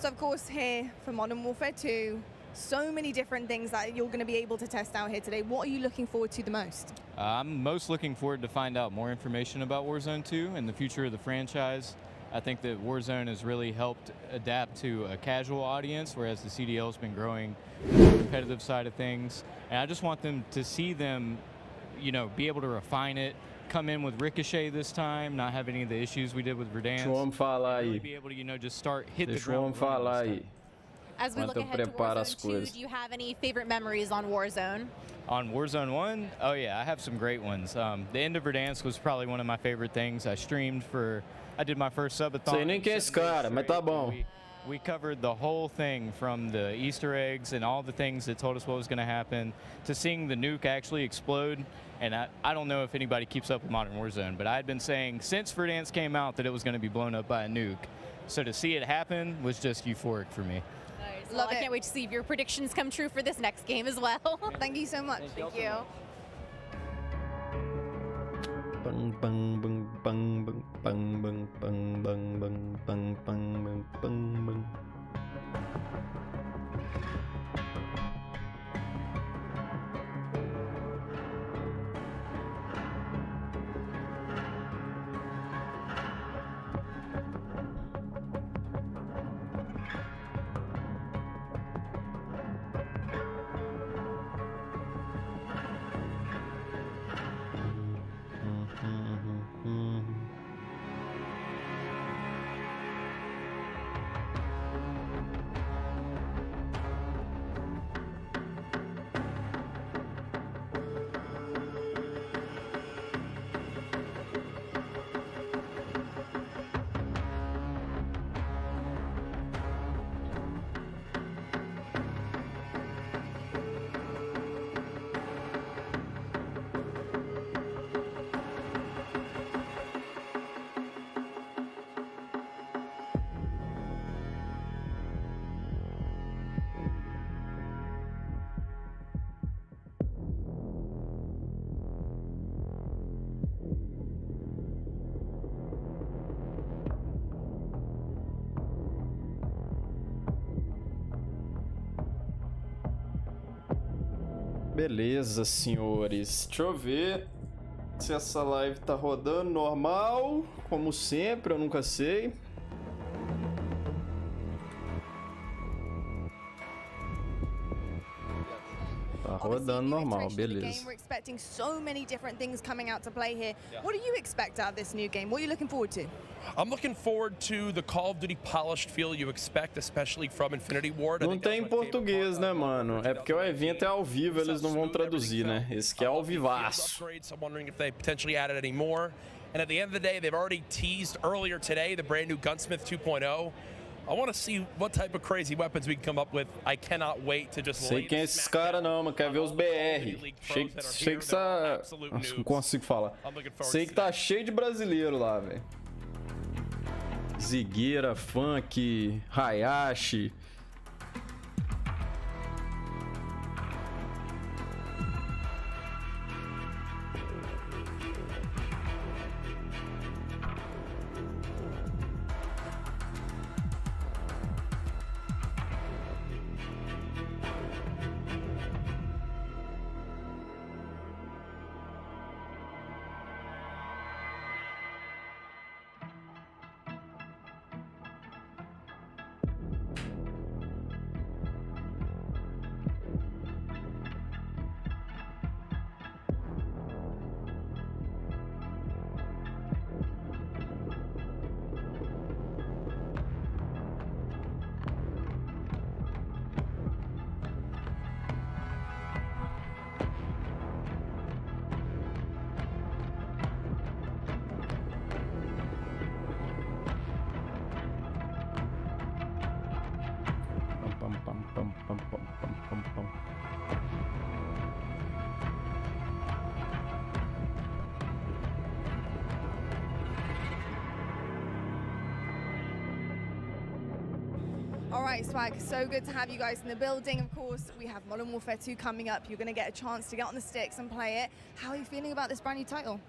So of course here for Modern Warfare 2, so many different things that you're going to be able to test out here today. What are you looking forward to the most? I'm most looking forward to find out more information about Warzone 2 and the future of the franchise. I think that Warzone has really helped adapt to a casual audience, whereas the CDL's been growing the competitive side of things. And I just want them to see them, you know, be able to refine it, come in with Ricochet this time, not have any of the issues we did with Verdansk. Deixa o homem falar aí. Really be able to, you know, just start hit the Deixa o ground homem falar running this aí. time. As we look Enquanto ahead to prepara as Warzone 2, coisas. do you have any favorite memories on Warzone? On Warzone 1, oh yeah, I have some great ones. The end of Verdansk was probably one of my favorite things. I did my first subathon. Sei nem quem é esse cara, mas tá bom. We covered the whole thing, from the Easter eggs and all the things that told us what was going to happen to seeing the nuke actually explode. And I don't know if anybody keeps up with Modern Warzone, but I had been saying since Verdansk came out that it was going to be blown up by a nuke. So to see it happen was just euphoric for me. Nice. Well, I can't wait to see if your predictions come true for this next game as well. Thank you so much. Thank you. Bang bang bang bang bang bang bang bang bang bang bang bang bang bang. Beleza, senhores. Deixa eu ver se essa live tá rodando normal. Como sempre, eu nunca sei. Tá rodando normal, beleza. We're expecting so many different things coming out to play here. What do you expect out of this new game? What are you looking forward to? I'm looking forward to the Call of Duty polished feel you expect, especially from Infinity Ward. Não tem em português, né, mano? É porque o evento é ao vivo, eles não vão traduzir, né? Esse que é ao vivaço. I'm wondering if they potentially added any more. And at the end of the day, they've already teased earlier today the brand new Gunsmith 2.0. I want to see what type of crazy weapons we can come up with. I cannot wait to just Sei quem é esses caras não, mas quero ver os BR. Sei que tá... Nossa, não consigo falar. Sei que tá cheio de brasileiro lá, velho. Zigueira, Funk, Hayashi. All right, Swag, so good to have you guys in the building. Of course, we have Modern Warfare 2 coming up. You're going to get a chance to get on the sticks and play it. How are you feeling about this brand new title?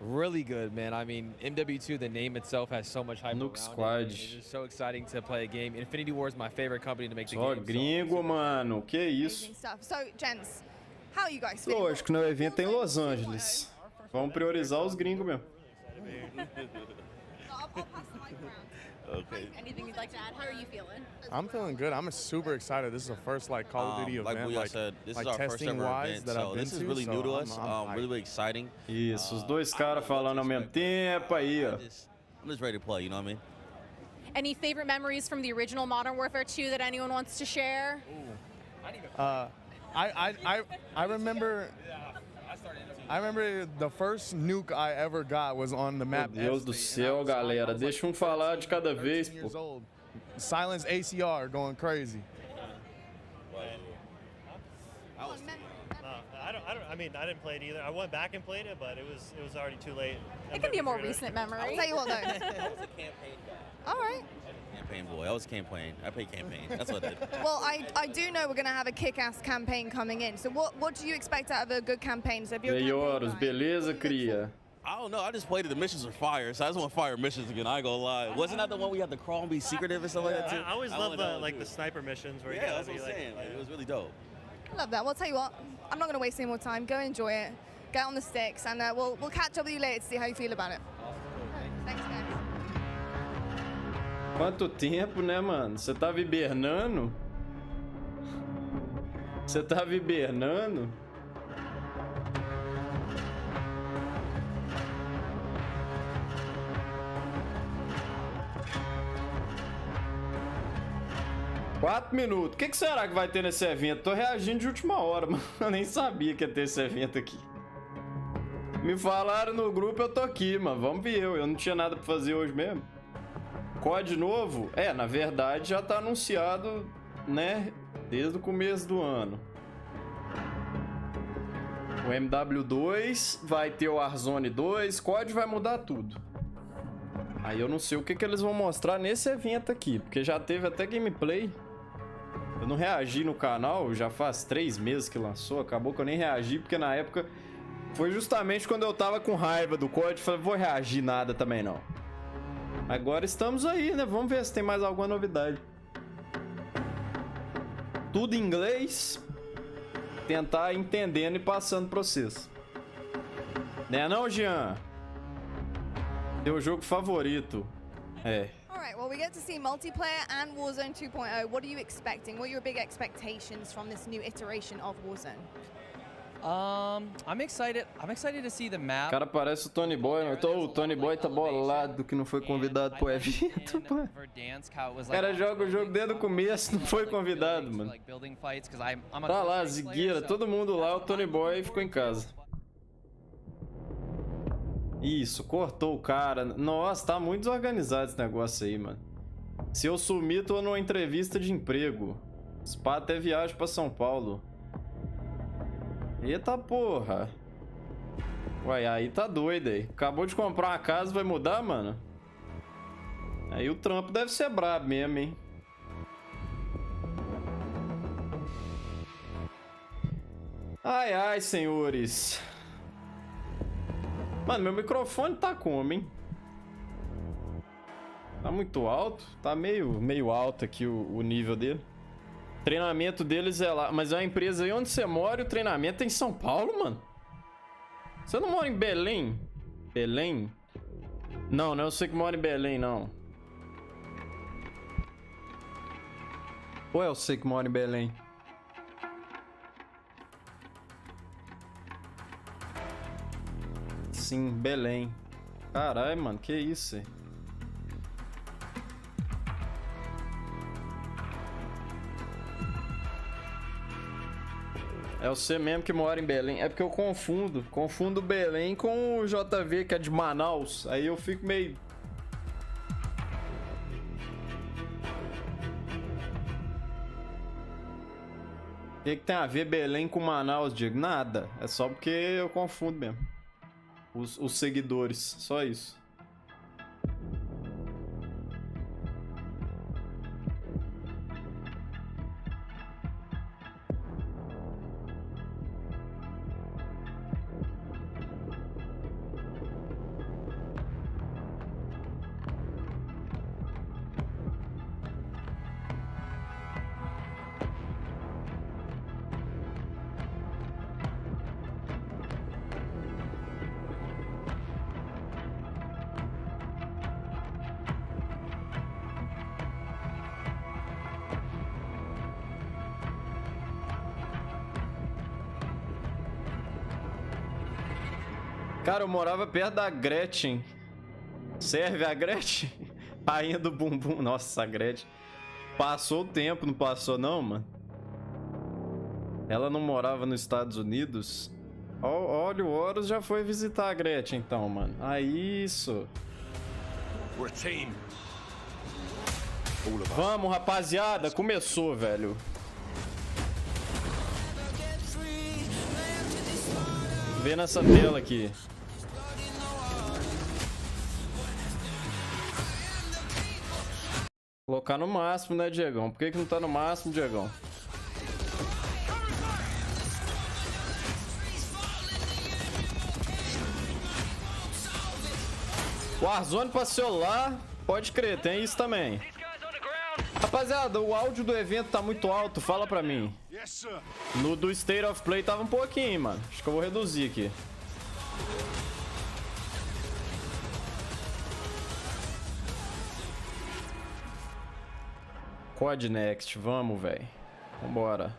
Really good, man. I mean, MW2, the name itself has so much hype Nuke around Squad. it. It's just so exciting to play a game. Infinity Ward is my favorite company to make the Só game. gringo, mano. Que isso? Amazing stuff. So, gents, how are you guys feeling? Lógico, né? O evento é em Los Angeles. Vamos priorizar os gringos mesmo. I'll pass the mic around. Okay. Anything you'd like to add? How are you feeling? I'm feeling good. I'm super excited. This is the first like Call of Duty Like event, Booyah said, this is our first testing ever wise event, that I've so been this is to, really so new to us. I'm Really, really exciting. Isso, os dois caras falando ao mesmo tempo aí, ó. I'm just ready to play, you know what I mean? Any favorite memories from the original Modern Warfare 2 that anyone wants to share? I remember. I remember the first nuke I ever got was on the map. Meu Deus do céu, galera. Deixa falar de cada vez, pô. Silence ACR going crazy. I mean, I didn't play it either. I went back and played it, but it was already too late. It can be a more recent memory. I'll tell you what, though. I was a campaign guy. All right. Campaign boy. I was campaign. I played campaign. That's what I did. Well, I do know we're going to have a kick-ass campaign coming in. So what do you expect out of a good campaign? So if you're a Melhoros, campaign guy, beleza, what do you look cria? I don't know. I just played it. The missions were fire, so I just want fire missions again. I ain't gonna lie. Wasn't that the one we had to crawl and be secretive or something like that too? I always love the sniper missions where you Yeah, gotta that's what be I'm like, saying. Like, it was really dope. I love that. Well, I'll tell you what, I'm not going to waste any more time. Go enjoy it. Get on the sticks, and we'll catch up with you later to see how you feel about it. Thanks, guys. Quanto tempo, né, mano? Você tava hibernando? Você tava hibernando? Quatro minutos. O que será que vai ter nesse evento? Tô reagindo de última hora, mano. Eu nem sabia que ia ter esse evento aqui. Me falaram no grupo, eu tô aqui, mano. Vamos ver eu não tinha nada pra fazer hoje mesmo. COD novo? É, na verdade já tá anunciado, né? Desde o começo do ano. O MW2, vai ter o Warzone 2, COD vai mudar tudo. Aí eu não sei o que eles vão mostrar nesse evento aqui, porque já teve até gameplay. Eu não reagi no canal, já faz 3 meses que lançou, acabou que eu nem reagi, porque na época foi justamente quando eu tava com raiva do COD, falei, vou reagir nada também não. Agora estamos aí, né? Vamos ver se tem mais alguma novidade. Tudo em inglês. Tentar entendendo e passando pra vocês. Né não, Jean? Teu jogo favorito. É. All right, well, we get to see multiplayer and Warzone 2.0. What are you expecting? What are your big expectations from this new iteration of Warzone? I'm excited. I'm excited to see the O map. cara parece o Tony Boy. O Tony Boy tá bolado que não foi convidado pro evento, pô. O cara joga o jogo desde o começo, não foi convidado, mano. Tá lá, Zigueira, todo mundo lá, o Tony Boy ficou em casa. Isso, cortou o cara. Nossa, tá muito desorganizado esse negócio aí, mano. Se eu sumir, tô numa entrevista de emprego. Spa até viagem pra São Paulo. Eita porra. Uai, aí tá doido aí. Acabou de comprar uma casa, vai mudar, mano? Aí o trampo deve ser brabo mesmo, hein? Ai, ai, senhores. Mano, meu microfone tá como, hein? Tá muito alto? Tá meio alto aqui o nível dele. O treinamento deles é lá. Mas é uma empresa aí onde você mora e o treinamento é em São Paulo, mano. Você não mora em Belém? Belém? Não, não é você que mora em Belém, não. Ou é você que mora em Belém? Sim, Belém. Caralho, mano, que isso? É você mesmo que mora em Belém. É porque eu confundo Belém com o JV, que é de Manaus. Aí eu fico meio... O que tem a ver Belém com Manaus, Diego? Nada. É só porque eu confundo mesmo. Os seguidores, só isso. Cara, eu morava perto da Gretchen. Serve a Gretchen? Rainha do bumbum. Nossa, a Gretchen. Passou o tempo, não passou não, mano? Ela não morava nos Estados Unidos? Olha, o Horus já foi visitar a Gretchen, então, mano. Ah, isso. Vamos, rapaziada. Começou, velho. Vê nessa tela aqui. Colocar no máximo, né, Diegão? Por que não tá no máximo, Diegão? Warzone pra celular, pode crer, tem isso também. Rapaziada, o áudio do evento tá muito alto, fala pra mim. No do State of Play tava um pouquinho, mano. Acho que eu vou reduzir aqui. COD Next, vamos, velho. Vambora.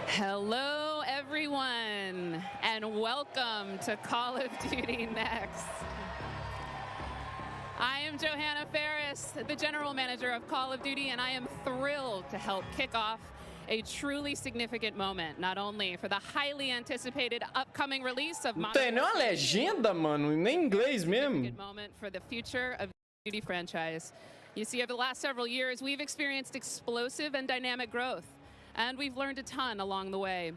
Hello, everyone, and welcome to Call of Duty Next. I am Johanna Ferris, the General Manager of Call of Duty, and I am thrilled to help kick off a truly significant moment, not only for the highly anticipated upcoming release of Não tem nem uma legenda, mano, nem em inglês mesmo. Moment for the future of the Duty franchise. You see, over the last several years, we've experienced explosive and dynamic growth, and we've learned a ton along the way.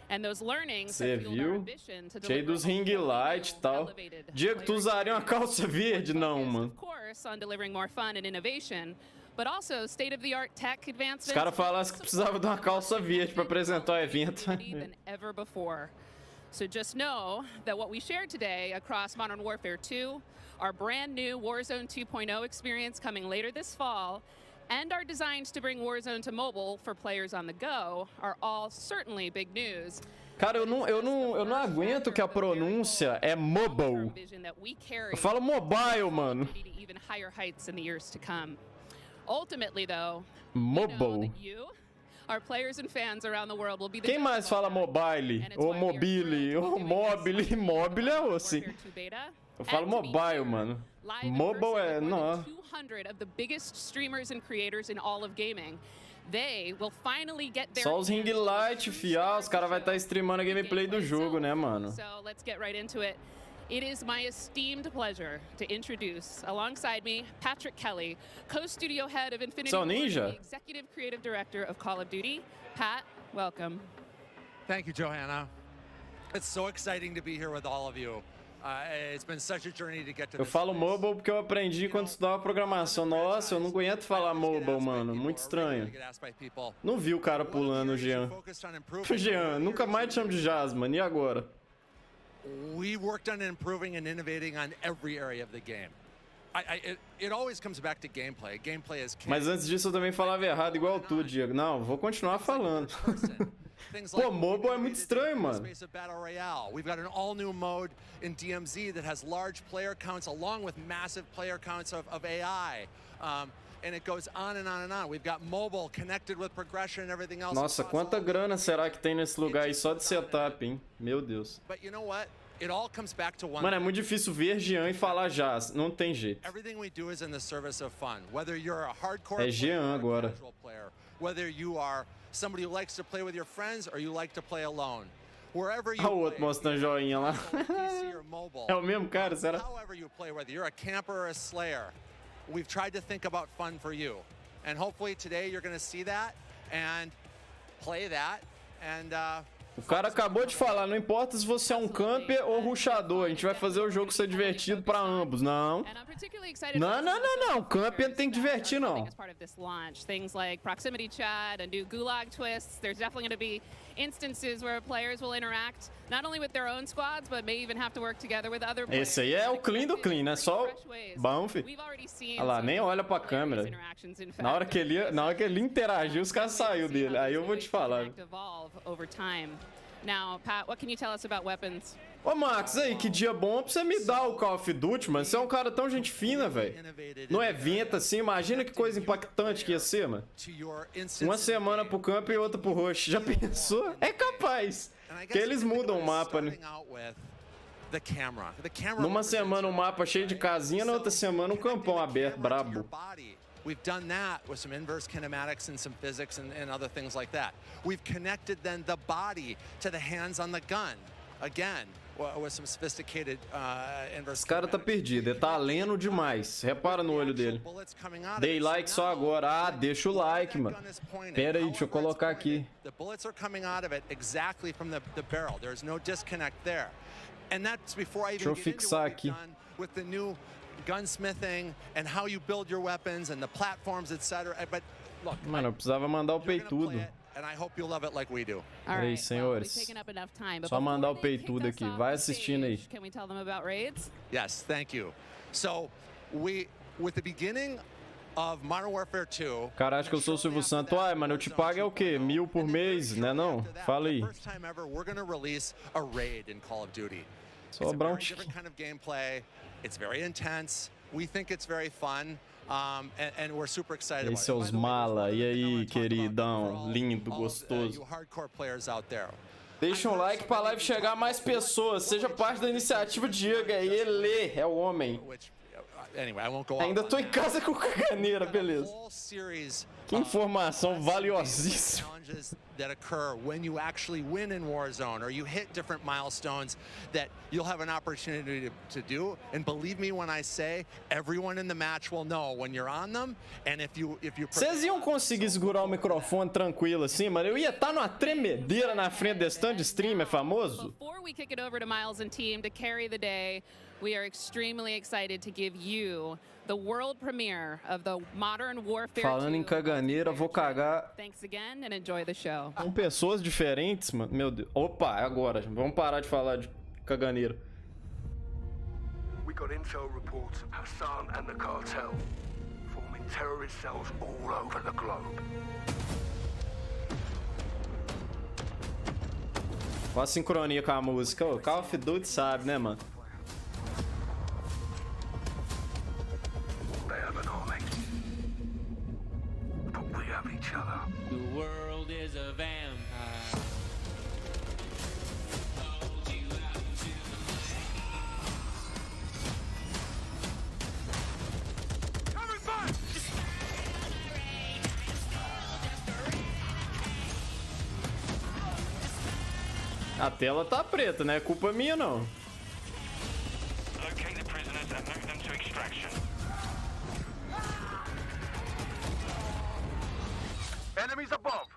And those learnings have fueled our ambition to cheio dos ring light e tal. Diego, tu usaria uma calça verde? Não, mano. Of course, on delivering more fun and innovation, but also state-of-the-art tech advancements. Os caras falassem que precisava de uma calça verde para apresentar o evento. Than ever before. So just know that what we shared today across Modern Warfare 2, our brand new Warzone 2.0 experience coming later this fall, and our designs to bring Warzone to mobile for players on the go are all certainly big news. Cara, eu não aguento que a pronúncia é mobile. Eu falo mobile, mano. Even higher heights in the years to come. Ultimately, though, mobile. Our players and fans around the world will be the Quem mais fala mobile? Ou mobile? Ou mobile? Mobile é assim. Eu falo mobile, mano. Mobile é... Não. 200 of the biggest streamers and creators in all of gaming. They will finally get their... Só os ring light, fiar, os caras vão estar streamando a gameplay do jogo, né, mano? So let's get right into it. It is my esteemed pleasure to introduce, alongside me, Patrick Kelly, co-studio head of Infinity Sou Ninja? and the executive creative director of Call of Duty. Pat, welcome. Thank you, Johanna. It's so exciting to be here with all of you. It's been such a journey to get to Eu falo mobile porque eu aprendi quando estudava programação. Nossa, eu não aguento falar mobile, mano. Muito estranho. Não vi o cara pulando, o Jean. Jean, nunca mais te chamo de Jasmine. E agora? We worked on improving and innovating on every area of the game. It always comes back to gameplay. Gameplay is king. Mas antes disso eu também falava errado igual tu, Diego. Não, vou continuar falando. Pô, mobile é muito estranho, mano. We've got an all-new mode in DMZ that has large player counts along with massive player counts of AI. And it goes on and on and on. We've got mobile connected with progression and everything else. Nossa, quanta grana será que tem nesse lugar aí só de setup, hein? Meu Deus. But you know what? It all comes back to one. Mano, é muito difícil ver Jean e falar Jazz. Não tem jeito. Everything we do is in the service of fun. Whether you're a hardcore é Jean agora. Player, whether you are somebody who likes to play with your friends or you like to play alone. Wherever you play. O outro mostrando joinha lá. É o mesmo cara, será? However you play, whether you're a camper or a slayer, we've tried to think about fun for you. And hopefully today you're going to see that and play that and o cara acabou de falar, não importa se você é um camper ou rushador, a gente vai fazer o jogo ser divertido para ambos. Não. Não. Camper não tem que divertir, não. Things like proximity chat and do gulag twists. There's definitely going to be instances where players will interact not only with their own squads, but may even have to work together with other players. Esse aí é o clean do clean, né? Só bom, fi. Olha lá, nem olha pra câmera. Na hora que ele interagiu, os caras saíram dele. Aí eu vou te falar. Now, Pat, what can you tell us about weapons? Ô, Max, aí, que dia bom pra você me dar o Call of Duty, mano. Você é um cara tão gente fina, velho. No evento, assim, imagina que coisa impactante que ia ser, mano. Uma semana pro campo e outra pro rush. Já pensou? É capaz. Que eles mudam o mapa, né? Numa semana um mapa cheio de casinha, na outra semana um campão aberto, brabo. We've done that with some inverse kinematics and some physics and other things like that. We've connected then the body to the hands on the gun. Again, with some sophisticated inverse. Esse cara tá perdido, ele tá lendo demais. Repara no olho dele. Dei like só agora. Ah, deixa o like, mano. Pera aí, deixa eu colocar aqui. The bullets are coming out of it exactly from the barrel. There's no disconnect there. And that's before I even get into what we've done with the new gunsmithing and how you build your weapons and the platforms, etc. But look, mano, eu precisava mandar o peitudo. And I hope you love it like we do. Aí, senhores. Só mandar o peitudo aqui. Vai assistindo aí. Can we tell them about raids? Yes, thank you. So, with the beginning of Modern Warfare 2. Cara, acho que eu sou o Silvio Santos. Ai, mano, eu te pago é o quê? 1000 por mês, né não? Fala aí. First time ever, we're going to release a raid in Call of Duty. Sobrar um different kind of gameplay. It's very intense. We think it's very fun. And we're super excited about it. Seus mala, e aí, queridão, lindo, gostoso. Deixa um like pra live chegar a mais pessoas. Seja parte da iniciativa Diego. Ele é o homem. Ainda tô em casa com caganeira, beleza. Que informação valiosíssima. That occur when you actually win in Warzone or you hit different milestones that you'll have an opportunity to do. And believe me when I say, everyone in the match will know when you're on them. And if you Vocês iam conseguir segurar o microfone tranquilo assim, mano? Eu ia estar numa tremedeira na frente desse tanto de stream, é famoso? Before we kick it over to Miles and team to carry the day, we are extremely excited to give you the world premiere of the Modern Warfare 2. Falando em caganeira, vou cagar. Thanks again and enjoy the show. São pessoas diferentes, mano. Meu Deus. Opa, agora. Vamos parar de falar de caganeira. We got intel reports of Hassan and the cartel forming terrorist cells all over the globe. Olha a sincronia com a música. O Call of Duty sabe, né, mano? The world is a vampire. A tela tá preta, né? É culpa minha, não. Locate the prisoners and move them to extraction. Enemies above.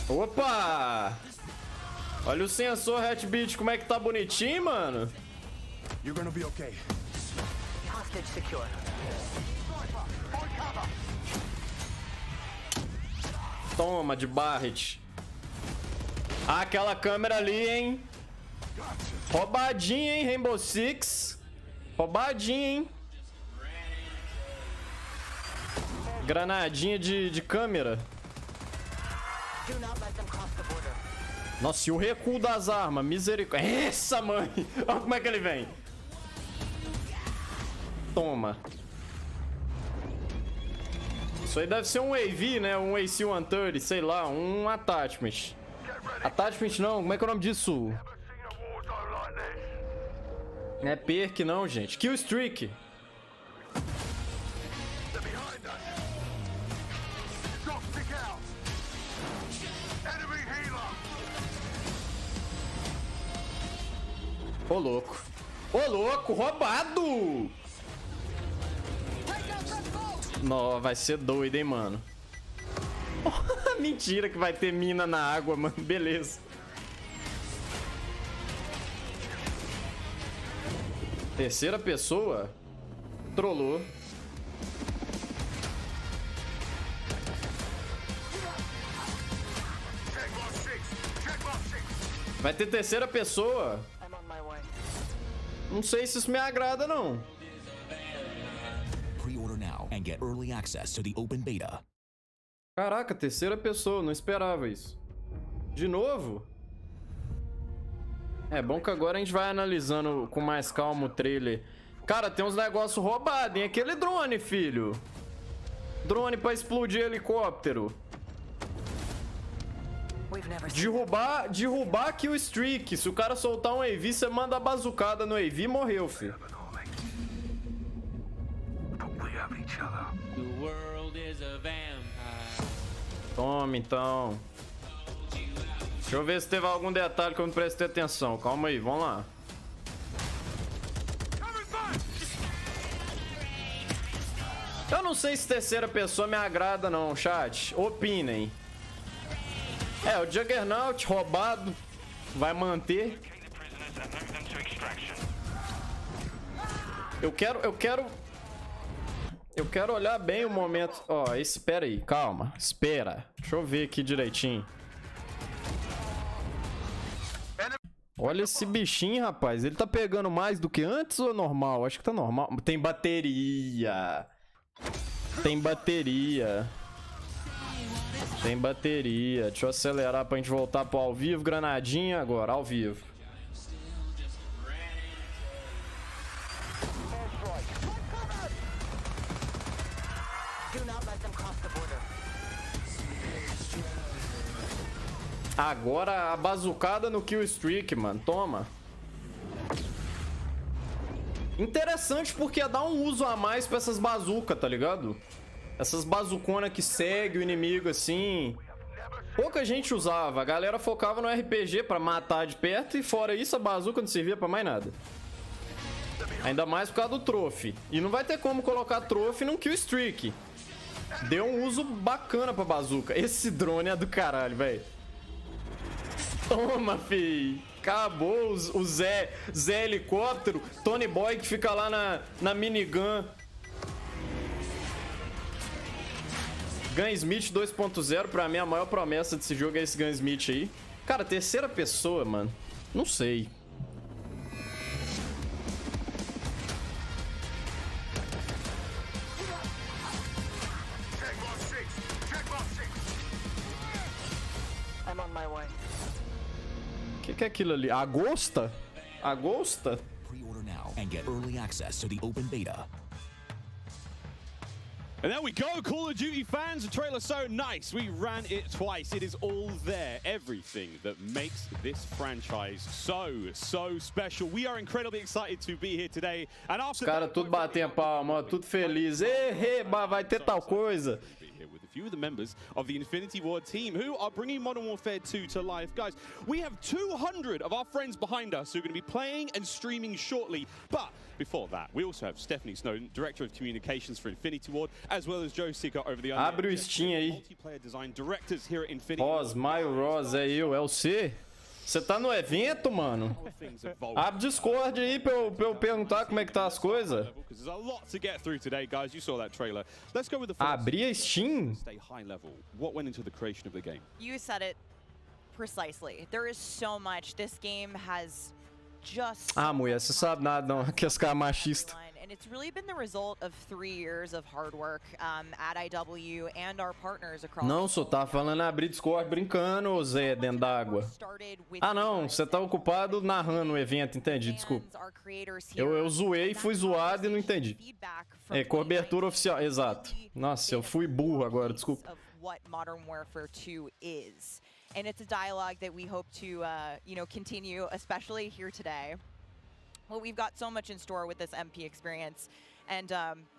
Opa! Olha o sensor Hatbeat, como é que tá bonitinho, mano. You're gonna be okay. Hostage secure. Toma, de Barret. Ah, aquela câmera ali, hein? Roubadinha, hein, Rainbow Six? Roubadinha, hein? Granadinha de câmera. Nossa, e o recuo das armas, misericórdia. Essa, mãe! Olha como é que ele vem. Toma. Isso aí deve ser um AV, né? Um AC-130, sei lá, um attachment. Attachment não, como é que é o nome disso? Não é perk não, gente. Kill streak. Ô louco. Ô louco, roubado! Não, vai ser doido, hein, mano. Mentira que vai ter mina na água, mano. Beleza. Terceira pessoa? Trollou. Vai ter terceira pessoa? Não sei se isso me agrada, não. Pre-order now and get early access to the open beta. Caraca, terceira pessoa, não esperava isso. De novo? É bom que agora a gente vai analisando com mais calma o trailer. Cara, tem uns negócios roubados, hein? Aquele drone, filho. Drone pra explodir helicóptero. Derrubar aqui o streak. Se o cara soltar um AV, você manda a bazucada no AV e morreu, filho. Toma, então. Deixa eu ver se teve algum detalhe que eu não prestei atenção. Calma aí, vamos lá. Eu não sei se terceira pessoa me agrada não, chat. Opinem. O Juggernaut roubado vai manter. Eu quero olhar bem o momento. Ó, espera aí, calma. Espera. Deixa eu ver aqui direitinho. Olha esse bichinho, rapaz. Ele tá pegando mais do que antes ou normal? Acho que tá normal. Tem bateria. Tem bateria. Tem bateria. Deixa eu acelerar pra gente voltar pro ao vivo. Granadinha agora, ao vivo. Agora a bazucada no kill streak, mano. Toma. Interessante porque dá um uso a mais pra essas bazucas, tá ligado? Essas bazuconas que segue o inimigo assim. Pouca gente usava. A galera focava no RPG pra matar de perto. E fora isso, a bazuca não servia pra mais nada. Ainda mais por causa do trophy. E não vai ter como colocar trophy num kill streak. Deu um uso bacana pra bazuca. Esse drone é do caralho, velho. Toma, fi. Acabou o Zé Helicóptero. Tony Boy que fica lá na minigun. Gunsmith 2.0, pra mim a maior promessa desse jogo é esse Gunsmith aí. Cara, terceira pessoa, mano. Não sei. Que é aquilo ali? Agosta? Agosta? Pre-order now and get early access to the open beta. And there we go, Call of Duty fans, the trailer so nice. We ran it twice. It is all there. Everything that makes this franchise so special. We are incredibly excited to be here today. And after os caras tudo batendo a palma, tudo feliz. Vai ter tal coisa. With a few of the members of the Infinity Ward team who are bringing Modern Warfare 2 to life. Guys, we have 200 of our friends behind us who are going to be playing and streaming shortly. But before that, we also have Stephanie Snowden, Director of Communications for Infinity Ward, as well as Joe Seeker over the Abre o Steam aí. Multiplayer Design Directors here at Infinity Ross, Maio Ross, é o C? Você tá no evento, mano? Abre Discord aí pra eu perguntar como é que tá as coisas. Abrir a Steam? You said it precisely. There is so much. This game has just mulher, você sabe nada não, que esse cara machista. And it's really been the result of 3 years of hard work at IW and our partners across. Não, só tá falando abrir Discord brincando, Zé, dentro d'água. Não, você tá ocupado narrando o evento, entendi, desculpa. Eu zoei, fui zoado e não entendi. Cobertura oficial, exato. Nossa, eu fui burro agora, desculpa. What Modern Warfare 2 is. And it's a dialogue that we hope to, continue, especially here today. Well, we've got so much in store with this MP experience, and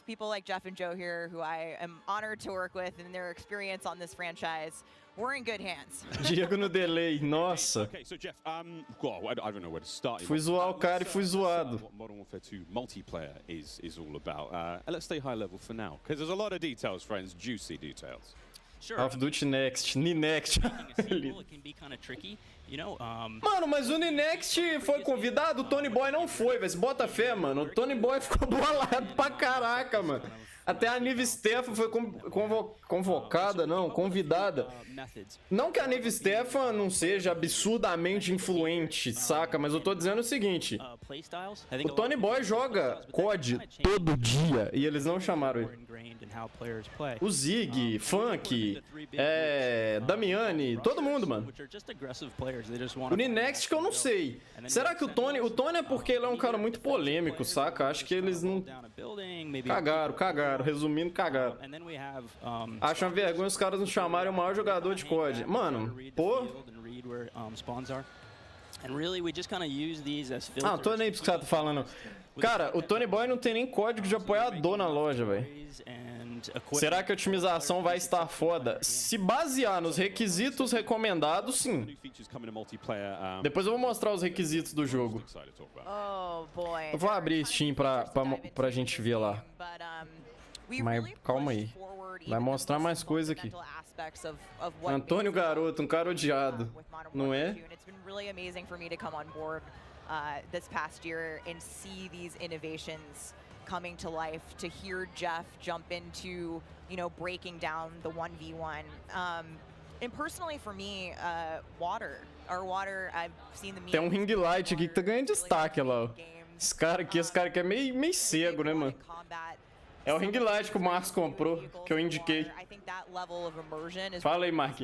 people like Jeff and Joe here, who I am honored to work with, and their experience on this franchise, we're in good hands. Diego no delay, nossa. Okay, so Jeff, I don't know where to start. Fui zoar o cara e fui zoado. What Modern Warfare 2 multiplayer is all about. Let's stay high level for now, because there's a lot of details, friends, juicy details. Sure. Call of Duty Next, Ninext. Mano, mas o Ninext foi convidado, o Tony Boy não foi, velho. Bota fé, mano. O Tony Boy ficou bolado pra caraca, mano. Até a Nive Stefan foi convocada, não, convidada. Não que a Nive Stefan não seja absurdamente influente, saca? Mas eu tô dizendo o seguinte. O Tony Boy joga COD todo dia e eles não chamaram ele. O Zig, Funk, Damiani, todo mundo, mano. O Ninext que eu não sei. Será que o Tony é porque ele é um cara muito polêmico, saca? Acho que eles não... Cagaram. cagaram. Resumindo, cagaram. Acho uma vergonha os caras não chamarem o maior jogador de COD. Mano, pô... Ah, não tô nem pro que você tá falando. Cara, o Tony Boy não tem nem código de apoiador na loja, velho. Será que a otimização vai estar foda? Se basear nos requisitos recomendados, sim. Depois eu vou mostrar os requisitos do jogo. Eu vou abrir Steam pra gente ver lá. Mas calma aí. Vai mostrar mais coisa aqui. Antônio Garoto, um cara odiado. Não é? This past year and see these innovations coming to life, to hear Jeff jump into, you know, breaking down the 1v1. And personally for me, water, I've seen the memes. Tem um ring light aqui que tá ganhando destaque lá, ó. Esse cara aqui é meio cego, né, mano? É o ring light que o Marcos comprou, que eu indiquei. Fala aí, Mark.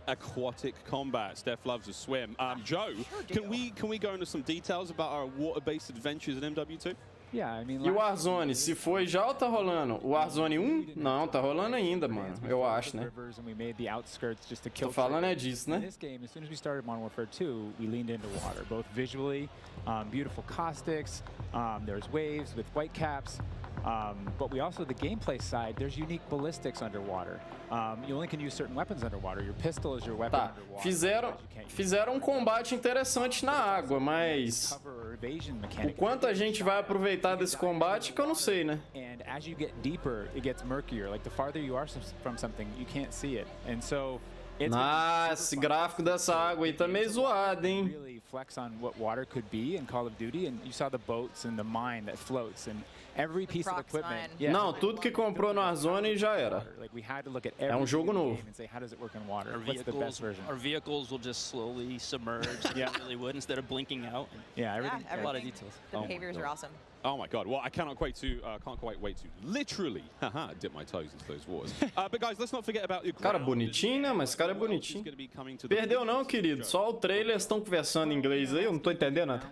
Aquatic combat. Steph loves a swim. Joe, can we go into some details about our water-based adventures in MW2? E o Warzone, se foi já ou tá rolando? O Warzone 1? Não, tá rolando ainda, mano. Eu acho, né? Tô falando é disso, né? This game, as soon as we started Modern Warfare 2, we leaned into water, both visually, beautiful caustics, there's waves with white caps, but we also, the gameplay side, there's unique ballistics underwater. You only can use certain weapons underwater. Your pistol is your weapon underwater. Fizeram um combate interessante na água, mas o quanto a gente vai aproveitar desse combate que eu não sei, né? And as you get deeper, it gets murkier. Like the farther you are from something, you can't see it. And so esse gráfico dessa água aí tá meio zoado, hein? Really flex on what water could be in Call of Duty, and you saw the boats and the mine that floats and every piece of equipment. Não, tudo que comprou no Warzone já era. É um jogo novo. Our vehicles will just slowly submerge. Yeah, really would, instead of blinking out. Yeah, everything. A lot of details. The behaviors are awesome. Oh my God! Well, I can't quite wait to literally, dip my toes into those waters. But guys, let's not forget about your cara bonitinho, né? Mas esse cara é bonitinho. Perdeu não, querido. Só o trailer estão conversando em inglês aí, eu não tô entendendo nada.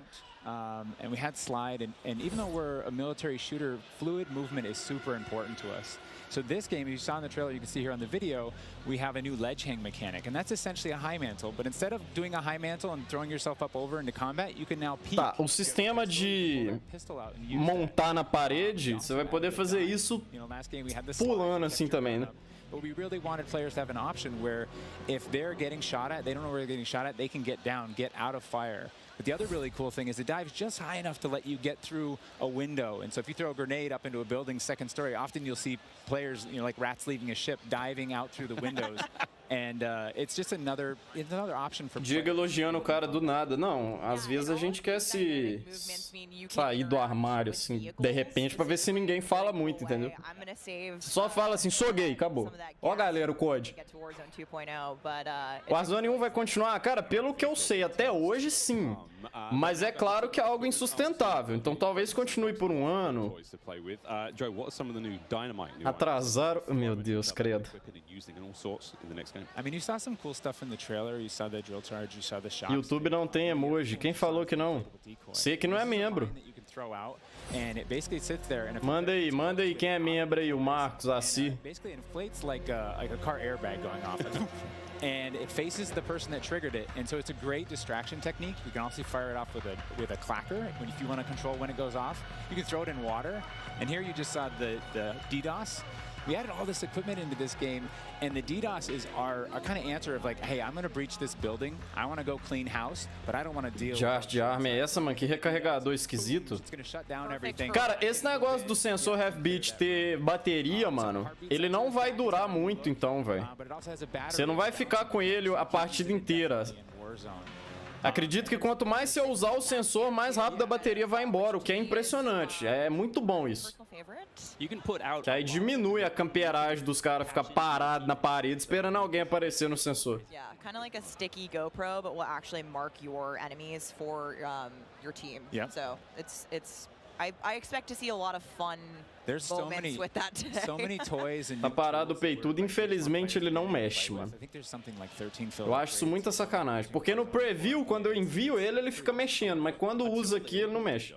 And we had slide, and even though we're a military shooter, fluid movement is super important to us. So this game, as you saw in the trailer, you can see here on the video, we have a new ledge hang mechanic, and that's essentially a high mantle. But instead of doing a high mantle and throwing yourself up over into combat, you can now peek. Tá, o sistema de montar na parede, você vai poder fazer isso pulando assim também, né? But we really wanted players to have an option where if they're getting shot at, they don't know where they're getting shot at, they can get down, get out of fire. But the other really cool thing is it dives just high enough to let you get through a window. And so if you throw a grenade up into a building's second story, often you'll see players, you know, like rats leaving a ship, diving out through the windows. And it's just another option for Diego elogiando o cara do nada. Não, às vezes a gente quer se sair do armário, assim, de repente, pra ver se ninguém fala muito, entendeu? Só fala assim, sou gay, acabou. Ó, galera, o COD. O Warzone 1 vai continuar? Cara, pelo que eu sei, até hoje, sim. Mas é claro que é algo insustentável, então talvez continue por um ano. Atrasaram... Meu Deus, credo. I mean, you saw some cool stuff in the trailer. You saw the drill charge, you saw the shots. YouTube não tem emoji. Quem falou que não? Você que não é membro. Manda aí quem é membro aí, o Marcos, assim. Basically inflates like a car airbag going off. And it faces the person that triggered it, and so it's a great distraction technique. You can also fire it off with a clacker if you want to control when it goes off. You can throw it in water, and here you just saw the DDoS. We added all this equipment into this game, and the DDoS is our kind of answer of like, hey, I'm going to breach this building. I want to go clean house, but I don't want to deal with de arma é essa, mano? Que recarregador esquisito. It's going to shut down everything. Cara, esse negócio do sensor Half-Beat ter bateria, mano, ele não vai durar muito então, velho. Você não vai ficar com ele a partida inteira. Acredito que quanto mais você usar o sensor, mais rápido a bateria vai embora, o que é impressionante. É muito bom isso. Que aí diminui a camperagem dos caras ficar parados na parede esperando alguém aparecer no sensor. Yeah, kind of like a sticky GoPro, but will actually mark your enemies for your team. Yeah. So it's I expect to see a lot of fun moments with that today. So many toys and A parada do peitudo, infelizmente, ele não mexe, mano. I think there's something like 13 Eu acho isso muita sacanagem. Porque no preview, quando eu envio ele, ele fica mexendo. Mas quando usa aqui, ele não mexe.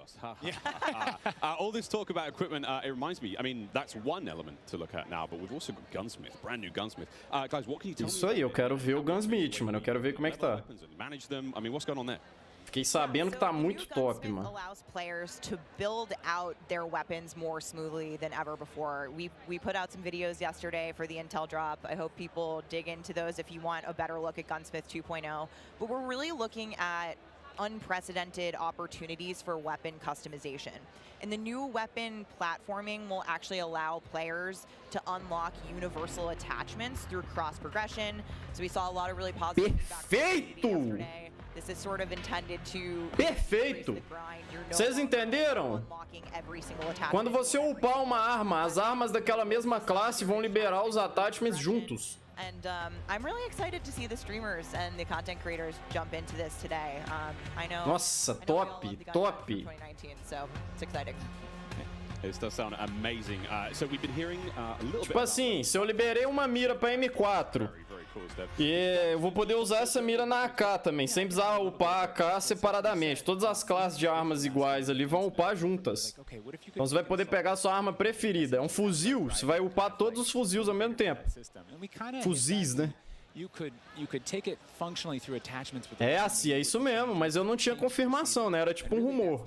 All this talk about equipment, it reminds me, I mean, that's one element to look at now, but we've also got Gunsmith, brand new Gunsmith. Guys, what can you tell me? Isso aí, eu quero ver o Gunsmith, mano. Eu quero ver como é que tá. Manage them. I mean, what's going on there? Fiquei sabendo que tá muito top, mano. Allows players to build out their weapons more smoothly than ever before. We put out some videos yesterday for the Intel drop. I hope people dig into those if you want a better look at Gunsmith 2.0. But we're really looking at unprecedented opportunities for weapon customization. And the new weapon platforming will actually allow players to unlock universal attachments through cross progression. So we saw a lot of really positive feedback yesterday. This is sort of intended to Perfeito! Vocês entenderam? Quando você upar uma arma, as armas daquela mesma classe vão liberar os attachments juntos. And I'm really excited to see the streamers and the content creators jump into this today. I know. Nossa, top, top. 2019, so it's exciting. This does sound amazing. So we've been hearing a little bit. Tipo assim, se eu liberei uma mira pra M4 e eu vou poder usar essa mira na AK também, sem precisar upar a AK separadamente. Todas as classes de armas iguais ali vão upar juntas. Então você vai poder pegar a sua arma preferida. É um fuzil, você vai upar todos os fuzis ao mesmo tempo. Fuzis, né? É assim, é isso mesmo, mas eu não tinha confirmação, né? Era tipo um rumor.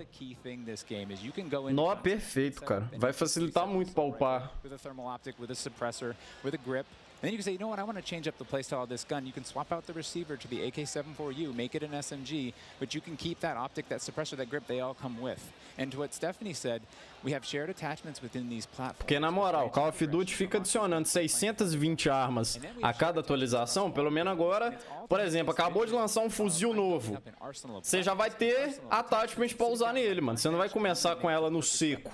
Nó, perfeito, cara. Vai facilitar muito pra upar. And then you can say, you know what, I want to change up the playstyle of this gun. You can swap out the receiver to the AK-74U, make it an SMG, but you can keep that optic, that suppressor, that grip, they all come with. And to what Stephanie said, we have shared attachments within these platforms. Porque na moral, Call of Duty fica adicionando 620 armas a cada atualização, pelo menos agora, por exemplo, acabou de lançar um fuzil novo. Você já vai ter attachment pra usar nele, mano. Você não vai começar com ela no seco.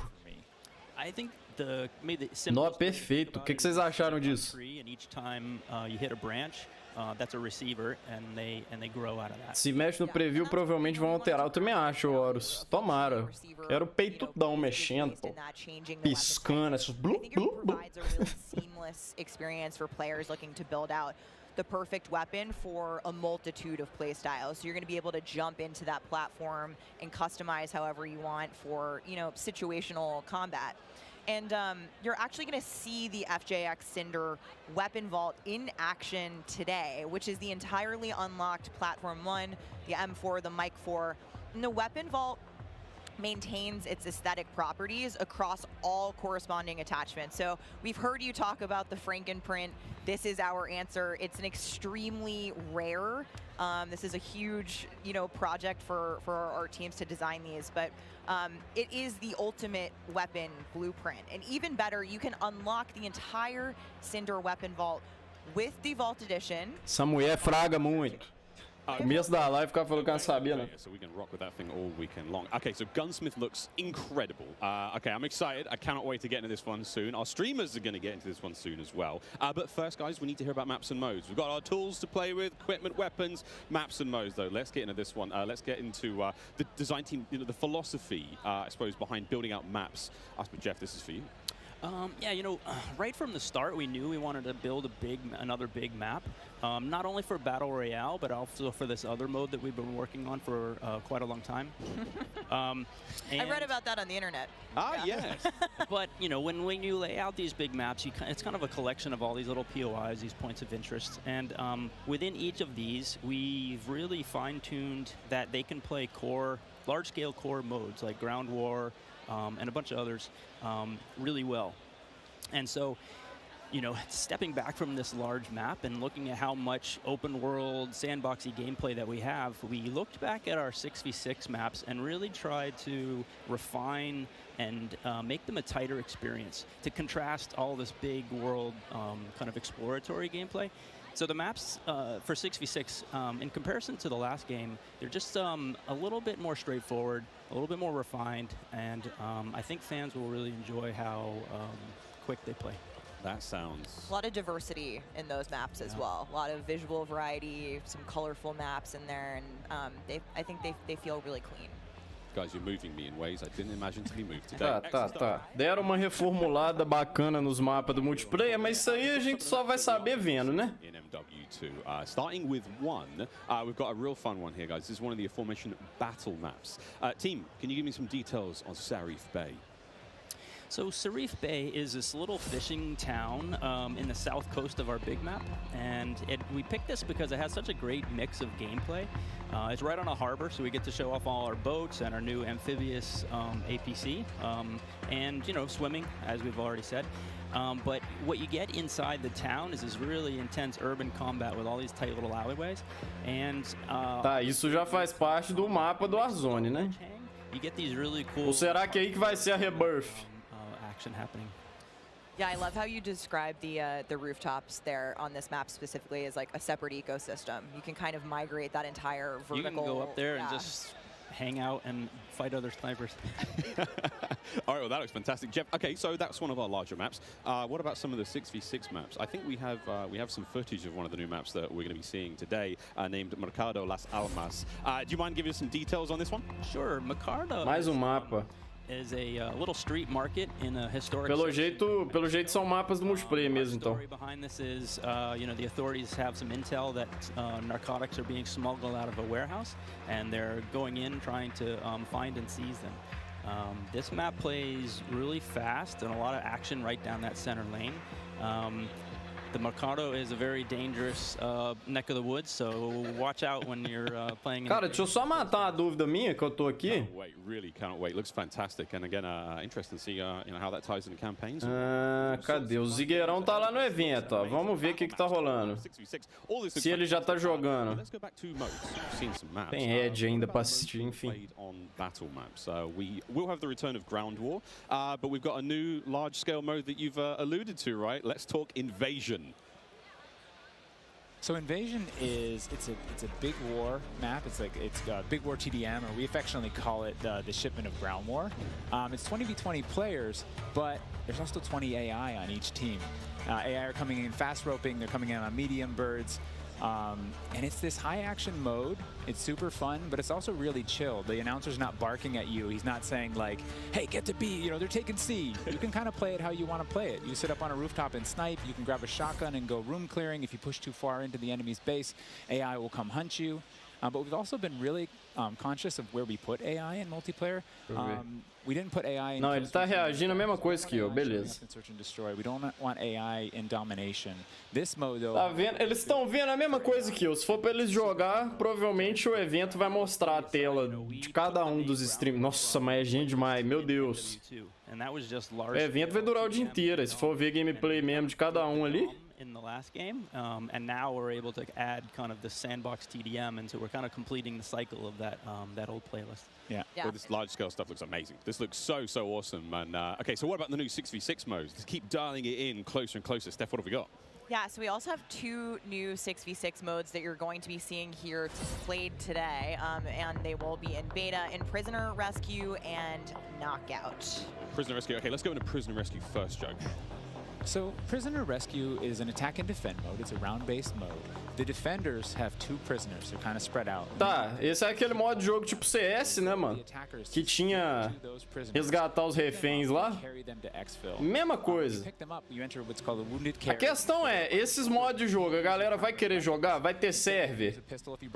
Nó, perfeito. O que vocês acharam disso? Se mexe no preview, provavelmente vão alterar. Eu também acho, Horus. Tomara. Quero o peitudão mexendo, pô. Piscando, esses blu, blu, blu. The perfect weapon for a multitude of playstyles. So you're going to be able to jump into that platform and customize however you want for, you know, situational combat. And you're actually going to see the FJX Cinder weapon vault in action today, which is the entirely unlocked Platform 1, the M4, the Mic 4. And the weapon vault maintains its aesthetic properties across all corresponding attachments. So we've heard you talk about the Frankenprint. This is our answer. It's an extremely rare. This is a huge, you know, project for our teams to design these, but it is the ultimate weapon blueprint. And even better, you can unlock the entire Cinder weapon vault with the Vault Edition. Essa mulher fraga muito. Começo da live, o cara falou que não sabia, né? So we can rock with that thing all weekend long. Okay, so Gunsmith looks incredible. Okay, I'm excited. I cannot wait to get into this one soon. Our streamers are going to get into this one soon as well. But first, guys, we need to hear about maps and modes. We've got our tools to play with, equipment, weapons, maps and modes, though. Let's get into this one. Let's get into the design team, you know, the philosophy, I suppose, behind building out maps. Jeff, this is for you. Yeah, you know, right from the start, we knew we wanted to build another big map, not only for Battle Royale, but also for this other mode that we've been working on for quite a long time. I read about that on the internet. Yes. But, you know, when you lay out these big maps, it's kind of a collection of all these little POIs, these points of interest. And within each of these, we've really fine-tuned that they can play large-scale core modes like Ground War, and a bunch of others really well. And so, you know, stepping back from this large map and looking at how much open world sandboxy gameplay that we have, we looked back at our 6v6 maps and really tried to refine and make them a tighter experience to contrast all this big world kind of exploratory gameplay. So the maps for 6v6, in comparison to the last game, they're just a little bit more straightforward, a little bit more refined, and I think fans will really enjoy how quick they play. That sounds... A lot of diversity in those maps as well. A lot of visual variety, some colorful maps in there, and I think they feel really clean. Guys, you're moving me in ways I didn't imagine to be moved today. Tá. Deram uma reformulada bacana nos mapas do multiplayer, mas isso aí a gente só vai saber vendo, né? In MW2, starting with one, we've got a real fun one here, guys. This is one of the aforementioned battle maps. Team, can you give me some details on Sarif Bay? So Sarif Bay is this little fishing town in the south coast of our big map, and we picked this because it has such a great mix of gameplay. It's right on a harbor, so we get to show off all our boats and our new amphibious APC, and swimming, as we've already said. But what you get inside the town is this really intense urban combat with all these tight little alleyways, and tá, isso já faz parte do mapa do Warzone, né? You get these really cool. Ou será que é aí que vai ser a rebirth? Action happening. Yeah, I love how you describe the rooftops there on this map specifically as like a separate ecosystem. You can kind of migrate that entire vertical. You can go up there and just hang out and fight other snipers. All right, well, that looks fantastic, Jeff. Okay, so that's one of our larger maps. What about some of the 6v6 maps? I think we have some footage of one of the new maps that we're going to be seeing today, named Mercado Las Almas. Do you mind giving us some details on this one? Sure, Mercado. Mais mapa. Is a little street market in a historic. Pelo jeito são mapas do multiplayer mesmo, então. The story behind this is, the authorities have some intel that narcotics are being smuggled out of a warehouse, and they're going in trying to find and seize them. This map plays really fast and a lot of action right down that center lane. The Mercado is a very dangerous neck of the woods, so watch out when you're playing. Cara, deixa eu só matar uma dúvida minha que eu tô aqui. Really cannot wait. Looks fantastic, and again, interesting to see how that ties into campaigns. Cadê? O Zigueirão tá lá no evento, ó. Vamos ver o que tá rolando. Se ele já tá jogando. Tem head ainda pra assistir, enfim. Battle maps. We will have the return of Ground War, but we've got a new large-scale mode that you've alluded to, right? Let's talk Invasion. So Invasion it's a big war map. It's Big War TDM, or we affectionately call it the shipment of Ground War. It's 20v20 players, but there's also 20 AI on each team. AI are coming in fast roping. They're coming in on medium birds. And it's this high action mode. It's super fun, but it's also really chill. The announcer's not barking at you. He's not saying like, hey, get to B, they're taking C. You can kind of play it how you want to play it. You sit up on a rooftop and snipe. You can grab a shotgun and go room clearing. If you push too far into the enemy's base, AI will come hunt you. But we've also been really conscious of where we put AI in multiplayer. We didn't put AI in. Não, ele tá reagindo a mesma coisa que eu, beleza. Search and destroy. We don't want AI in domination. This mode, though. Tá vendo? Eles estão vendo a mesma coisa que eu. Se for pra eles jogar, provavelmente o evento vai mostrar a tela de cada um dos streams. Nossa, mas é gente demais, meu Deus. O evento vai durar o dia inteiro. Se for ver gameplay mesmo de cada um ali. In the last game, and now we're able to add kind of the sandbox TDM, and so we're kind of completing the cycle of that old playlist. Yeah. Well, this large-scale stuff looks amazing. This looks so awesome. And okay, so what about the new 6v6 modes? Let's keep dialing it in closer and closer. Steph, what have we got? Yeah, so we also have 2 new 6v6 modes that you're going to be seeing here played today, and they will be in beta in Prisoner Rescue and Knockout. Prisoner Rescue. Okay, let's go into Prisoner Rescue first, Joe. So Prisoner Rescue is an attack and defend mode. It's a round-based mode. The defenders have 2 prisoners. They're kind of spread out. Tá, esse é aquele modo de jogo tipo CS, né, mano? Que tinha resgatar os reféns lá. Mesma coisa. A questão é, esses modos de jogo, a galera vai querer jogar? Vai ter server?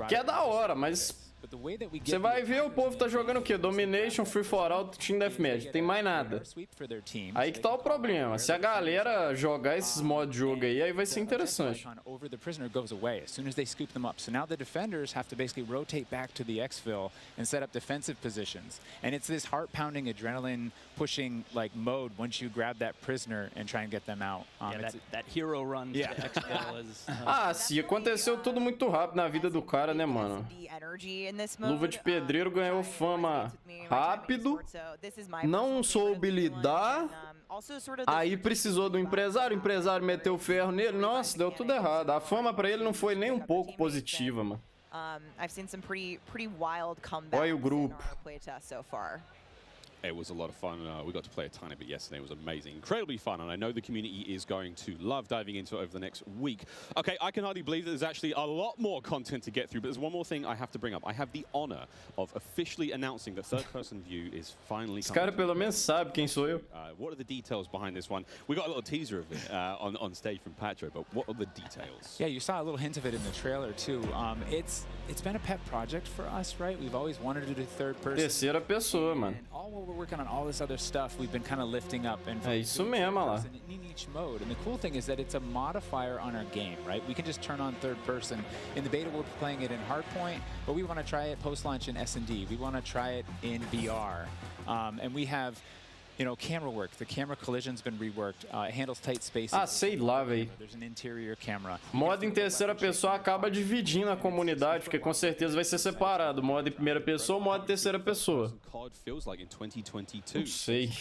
Que é da hora, mas você vai ver o povo tá jogando o quê? Domination, Free for All, Team Deathmatch. Tem mais nada. Aí que tá o problema. Se a galera jogar esses modos de jogo aí vai ser interessante. As soon as they scoop them up. So now the defenders have to basically rotate back to the exfil and set up defensive positions. And it's this heart-pounding, adrenaline-pushing like mode once you grab that prisoner and try and get them out. That hero run to the exfil is... sim, aconteceu tudo muito rápido na vida do cara, né, mano? Luva de Pedreiro ganhou fama rápido, não soube lidar, aí precisou do empresário, o empresário meteu o ferro nele, nossa, deu tudo errado. A fama pra ele não foi nem um pouco positiva, mano. I've seen some pretty wild comebacks Olha o grupo. in our playtest so far. It was a lot of fun. We got to play a tiny bit yesterday. It was amazing, incredibly fun, and I know the community is going to love diving into it over the next week. Okay, I can hardly believe that there's actually a lot more content to get through, but there's one more thing I have to bring up. I have the honor of officially announcing that third-person view is finally Esse cara pelo menos sabe quem sou eu. What are the details behind this one? We got a little teaser of it on stage from Patro, but what are the details? Yeah, you saw a little hint of it in the trailer too. It's been a pet project for us, right? We've always wanted to do third person. Terceira pessoa, mano. All while we're working on all this other stuff, we've been kind of lifting up and é isso mesmo, olha lá. In each mode. And the cool thing is that it's a modifier on our game, right? We can just turn on third person. In the beta, we're playing it in Hardpoint, but we want to try it post-launch in S&D. We want to try it in VR. And we have, you know, camera work. The camera collision's been reworked. It handles tight spaces. Ah, sei lá, véi. There's an interior camera. Modo em terceira pessoa acaba dividindo a comunidade, porque com certeza vai ser separado. Modo em primeira pessoa, modo em terceira pessoa. Não sei.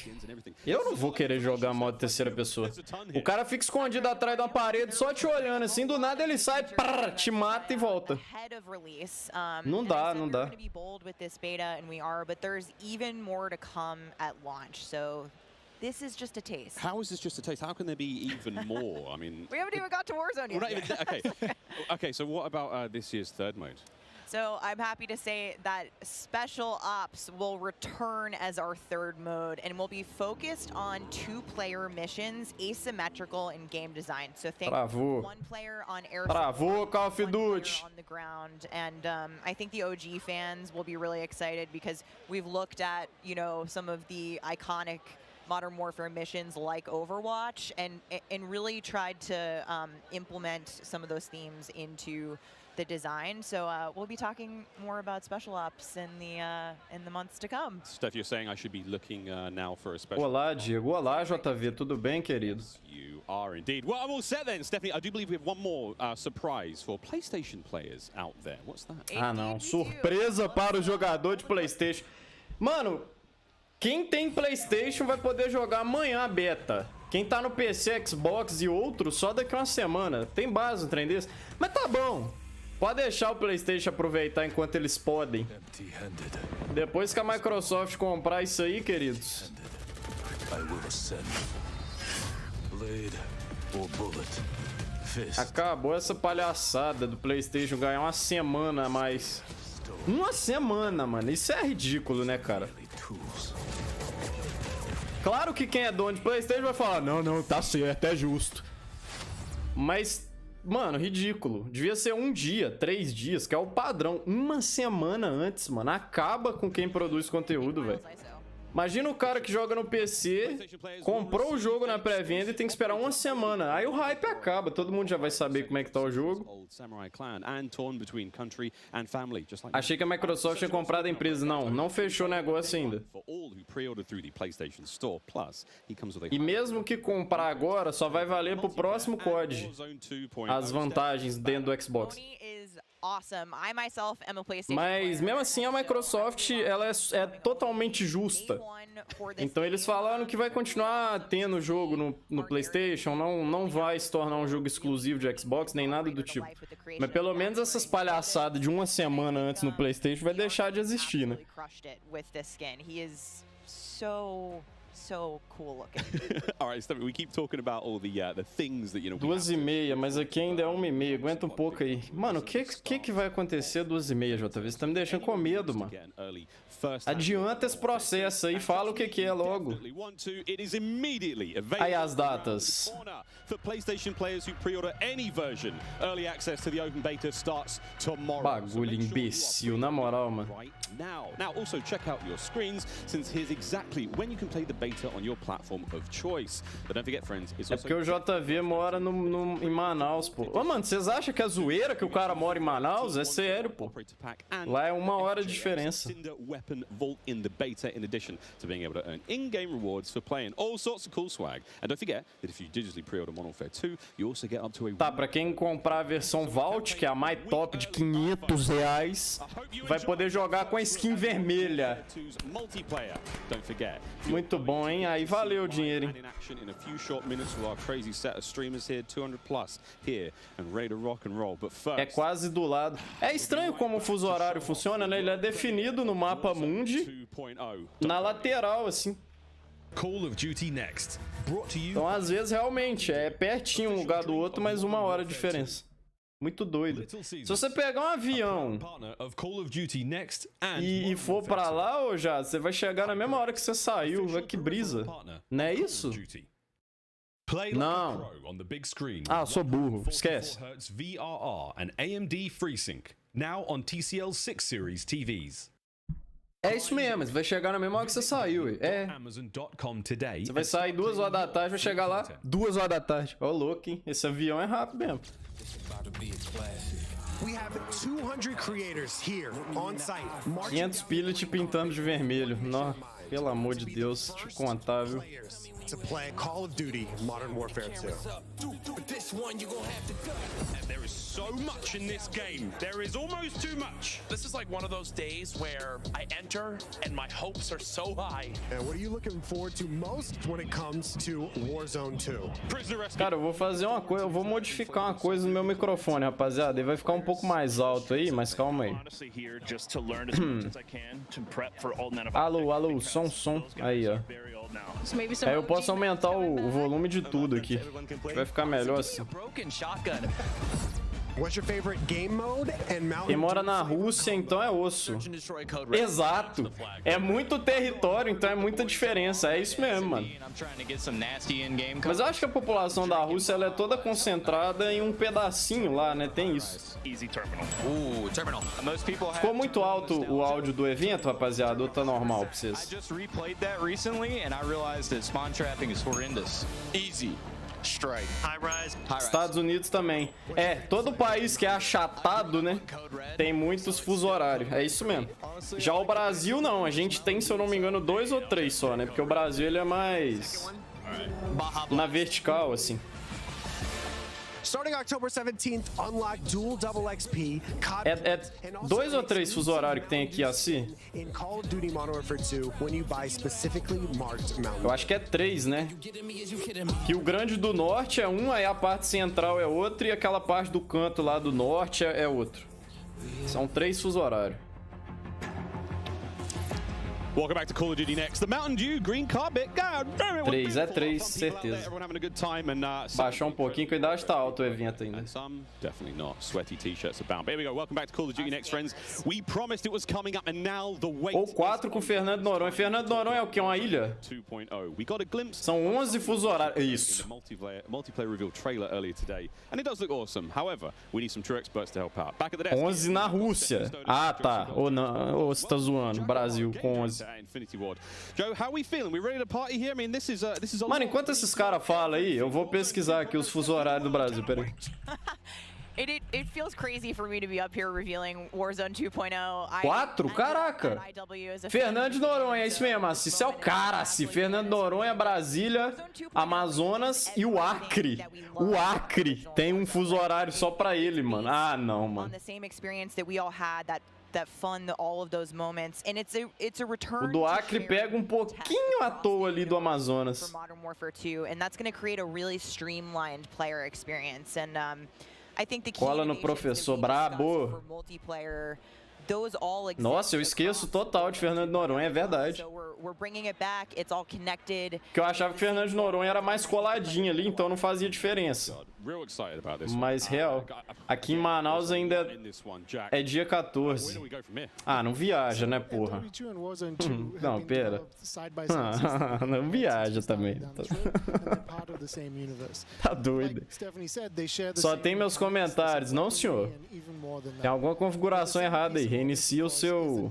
Eu não vou querer jogar modo terceira pessoa. O cara fica escondido atrás de uma parede só te olhando, assim, do nada ele sai, prrr, te mata e volta. Não dá, não dá. So this is just a taste. How is this just a taste? How can there be even more? I mean, we haven't even got to Warzone yet. Okay. Okay, so what about this year's third mode? So I'm happy to say that Special Ops will return as our third mode, and will be focused on 2-player missions, asymmetrical in game design. So think one player on air, Call of Duty on the ground, and I think the OG fans will be really excited because we've looked at, you know, some of the iconic Modern Warfare missions like Overwatch, and really tried to implement some of those themes into the design. So we'll be talking more about Special Ops in the months to come. Steph, you're saying I should be looking now for a special. Olá, Diego. Olá, JV. Tudo bem, querido? You are indeed. Well, I'm all set then, Stephanie. I do believe we have one more surprise for PlayStation players out there. What's that? Ah, não. Surpresa para o jogador de PlayStation. Mano, quem tem PlayStation vai poder jogar amanhã a beta. Quem tá no PC, Xbox e outros, só daqui a uma semana. Tem base no trem desse. Mas tá bom. Pode deixar o PlayStation aproveitar enquanto eles podem. Depois que a Microsoft comprar isso aí, queridos. Acabou essa palhaçada do PlayStation ganhar uma semana a mais. Uma semana, mano. Isso é ridículo, né, cara? Claro que quem é dono de PlayStation vai falar, não, tá certo, é justo. Mas, mano, ridículo. Devia ser 1 dia, 3 dias, que é o padrão. Uma semana antes, mano. Acaba com quem produz conteúdo, velho. Imagina o cara que joga no PC, comprou o jogo na pré-venda e tem que esperar uma semana. Aí o hype acaba, todo mundo já vai saber como é que tá o jogo. Achei que a Microsoft tinha comprado a empresa. Não fechou o negócio ainda. E mesmo que comprar agora, só vai valer pro próximo COD as vantagens dentro do Xbox. Mas mesmo assim a Microsoft ela é totalmente justa. Então eles falaram que vai continuar tendo jogo no PlayStation, não vai se tornar um jogo exclusivo de Xbox nem nada do tipo. Mas pelo menos essas palhaçadas de uma semana antes no PlayStation vai deixar de existir, né? So cool looking. All right, Stephanie, we keep talking about all the things that, you know. 2h30, mas aqui ainda é 1h30. Aguenta um pouco aí. Mano, o que vai acontecer 2h30, JV? Você tá me deixando com medo, mano. Adianta esse processo aí, fala o que é logo. Aí as datas. Bagulho imbecil, na moral, mano. Now also check out your screens, since here's exactly when you can play the beta on your platform of choice. But don't forget, friends, it's also... É porque o JV mora em Manaus, pô. Ô, mano, vocês acham que é zoeira que o cara mora em Manaus? É sério, pô. Lá é 1 hora de diferença. Weapon vault in the beta, in addition to being able to earn in-game rewards for playing all sorts of cool swag. And don't forget that if you digitally pre-order Modern Warfare 2, you also get up to a... Tá, pra quem comprar a versão Vault, que é a mais top de R$500, vai poder jogar com a skin vermelha. Muito bom. bom, hein? Aí valeu o dinheiro, hein? In action in a few short minutes with our crazy set of streamers here, 200 plus here and ready to rock and roll. But first, é quase do lado. É estranho como o fuso horário funciona, né? Ele é definido no mapa mundi, na lateral, assim. Call of Duty Next, brought to you. Então, às vezes, realmente, é pertinho um lugar do outro, mas 1 hora de diferença. Muito doido. Se você pegar um avião e for pra lá, ô já, você vai chegar na mesma hora que você saiu. Vai que brisa. Não é isso? Não. Ah, sou burro. Esquece. VRR and AMD FreeSync, now on TCL 6 series TVs. É isso mesmo, você vai chegar na mesma hora que você saiu. É. Você vai sair 2 horas da tarde, vai chegar lá 2 horas da tarde. Ó, louco, hein? Esse avião é rápido mesmo. We have 200 creators here on site. 500 pilhas te pintando de vermelho. Nó, pelo amor de Deus, deixa eu contar, viu? To play Call of Duty Modern Warfare 2. And there is so much in this game. There is almost too much. This is like one of those days where I enter and my hopes are so high. And what are you looking forward to most when it comes to Warzone 2? Cara, eu vou fazer uma coisa, eu vou modificar uma coisa no meu microfone, rapaziada. Ele vai ficar um pouco mais alto aí, mas calma aí. Alô, alô, som. Aí, ó. Aí eu posso aumentar o volume de tudo aqui. Vai ficar melhor assim. What's your favorite game mode and Mountain Quem mora na Rússia, então é osso. Exato. É muito território, então é muita diferença. É isso mesmo, mano. Mas eu acho que a população da Rússia ela é toda concentrada em um pedacinho lá, né? Tem isso. Ficou muito alto o áudio do evento, rapaziada, ou tá normal pra vocês? Easy. Strike. Estados Unidos também. É, todo país que é achatado, né? Tem muitos fuso horários. É isso mesmo. Já o Brasil não. A gente tem, se eu não me engano, 2 ou 3 só, né? Porque o Brasil ele é mais na vertical, assim. Starting October 17th, unlock dual double XP, COD É 2 ou 3 fuso horário que tem aqui assim? in Call of Duty Modern Warfare 2 when you buy specifically marked mountain. Eu acho que é 3, né? Que o Grande do Norte é um, aí a parte central é outra e aquela parte do canto lá do norte é outro. São 3 fuso horários. Welcome back to Call of Duty Next. The Mountain Dew green carpet. 3 é 3, certeza. Baixar um pouquinho, que a idade tá alto o evento ainda. Some definitely not. Sweaty t-shirts abound. But here we go. Welcome back to Call of Duty Next, friends. We promised it was coming up and now the wait. Ou 4 com Fernando Noronha. Fernando Noronha é o que? Uma ilha? 2.0. We got a glimpse. São 11 fuso horários. Isso. Multiplayer reveal trailer earlier today. And it does look awesome. However, we need some true experts to help out. Back at the desk. 11 na Rússia. Ah, tá. Ou não, ou você tá zoando. Brasil com 11. Joe, how are we feeling? We ready to party here? I mean, this is a Mano, enquanto esses caras falam aí, eu vou pesquisar aqui os fuso horários do Brasil, peraí. It feels crazy for me to be up here revealing Warzone 2.0. 4? Caraca! Fernandes Noronha, é isso mesmo, Assis é o cara, Assis. Fernando Noronha, Brasília, Amazonas e o Acre. O Acre tem um fuso horário só pra ele, mano. Ah, não, mano. That fun, all of those moments, and it's a return. O do Acre pega um pouquinho à toa ali do Amazonas. Modern Warfare 2, and that's going to create a really streamlined player experience. And I think the key Cola no professor brabo. for multiplayer, those all exist. Nossa, eu esqueço total de Fernando Noronha, é verdade. We're bringing it back. It's all connected. Que eu achava que Fernando Noronha era mais coladinho ali, então não fazia diferença. Mas real, aqui em Manaus ainda é dia 14. Ah, não viaja, né, porra? Não, pera. Não viaja também. Tá doido. Só tem meus comentários, não, senhor? Tem alguma configuração errada aí. Reinicia o seu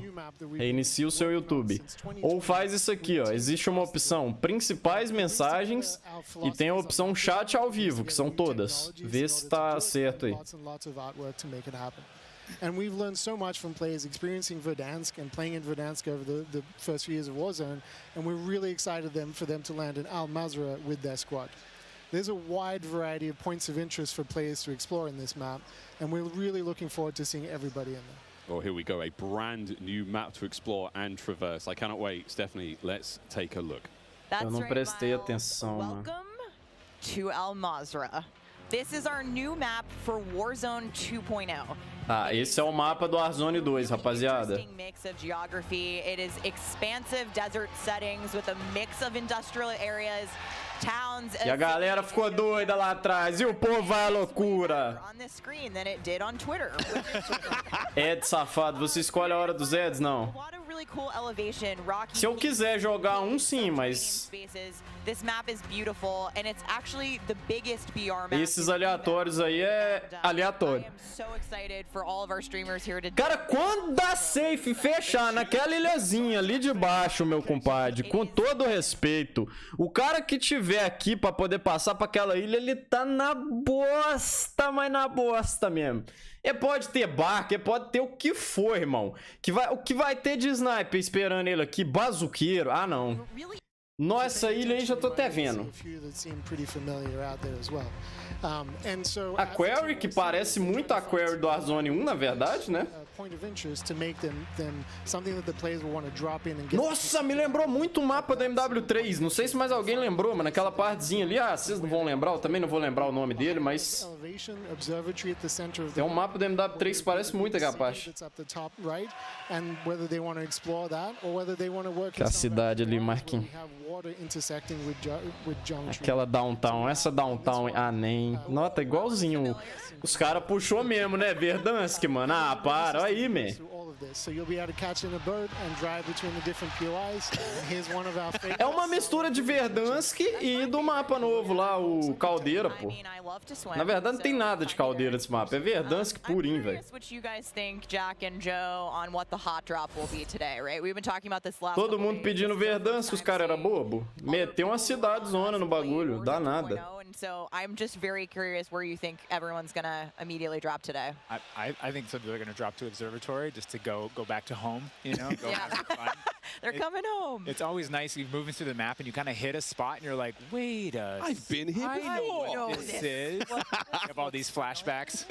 YouTube. Ou faz isso aqui, ó. Existe uma opção principais mensagens e tem a opção chat ao vivo, que são todas. Vê se tá certo aí. And we've learned so much from players experiencing Verdansk and playing in Verdansk over the first few years of Warzone, and we're really excited for them to land in Al Mazrah with their squad. There's a wide variety of points of interest for players to explore in this map, and we're really looking forward to seeing everybody in there. Oh, here we go, a brand new map to explore and traverse. I cannot wait. Stephanie, let's take a look. That's Eu não right, prestei Miles. atenção, mano. Welcome to Al Mazrah. This is our new map for Warzone 2.0. Ah, esse é o mapa do Warzone 2, rapaziada. Interesting mix of geography. It is expansive desert settings with a mix of industrial areas, towns. E a galera ficou doida lá atrás. E o povo vai à loucura. On this screen than it did on Twitter. Ed safado, você escolhe a hora dos Eds? Não. Really cool elevation, rocky. Se eu quiser jogar um, sim, mas This map is beautiful and it's actually the biggest BR map. esses aleatórios aí é aleatório. So excited for all of our streamers here today. Cara, quando dá safe fechar naquela ilhazinha ali de baixo, meu compadre, com todo respeito, o cara que tiver aqui pra poder passar pra aquela ilha, ele tá na bosta, mas na bosta mesmo. Ele pode ter barco, ele pode ter o que for, irmão. O que vai ter de sniper esperando ele aqui? Bazuqueiro? Ah, não. Nossa, ilha aí já tô até vendo. A Quarry, que parece muito a Quarry do Warzone 1, na verdade, né? Nossa, me lembrou muito o mapa do MW3. Não sei se mais alguém lembrou, mas naquela partezinha ali, ah, vocês não vão lembrar, eu também não vou lembrar o nome dele, mas tem um mapa do MW3 que parece muito capaz. Que é a cidade ali, Marquinhos. Aquela downtown, essa downtown, ah, nem. Nota, igualzinho. Os caras puxou mesmo, né? Verdansk, mano. Ah, para, aí, man. É uma mistura de Verdansk e do mapa novo lá, o Caldeira, pô. Na verdade, não tem nada de caldeira nesse mapa. É Verdansk purinho, velho. Todo mundo pedindo Verdansk, os caras eram bobo. Meteu uma cidade-zona no bagulho, dá nada. So I'm just very curious where you think everyone's gonna immediately drop today. I think some people are gonna drop to Observatory just to go back to home, you know? Go have some fun. They're coming home. It's always nice you're moving through the map and you kind of hit a spot and you're like, wait I've been here before. I know what this is. You have all these flashbacks.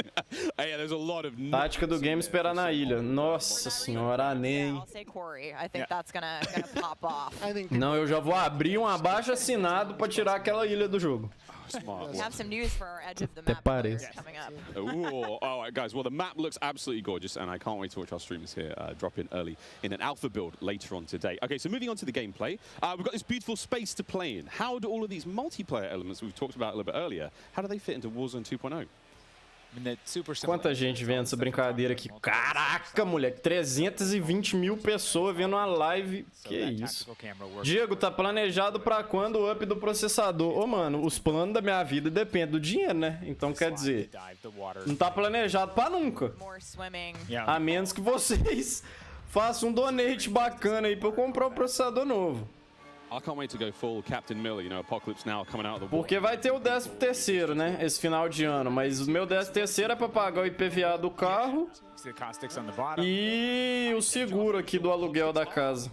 Yeah, there's a lot of Tática do game esperar na ilha. Nossa senhora, nem. I'll say Corey. I think that's gonna pop off. Não, eu já vou abrir um abaixo assinado pra tirar aquela ilha do jogo. We have some news for our edge of the Até map parece. coming up. Ooh, all right, guys. Well, the map looks absolutely gorgeous, and I can't wait to watch our streamers here drop in early in an alpha build later on today. Okay, so moving on to the gameplay, we've got this beautiful space to play in. How do all of these multiplayer elements we've talked about a little bit earlier, how do they fit into Warzone 2.0? Quanta gente vendo essa brincadeira aqui. Caraca, moleque. 320 mil pessoas vendo uma live. Que isso. Diego, tá planejado pra quando o up do processador? Ô, mano, os planos da minha vida dependem do dinheiro, né? Então, quer dizer, não tá planejado pra nunca. A menos que vocês façam um donate bacana aí pra eu comprar um processador novo. I can't wait to go full Captain Miller, you know, Apocalypse Now coming out of the Porque vai ter o 13º, né? Esse final de ano. Mas o meu 13º é pra pagar o IPVA do carro e o seguro aqui do aluguel da casa.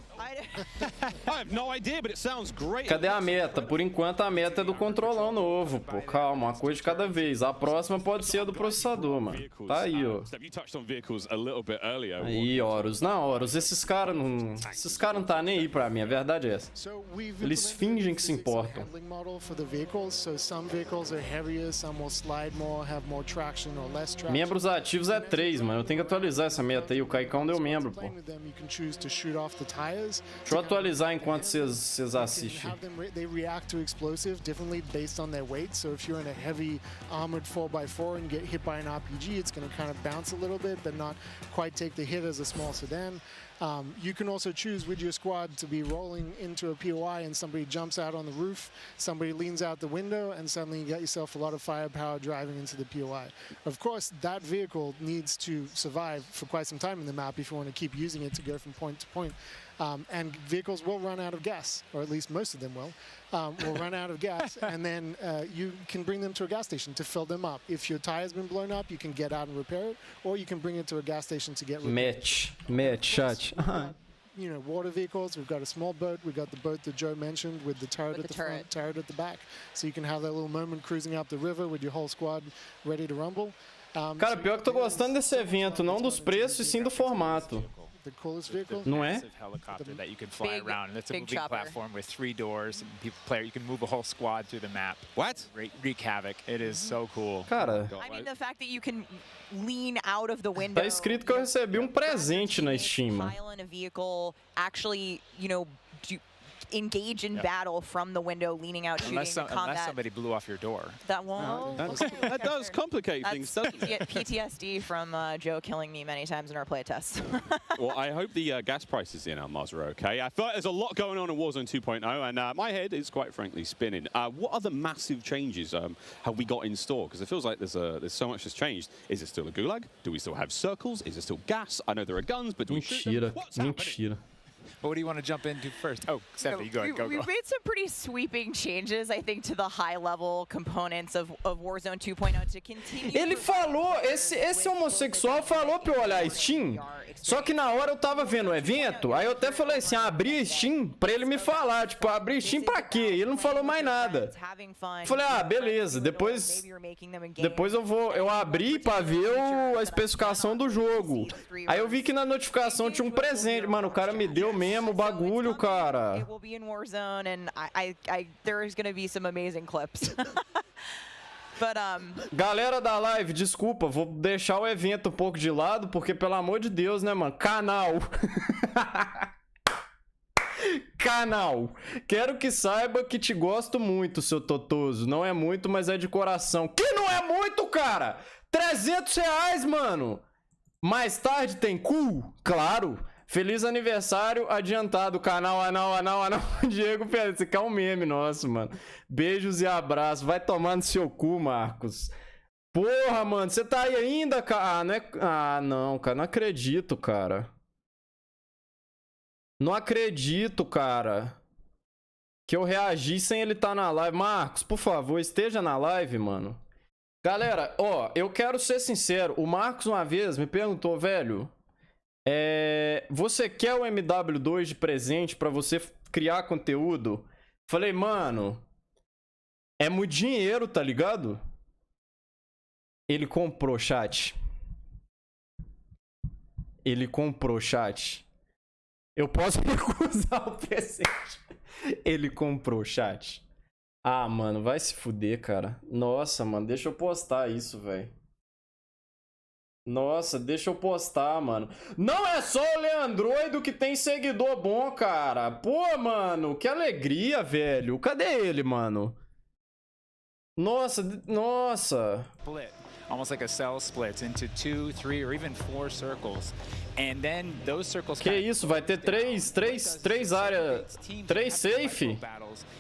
Cadê a meta? Por enquanto a meta é do controlão novo, pô. Calma, uma coisa de cada vez. A próxima pode ser a do processador, mano. Tá aí, ó. Aí, Horus. Não, Horus, esses caras não tá nem aí pra mim, a verdade é essa. Eles fingem que se importam. Membros ativos é 3, mano. Eu tenho que atualizar essa meta aí. O Caicão deu membro, pô. Deixa eu atualizar enquanto vocês assistem. They react to explosive differently based on their weight. So if you're in a heavy armored 4x4 and get hit by an RPG, it's going to kind of bounce a little bit, but not quite take the hit as a small sedan. You can also choose with your squad to be rolling into a POI and somebody jumps out on the roof, somebody leans out the window, and suddenly you get yourself a lot of firepower driving into the POI. Of course, that vehicle needs to survive for quite some time in the map if you want to keep using it to go from point to point. And vehicles will run out of gas, or at least most of them will run out of gas, and then you can bring them to a gas station to fill them up. If your tire's been blown up, you can get out and repair it, or you can bring it to a gas station to get repaired. Chat. You know, water vehicles, we've got a small boat, we've got the boat that Joe mentioned with the turret at the front, turret at the back, so you can have that little moment cruising up the river with your whole squad ready to rumble. Cara, pior que tô gostando desse evento, não dos preços e sim do formato. the coolest vehicle. Não é? Massive helicopter that you can fly around, and it's a moving platform with 3 doors. And you can move a whole squad through the map. What? Wreak havoc. It is so cool. Cara, I mean, the fact that you can lean out of the window. tá escrito que eu recebi presente na Steam. Pile in a vehicle, actually, you know, engage in battle from the window, leaning out, shooting Unless combat. somebody blew off your door. That won't. That does complicate things, doesn't it? PTSD from Joe killing me many times in our playtests. Well, I hope the gas prices in Al Mazrah are okay. I feel like there's a lot going on in Warzone 2.0, and my head is quite frankly spinning. What other massive changes have we got in store? Because it feels like there's so much that's changed. Is it still a gulag? Do we still have circles? Is it still gas? I know there are guns, but do we shoot them? What's happening? But what do you want to jump into first? Oh, Stephanie, go. We've made some pretty sweeping changes, I think, to the high-level components of Warzone 2.0 to continue. Ele falou, esse homossexual falou pra eu olhar a Steam, só que na hora eu tava vendo o evento, aí eu até falei assim, abri a Steam pra ele me falar, tipo, abri Steam pra quê? E ele não falou mais nada. Falei, beleza, depois eu abri pra ver a especificação do jogo. Aí eu vi que na notificação tinha um presente, mano, o cara me deu mesmo o bagulho, cara. It will be in Warzone, and there's gonna be some amazing clips. But, Galera da live, desculpa, vou deixar o evento um pouco de lado, porque pelo amor de Deus, né, mano? Canal. Canal. Quero que saiba que te gosto muito, seu Totoso. Não é muito, mas é de coração. Que não é muito, cara? R$300, mano. Mais tarde tem cu? Claro. Feliz aniversário adiantado, canal Anal. Diego Pérez, esse aqui é um meme nosso, mano. Beijos e abraços. Vai tomar no seu cu, Marcos. Porra, mano, você tá aí ainda, cara? Não, cara, não acredito, cara. Não acredito, cara. Que eu reagi sem ele estar na live. Marcos, por favor, esteja na live, mano. Galera, ó, eu quero ser sincero. O Marcos uma vez me perguntou, velho... você quer o MW2 de presente pra você criar conteúdo? Falei, mano, é muito dinheiro, tá ligado? Ele comprou, chat. Ele comprou, chat. Eu posso recusar o presente. Ele comprou, chat. Ah, mano, vai se fuder, cara. Nossa, mano, deixa eu postar isso, velho. Nossa, deixa eu postar, mano. Não é só o Leandroido que tem seguidor bom, cara. Pô, mano, que alegria, velho. Cadê ele, mano? Nossa. Split, almost like a cell splits into 2, 3, or even 4 circles. And then those circles. Que isso, vai ter três áreas, 3 safe?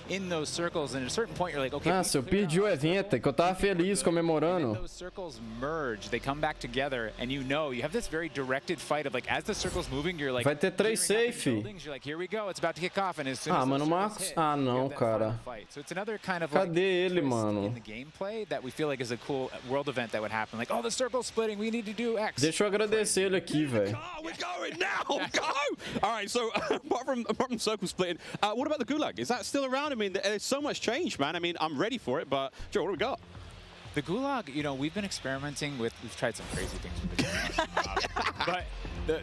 In those circles, and at a certain point you're like, okay. Nossa, eu perdi o evento, que eu tava feliz comemorando. Those circles merge, they come back together, and you have this very directed fight of like, as the circle's moving, you're like. Vai ter 3 safe. You're like, here we go, it's about to kick off, and as soon as mano, Marcos. Não, cara. So it's another kind of Cadê ele, mano? In the gameplay that we feel like is a cool world event that would happen. Like, oh, the circle's splitting, we need to do X. Deixa eu agradecer ele aqui, velho. We're going now. Go! All right. So apart from circle splitting, what about the gulag? Is that still around? I mean, there's so much change, man. I mean, I'm ready for it, but Joe, what do we got? The gulag, we've been experimenting with. We've tried some crazy things with the gulag,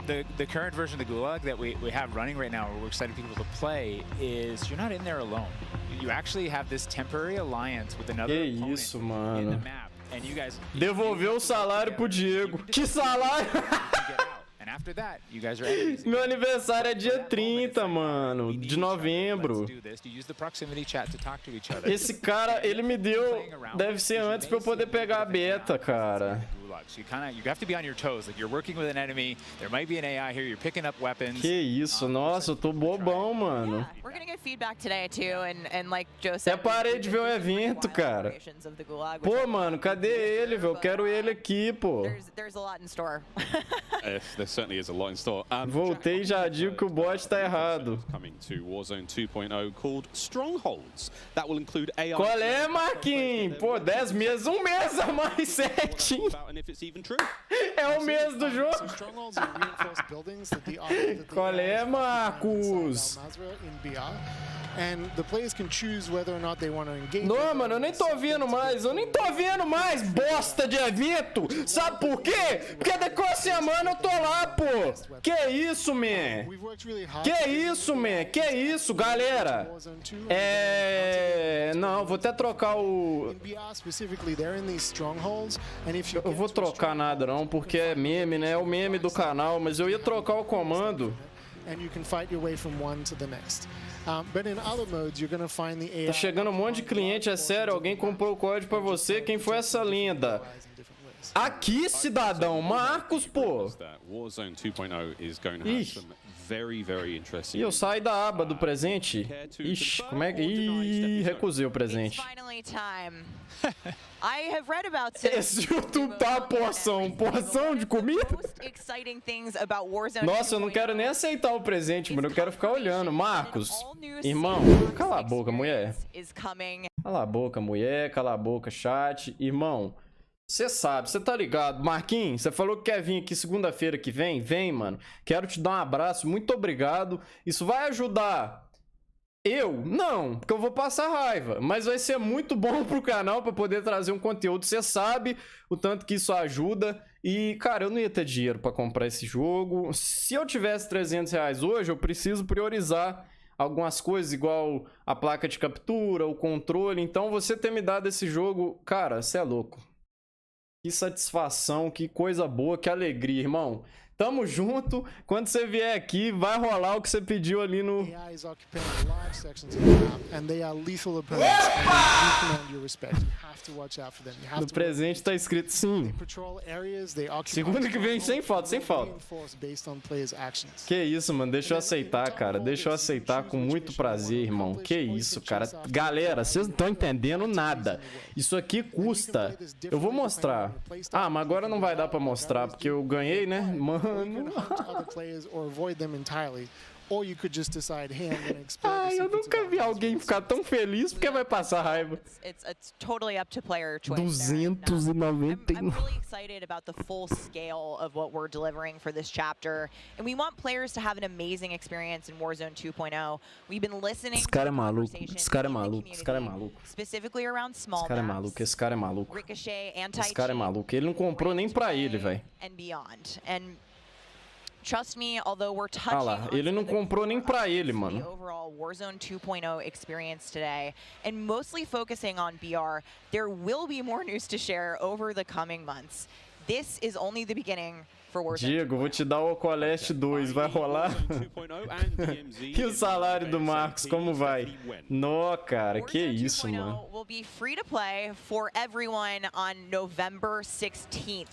but the current version of the gulag that we have running right now, we're excited people to play, is you're not in there alone. You actually have this temporary alliance with another opponent in the map, and you guys. Devolveu o salário pro Diego. Que salário? And after that, you guys are enemies. Meu aniversário é dia 30, mano, de novembro. Esse cara, ele me deu, deve ser antes pra eu poder pegar a beta, cara. So you have to be on your toes. Like, you're working with an enemy, there might be an AI here, you're picking up weapons. Que isso, nossa, eu tô bobão, mano. Yeah, we're gonna get feedback today too, and like Joe said, até parei de ver o evento, cara. Pô, mano, cadê ele, velho? Eu quero ele aqui, pô. There's a lot in store. There certainly is a lot in store. Voltei e já digo que o bot tá errado. Coming to Warzone 2.0 called Strongholds. That will include AI. Qual é, Marquinhos? Pô, 10 meses, um mês a mais certinho. É o mês do jogo. Strongholds are reinforced buildings that the Qual é, Marcos? in BR. And the players can choose whether or not they want to engage. Não, mano, eu nem tô vendo mais. Eu nem tô vendo mais, bosta de evento. Sabe por quê? Porque daqui a semana eu tô lá, pô. Que isso, man? Que isso, man? Que isso, galera? Não, vou até trocar o... Eu vou trocar nada não, porque é meme, né? É o meme do canal, mas eu ia trocar o comando. And you can fight your way from one to the next. But in other modes, you're gonna find the AI. Tá chegando um monte de cliente, é sério. Alguém comprou o código pra você. Quem foi essa linda? Aqui, cidadão. Marcos, pô. Warzone 2.0 is going to have some very interesting. E eu saio da aba do presente. Ixi, como é que... Ih, recusei o presente. I have read about esse YouTube tá porção de comida. Nossa, eu não quero nem aceitar o presente, mano. Eu quero ficar olhando. Marcos, irmão, cala a boca, mulher. Cala a boca, mulher. Cala a boca, chat. Irmão, você sabe, você tá ligado. Marquinhos, você falou que quer vir aqui segunda-feira que vem? Vem, mano. Quero te dar um abraço. Muito obrigado. Isso vai ajudar... Não, porque eu vou passar raiva, mas vai ser muito bom pro canal pra poder trazer um conteúdo. Você sabe o tanto que isso ajuda. E, cara, eu não ia ter dinheiro pra comprar esse jogo. Se eu tivesse 300 reais hoje, eu preciso priorizar algumas coisas, igual a placa de captura, o controle. Então, você ter me dado esse jogo, cara, você é louco. Que satisfação, que coisa boa, que alegria, irmão. Tamo junto. Quando você vier aqui, vai rolar o que você pediu ali no... No presente tá escrito sim. Segunda que vem, sem falta, sem falta. Que isso, mano. Deixa eu aceitar, cara. Deixa eu aceitar com muito prazer, irmão. Que isso, cara. Galera, vocês não estão entendendo nada. Isso aqui custa. Eu vou mostrar. Ah, mas agora não vai dar pra mostrar, porque eu ganhei, né? Mano. Ai, eu nunca vi alguém ficar tão feliz porque vai passar raiva. 299. I'm really excited about the full scale of what we're delivering for this chapter, and we want players to have an amazing experience in Warzone 2.0. We've been listening. Esse cara é maluco. Esse cara é maluco. Esse cara é maluco. Specifically around small Esse cara é maluco. Esse cara é maluco. Ricochet, Esse cara é maluco. Ele não comprou nem pra ele, velho. And beyond. And trust me, although we're touching ah lá, ele não comprou nem pra ele, mano. The overall Warzone 2.0 experience today, and mostly focusing on BR, there will be more news to share over the coming months. This is only the beginning for Warzone. Diego, vou te dar o Ocoleste 2, vai rolar? E o salário do Marcos, como vai? Nó, cara, que isso, mano. Will be free to play for everyone on November 16th.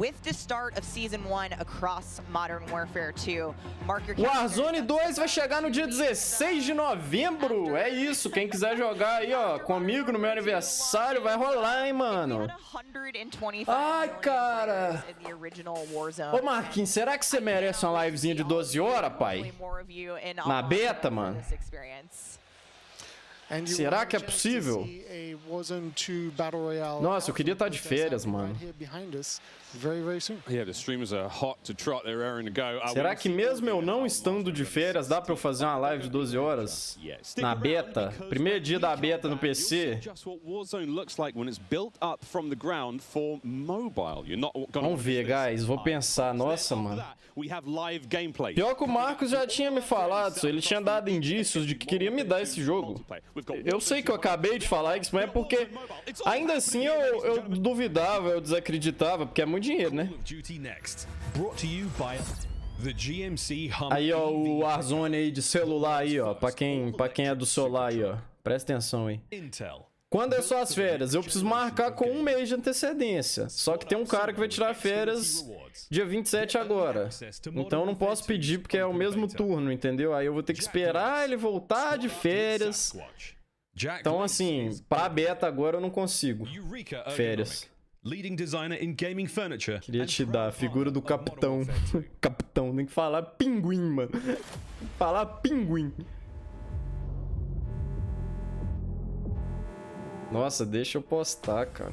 With the start of Season 1 across Modern Warfare 2, mark your Warzone 2 vai chegar no dia 16 de novembro. É isso, quem quiser jogar aí, ó, comigo no meu aniversário, vai rolar, hein, mano. Ai, cara. Ô, Marquinhos, será que você merece uma livezinha de 12 horas, pai? Na beta, mano? Será que é possível? Nossa, eu queria estar de férias, mano. Será que mesmo eu não estando de férias, dá pra eu fazer uma live de 12 horas? Na beta? Primeiro dia da beta no PC? Vamos ver, guys. Vou pensar. Nossa, mano. Pior que o Marcos já tinha me falado, ele tinha dado indícios de que queria me dar esse jogo. Eu sei que eu acabei de falar isso, mas é porque ainda assim eu duvidava, eu desacreditava, porque é muito dinheiro, né? Aí, ó, o Warzone aí de celular aí, ó, pra quem é do celular aí, ó. Presta atenção aí. Quando é só as férias? Eu preciso marcar com 1 mês de antecedência. Só que tem um cara que vai tirar férias dia 27 agora. Então eu não posso pedir porque é o mesmo turno, entendeu? Aí eu vou ter que esperar ele voltar de férias. Então, assim, pra beta agora eu não consigo férias. Queria te dar a figura do capitão. Capitão, tem que falar pinguim, mano. Tem que falar pinguim. Nossa, deixa eu postar, cara.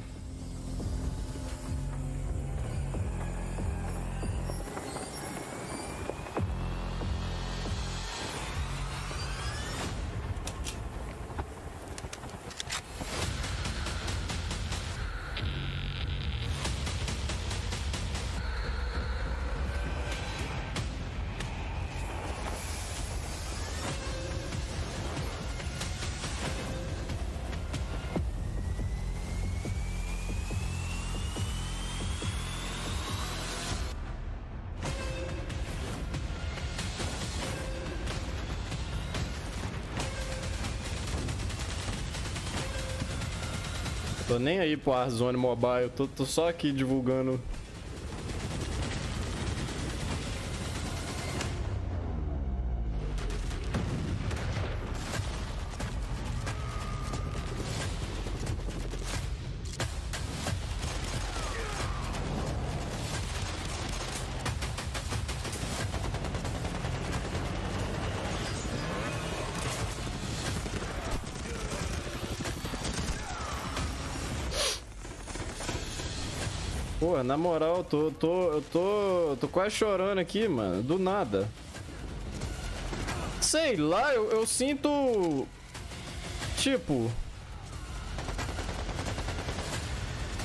Tô nem aí pro Warzone Mobile, tô só aqui divulgando. Pô, na moral, eu tô quase chorando aqui, mano. Do nada. Sei lá, eu sinto... Tipo...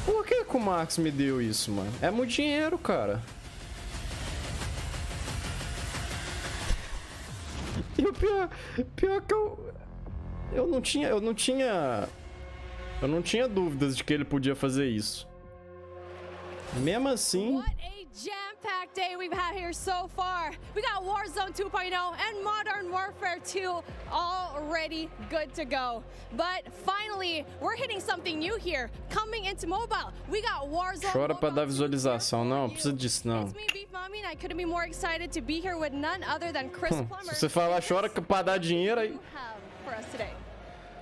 Por que o Marx me deu isso, mano? É muito dinheiro, cara. E o pior que eu não tinha dúvidas de que ele podia fazer isso. Mesmo assim... What a jam-packed day we've had here so far. We got Warzone 2.0 and Modern Warfare 2 already good to go. But finally, we're hitting something new here. Coming into mobile, we got Warzone. Chora pra dar visualização, não precisa disso não. I couldn't be more excited to be here with none other than Chris Plummer. Se você falar chora pra dar dinheiro aí. For us today.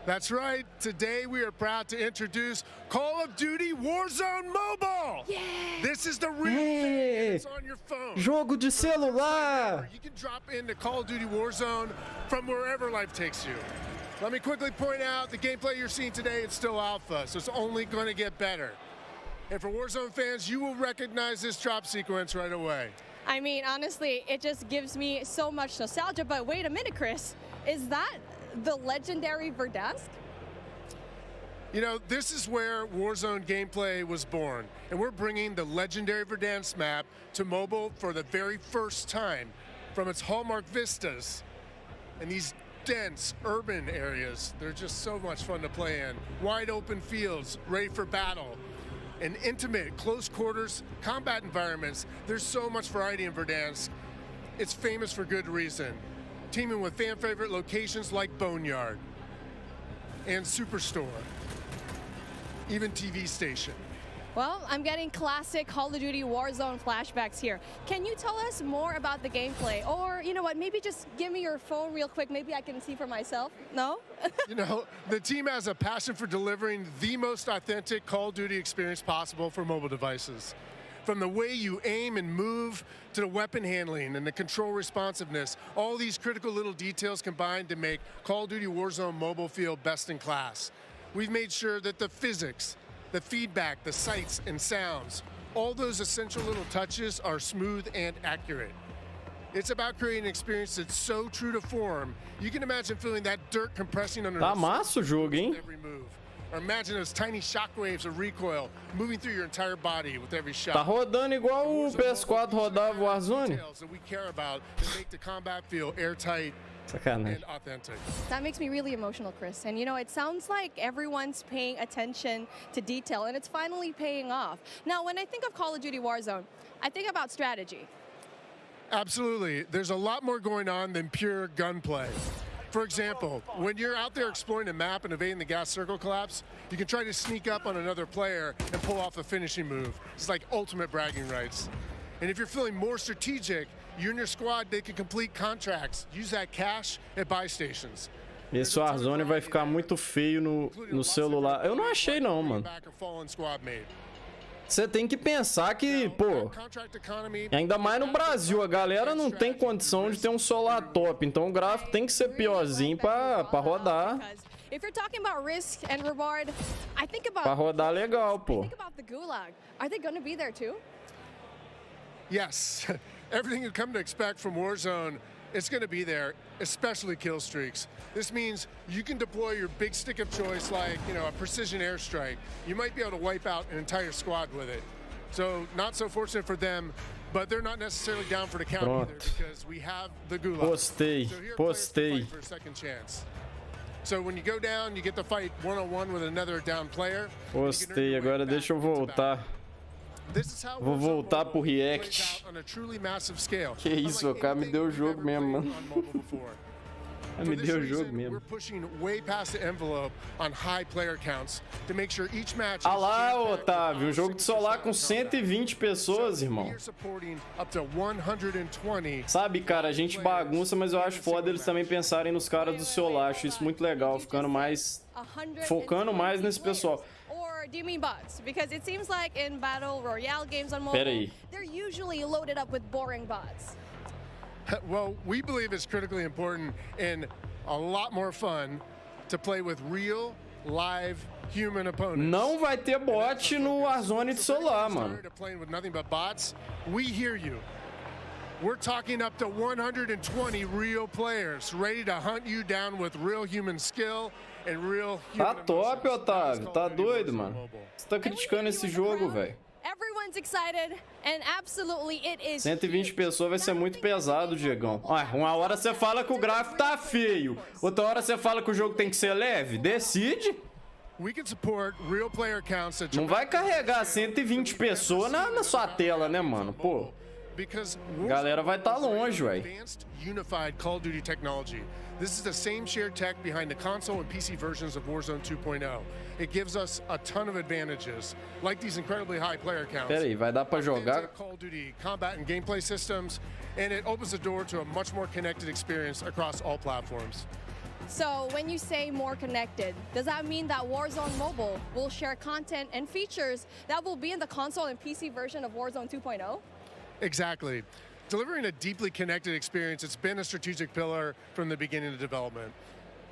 That's right. Today we are proud to introduce Call of Duty Warzone Mobile. Yeah. This is the real thing. It's on your phone. Jogo de celular. You can drop into Call of Duty Warzone from wherever life takes you. Let me quickly point out the gameplay you're seeing today is still alpha, so it's only going to get better. And for Warzone fans, you will recognize this drop sequence right away. I mean, honestly, it just gives me so much nostalgia. But wait a minute, Chris. Is that the legendary Verdansk? You know, this is where Warzone gameplay was born, and we're bringing the legendary Verdansk map to mobile for the very first time. From its hallmark vistas and these dense urban areas, they're just so much fun to play in. Wide open fields, ready for battle, and intimate, close quarters combat environments. There's so much variety in Verdansk. It's famous for good reason. Teaming with fan favorite locations like Boneyard and Superstore, even TV station. Well, I'm getting classic Call of Duty Warzone flashbacks here. Can you tell us more about the gameplay? Or, you know what, maybe just give me your phone real quick. Maybe I can see for myself. No? You know, the team has a passion for delivering the most authentic Call of Duty experience possible for mobile devices. From the way you aim and move to the weapon handling and the control responsiveness, all these critical little details combined to make Call of Duty Warzone mobile feel best in class. We've made sure that the physics, the feedback, the sights and sounds, all those essential little touches are smooth and accurate. It's about creating an experience that's so true to form, you can imagine feeling that dirt compressing under Tá massa o jogo, hein? every move. Or imagine those tiny shockwaves of recoil moving through your entire body with every shot. Tá rodando igual o PS4 rodava o Warzone. That we care about to make the combat feel airtight Sacanagem. and authentic. That makes me really emotional, Chris. And you know, it sounds like everyone's paying attention to detail, and it's finally paying off. Now, when I think of Call of Duty Warzone, I think about strategy. Absolutely. There's a lot more going on than pure gunplay. For example, when you're out there exploring a map and evading the gas circle collapse, you can try to sneak up on another player and pull off a finishing move. It's like ultimate bragging rights. And if you're feeling more strategic, you and your squad, they can complete contracts, use that cash at buy stations. Esse Warzone vai ficar muito feio no celular. Eu não achei não, mano. Você tem que pensar que, pô, ainda mais no Brasil, a galera não tem condição de ter um celular top, então o gráfico tem que ser piorzinho pra rodar. If you're talking about risk and reward, I think about Pra rodar legal, pô. think about the Gulag. Are they going to be there too? Yes, everything you come to expect from Warzone, it's going to be there, especially kill streaks. This means you can deploy your big stick of choice like, you know, a precision airstrike. You might be able to wipe out an entire squad with it. So not so fortunate for them, but they're not necessarily down for the count either because we have the Gulag. Postei, So here postei. for a second chance. So when you go down, you get to fight one-on-one with another down player. Postei, agora deixa eu voltar. Vou voltar pro React. Que isso, o cara me deu o jogo mesmo, mano. Me deu o jogo mesmo. We're pushing way past the envelope on high player counts to make sure each match. Ah lá, Otávio, um jogo de solar com 120 pessoas, irmão. Sabe, cara, a gente bagunça, mas eu acho foda eles também pensarem nos caras do solar. Acho isso muito legal, focando mais nesse pessoal. Or do you mean bots? Because it seems like in battle royale games on mobile, they're usually loaded up with boring bots. Well, we believe it's critically important and a lot more fun to play with real, live, human opponents. Não vai ter bot no Warzone de solar, mano. Playing with nothing but bots, we hear you. We're talking up to 120 real players ready to hunt you down with real human skill and real human. Tá top, Otávio. Tá doido, mano. Você tá criticando esse jogo, velho. Everyone's excited and absolutely it is. 120 pessoas vai ser muito pesado, Diegão. Uma hora você fala que o gráfico tá feio, outra hora você fala que o jogo tem que ser leve. Decide. Não vai carregar 120 pessoas na sua tela, né, mano? Pô. A galera vai estar longe, velho. Unified Call of Duty technology. This is the same shared tech behind the console and PC versions of Warzone 2.0. It gives us a ton of advantages, like these incredibly high player counts. Pera aí, vai dar pra jogar? Call of Duty combat and gameplay systems, and it opens the door to a much more connected experience across all platforms. So when you say more connected, does that mean that Warzone Mobile will share content and features that will be in the console and PC version of Warzone 2.0? Exactly. Delivering a deeply connected experience, it's been a strategic pillar from the beginning of development.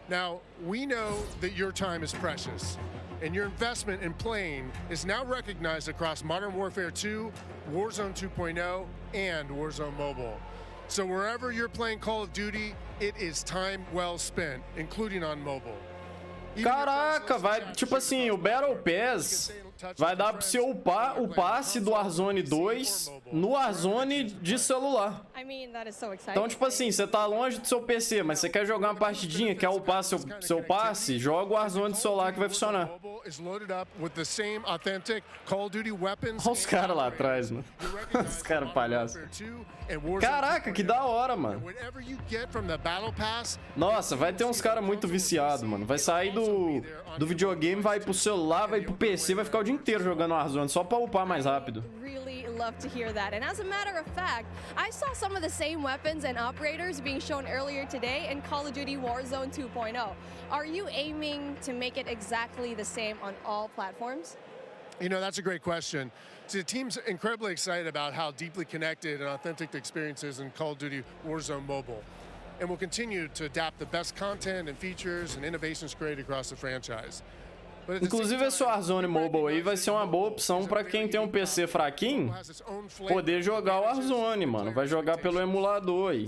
Now, we know that your time is precious, and your investment in playing is now recognized across Modern Warfare 2, Warzone 2.0, and Warzone Mobile. So wherever you're playing Call of Duty, it is time well spent, including on mobile. Caraca, vai, tipo assim, o Battle Pass vai dar pra você upar o passe do Warzone 2 no Warzone de celular. Então, tipo assim, você tá longe do seu PC, mas você quer jogar uma partidinha, quer upar seu passe, joga o Warzone de celular que vai funcionar. Olha os caras lá atrás, mano. Os caras palhaços. Caraca, que da hora, mano. Nossa, vai ter uns caras muito viciados, mano. Vai sair do videogame, vai pro celular, vai pro PC, vai ficar o dia inteiro jogando Warzone só pra upar mais rápido. Really love to hear that. And as a matter of fact, I saw some of the same weapons and operators being shown earlier today in Call of Duty Warzone 2.0. Are you aiming to make it exactly the same on all platforms? You know, that's a great question. So the team's incredibly excited about how deeply connected and authentic the experience is in Call of Duty Warzone Mobile. And we'll continue to adapt the best content and features and innovations created across the franchise. Inclusive esse Warzone Mobile aí vai ser uma boa opção pra quem tem um PC fraquinho poder jogar o Warzone, mano. Vai jogar pelo emulador aí.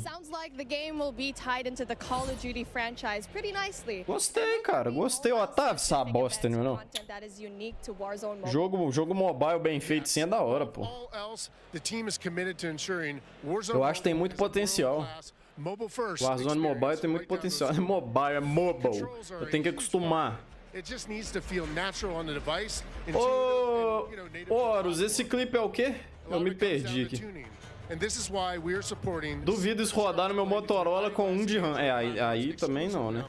Gostei, cara. Gostei. Otávio, essa bosta, não? Jogo mobile bem feito sim é da hora, pô. Eu acho que tem muito potencial. O Warzone Mobile tem muito potencial. É mobile, é mobile. Eu tenho que acostumar. Ô, Horus, esse clipe é o quê? Eu me perdi aqui. Duvido isso rodar no meu Motorola com 1 de RAM. É, aí também não, né?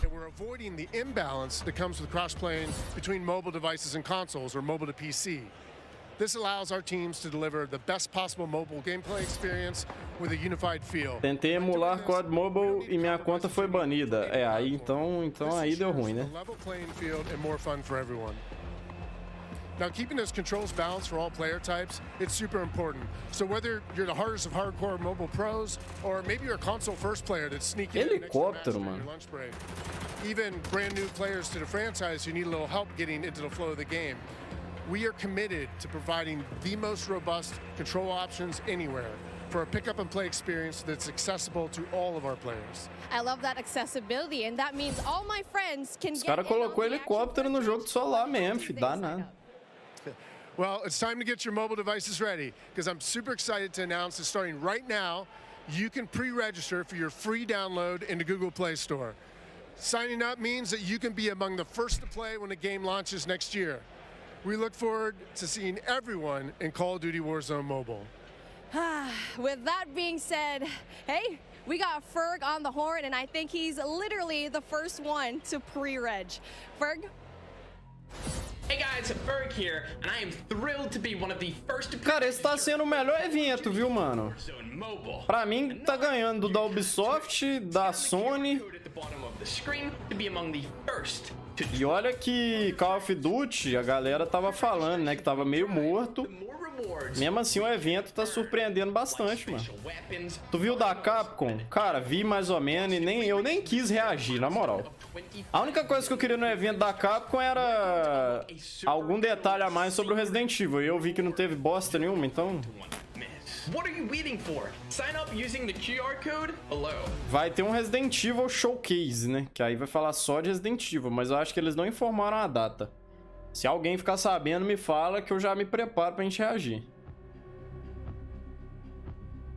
And we're avoiding the imbalance that comes with cross-playing between mobile devices and consoles, or mobile to PC. This allows our teams to deliver the best possible mobile gameplay experience with a unified feel. Tentei emular COD Mobile e minha conta foi banida. É, aí então aí deu ruim, né? Level playing field and more fun for everyone. Now, keeping those controls balanced for all player types, it's super important. So whether you're the hardest of hardcore mobile pros, or maybe you're a console first player that's sneaking in helicóptero, on your lunch break, even brand new players to the franchise who need a little help getting into the flow of the game, we are committed to providing the most robust control options anywhere for a pick-up and play experience that's accessible to all of our players. I love that accessibility, and that means all my friends can Os cara colocou helicóptero no jogo de solar mesmo, filho, dá nada. Well, it's time to get your mobile devices ready, because I'm super excited to announce that starting right now, you can pre-register for your free download in the Google Play Store. Signing up means that you can be among the first to play when the game launches next year. We look forward to seeing everyone in Call of Duty Warzone Mobile. With that being said, hey, We got Ferg on the horn, and I think he's literally the first one to pre-reg. Ferg? Hey guys, Ferg here, and I am thrilled to be one of the first to... Cara, esse tá sendo o melhor evento, viu, mano? Pra mim, tá ganhando da Ubisoft, da Sony. E olha que Call of Duty, a galera tava falando, né, que tava meio morto. Mesmo assim, o evento tá surpreendendo bastante, mano. Tu viu da Capcom? Cara, vi mais ou menos e eu nem quis reagir, na moral. A única coisa que eu queria no evento da Capcom era algum detalhe a mais sobre o Resident Evil. E eu vi que não teve bosta nenhuma, então... Vai ter um Resident Evil Showcase, né? Que aí vai falar só de Resident Evil, mas eu acho que eles não informaram a data. Se alguém ficar sabendo, me fala que eu já me preparo pra gente reagir.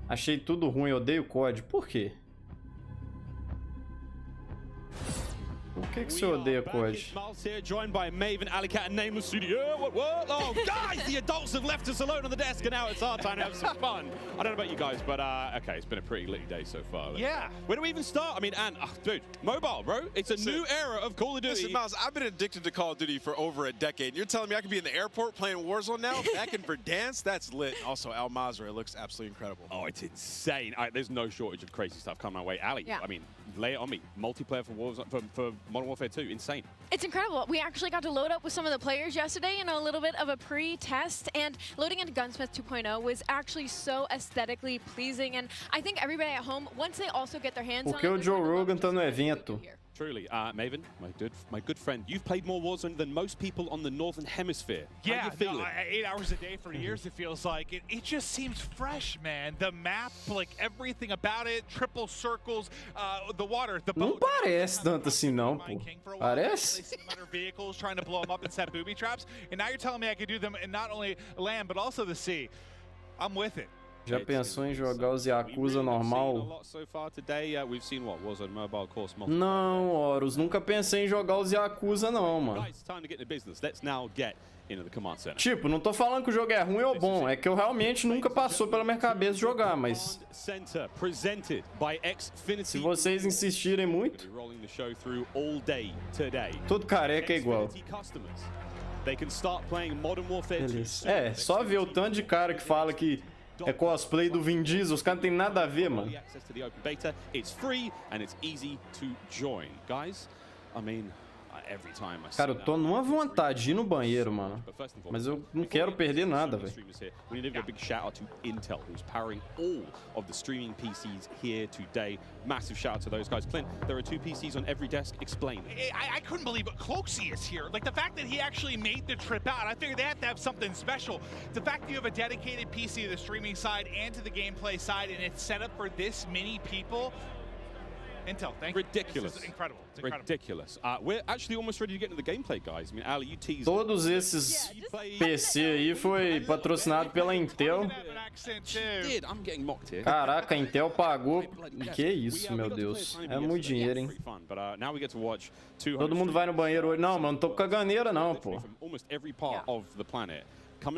Achei tudo ruim, odeio COD. Por quê? Por que você odeia COD? Miles here, joined by Maven, Alicat, and Nameless Studio. What? Oh, guys, the adults have left us alone on the desk, and now it's our time to have some fun. I don't know about you guys, but okay, it's been a pretty litty day so far. Yeah. Where do we even start? I mean, dude, mobile, bro. It's a new era of Call of Duty. Listen, Miles, I've been addicted to Call of Duty for over a decade. And you're telling me I could be in the airport playing Warzone now? Back in Verdansk? That's lit. Also, Al Mazrah, it looks absolutely incredible. Oh, it's insane. There's no shortage of crazy stuff coming my way. Ali, yeah. I mean, lay it on me. Multiplayer for Warzone, for Modern Warfare 2, insane. It's incredible. We actually got to load up with some of the players yesterday, a little bit of a pre-test, and loading into Gunsmith 2.0 was actually so aesthetically pleasing, and I think everybody at home, once they also get their hands on it... Por que o Joe Rogan tá no evento? Truly, Maven, my good friend, you've played more Warzone than most people on the Northern Hemisphere. Yeah, how do you feel 8 hours a day for years, it feels like. It just seems fresh, man. The map, like everything about it, triple circles, the water, the boat. Não parece tanto assim não, pô. Parece? Vehicles trying to blow them up and set booby traps, and now you're telling me I could do them in not only land but also the sea. I'm with it. Já pensou em jogar os Yakuza normal? Não, Horus, nunca pensei em jogar os Yakuza não, mano. Tipo, não tô falando que o jogo é ruim ou bom, é que eu realmente nunca passou pela minha cabeça jogar, mas... Se vocês insistirem muito... Tudo careca é igual. Beleza. É, só ver o tanto de cara que fala que é cosplay do Vin Diesel, os caras não tem nada a ver, mano. Cara, eu tô numa vontade de ir no banheiro, mano. Mas eu não quero perder nada, velho. We need to give a big shout out to Intel, who's powering all of the streaming PCs here today. Massive shout out to those guys. Clint, there are 2 PCs on every desk. Explain. I couldn't believe it. Cloaksy is here. Like the fact that he actually made the trip out. I figured they have to have something special. The fact that you have a dedicated PC to the streaming side and to the gameplay side, and it's set up for this many people. Intel, thank you. Ridiculous. This is incredible. It's incredible. Ridiculous. We're actually almost ready to get into the gameplay, guys. I mean, Ali, you teased. Todos esses PC aí foi patrocinado pela Intel. Caraca, a Intel pagou. Que isso, meu Deus. É muito dinheiro, hein? Todo mundo vai no banheiro hoje. Não, mano, não tô com caganeira não, pô.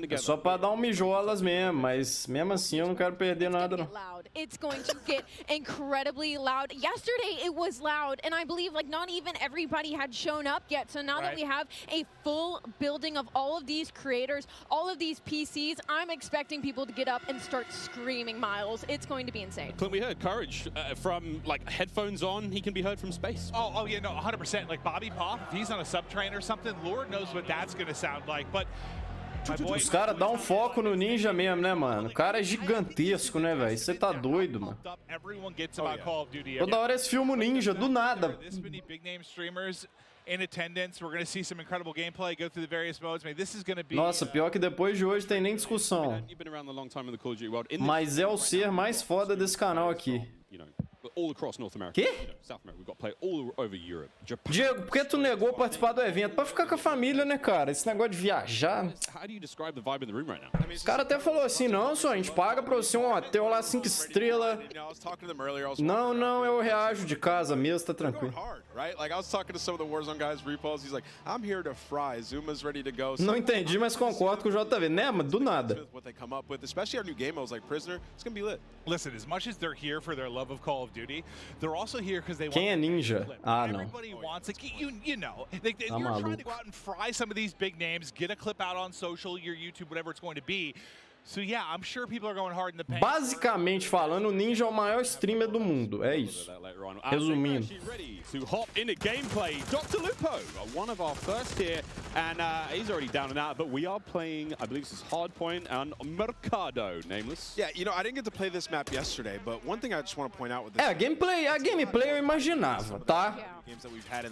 É só pra dar um mijolas mesmo, mas mesmo assim eu não quero perder nada, não. It's going to get incredibly loud. Yesterday it was loud, and I believe like not even everybody had shown up yet. So now that we have a full building of all of these creators, all of these PCs, I'm expecting people to get up and start screaming, Miles. It's going to be insane. Clint, we heard Courage from like headphones on. He can be heard from space. Oh yeah, no, 100%. Like Bobby Poff, if he's on a subtrain or something, Lord knows what that's going to sound like. But os caras dão um foco no ninja mesmo, né, mano? O cara é gigantesco, né, velho? Você tá doido, mano. Toda hora esse filme ninja, do nada. Nossa, pior que depois de hoje tem nem discussão. Mas é o ser mais foda desse canal aqui. Quê? Diego, por que tu negou participar do evento? Pra ficar com a família, né, cara? Esse negócio de viajar. Os caras até falou assim, não, só a gente paga pra você um hotel lá 5 estrelas. Não, eu reajo de casa mesmo, tá tranquilo. right? Like I was talking to some of the Warzone guys, repos. He's like, I'm here to fry. Zuma's ready to go. Não entendi, mas concordo com o JV, né? Mas do nada. What they come up with, especially our new game modes like Prisoner, it's gonna be lit. Listen, as much as they're here for their love of Call of Duty, they're also here because they Quem é ninja? Ah, não. Everybody wants, like, you know, like, you're trying to go out and fry some of these big names, get a clip out on social, your YouTube, whatever it's going to be. So yeah, I'm sure people are going hard in the paint. Basicamente falando, o Ninja é o maior streamer do mundo. É isso. Resumindo. To hop into gameplay, Dr. Lupo, one of our first here, and he's already down and out, but we are playing, I believe this is Hardpoint and Mercado, nameless. Yeah, you know, I didn't get to play this map yesterday, but one thing I just want to point out with this... A gameplay eu imaginava, tá?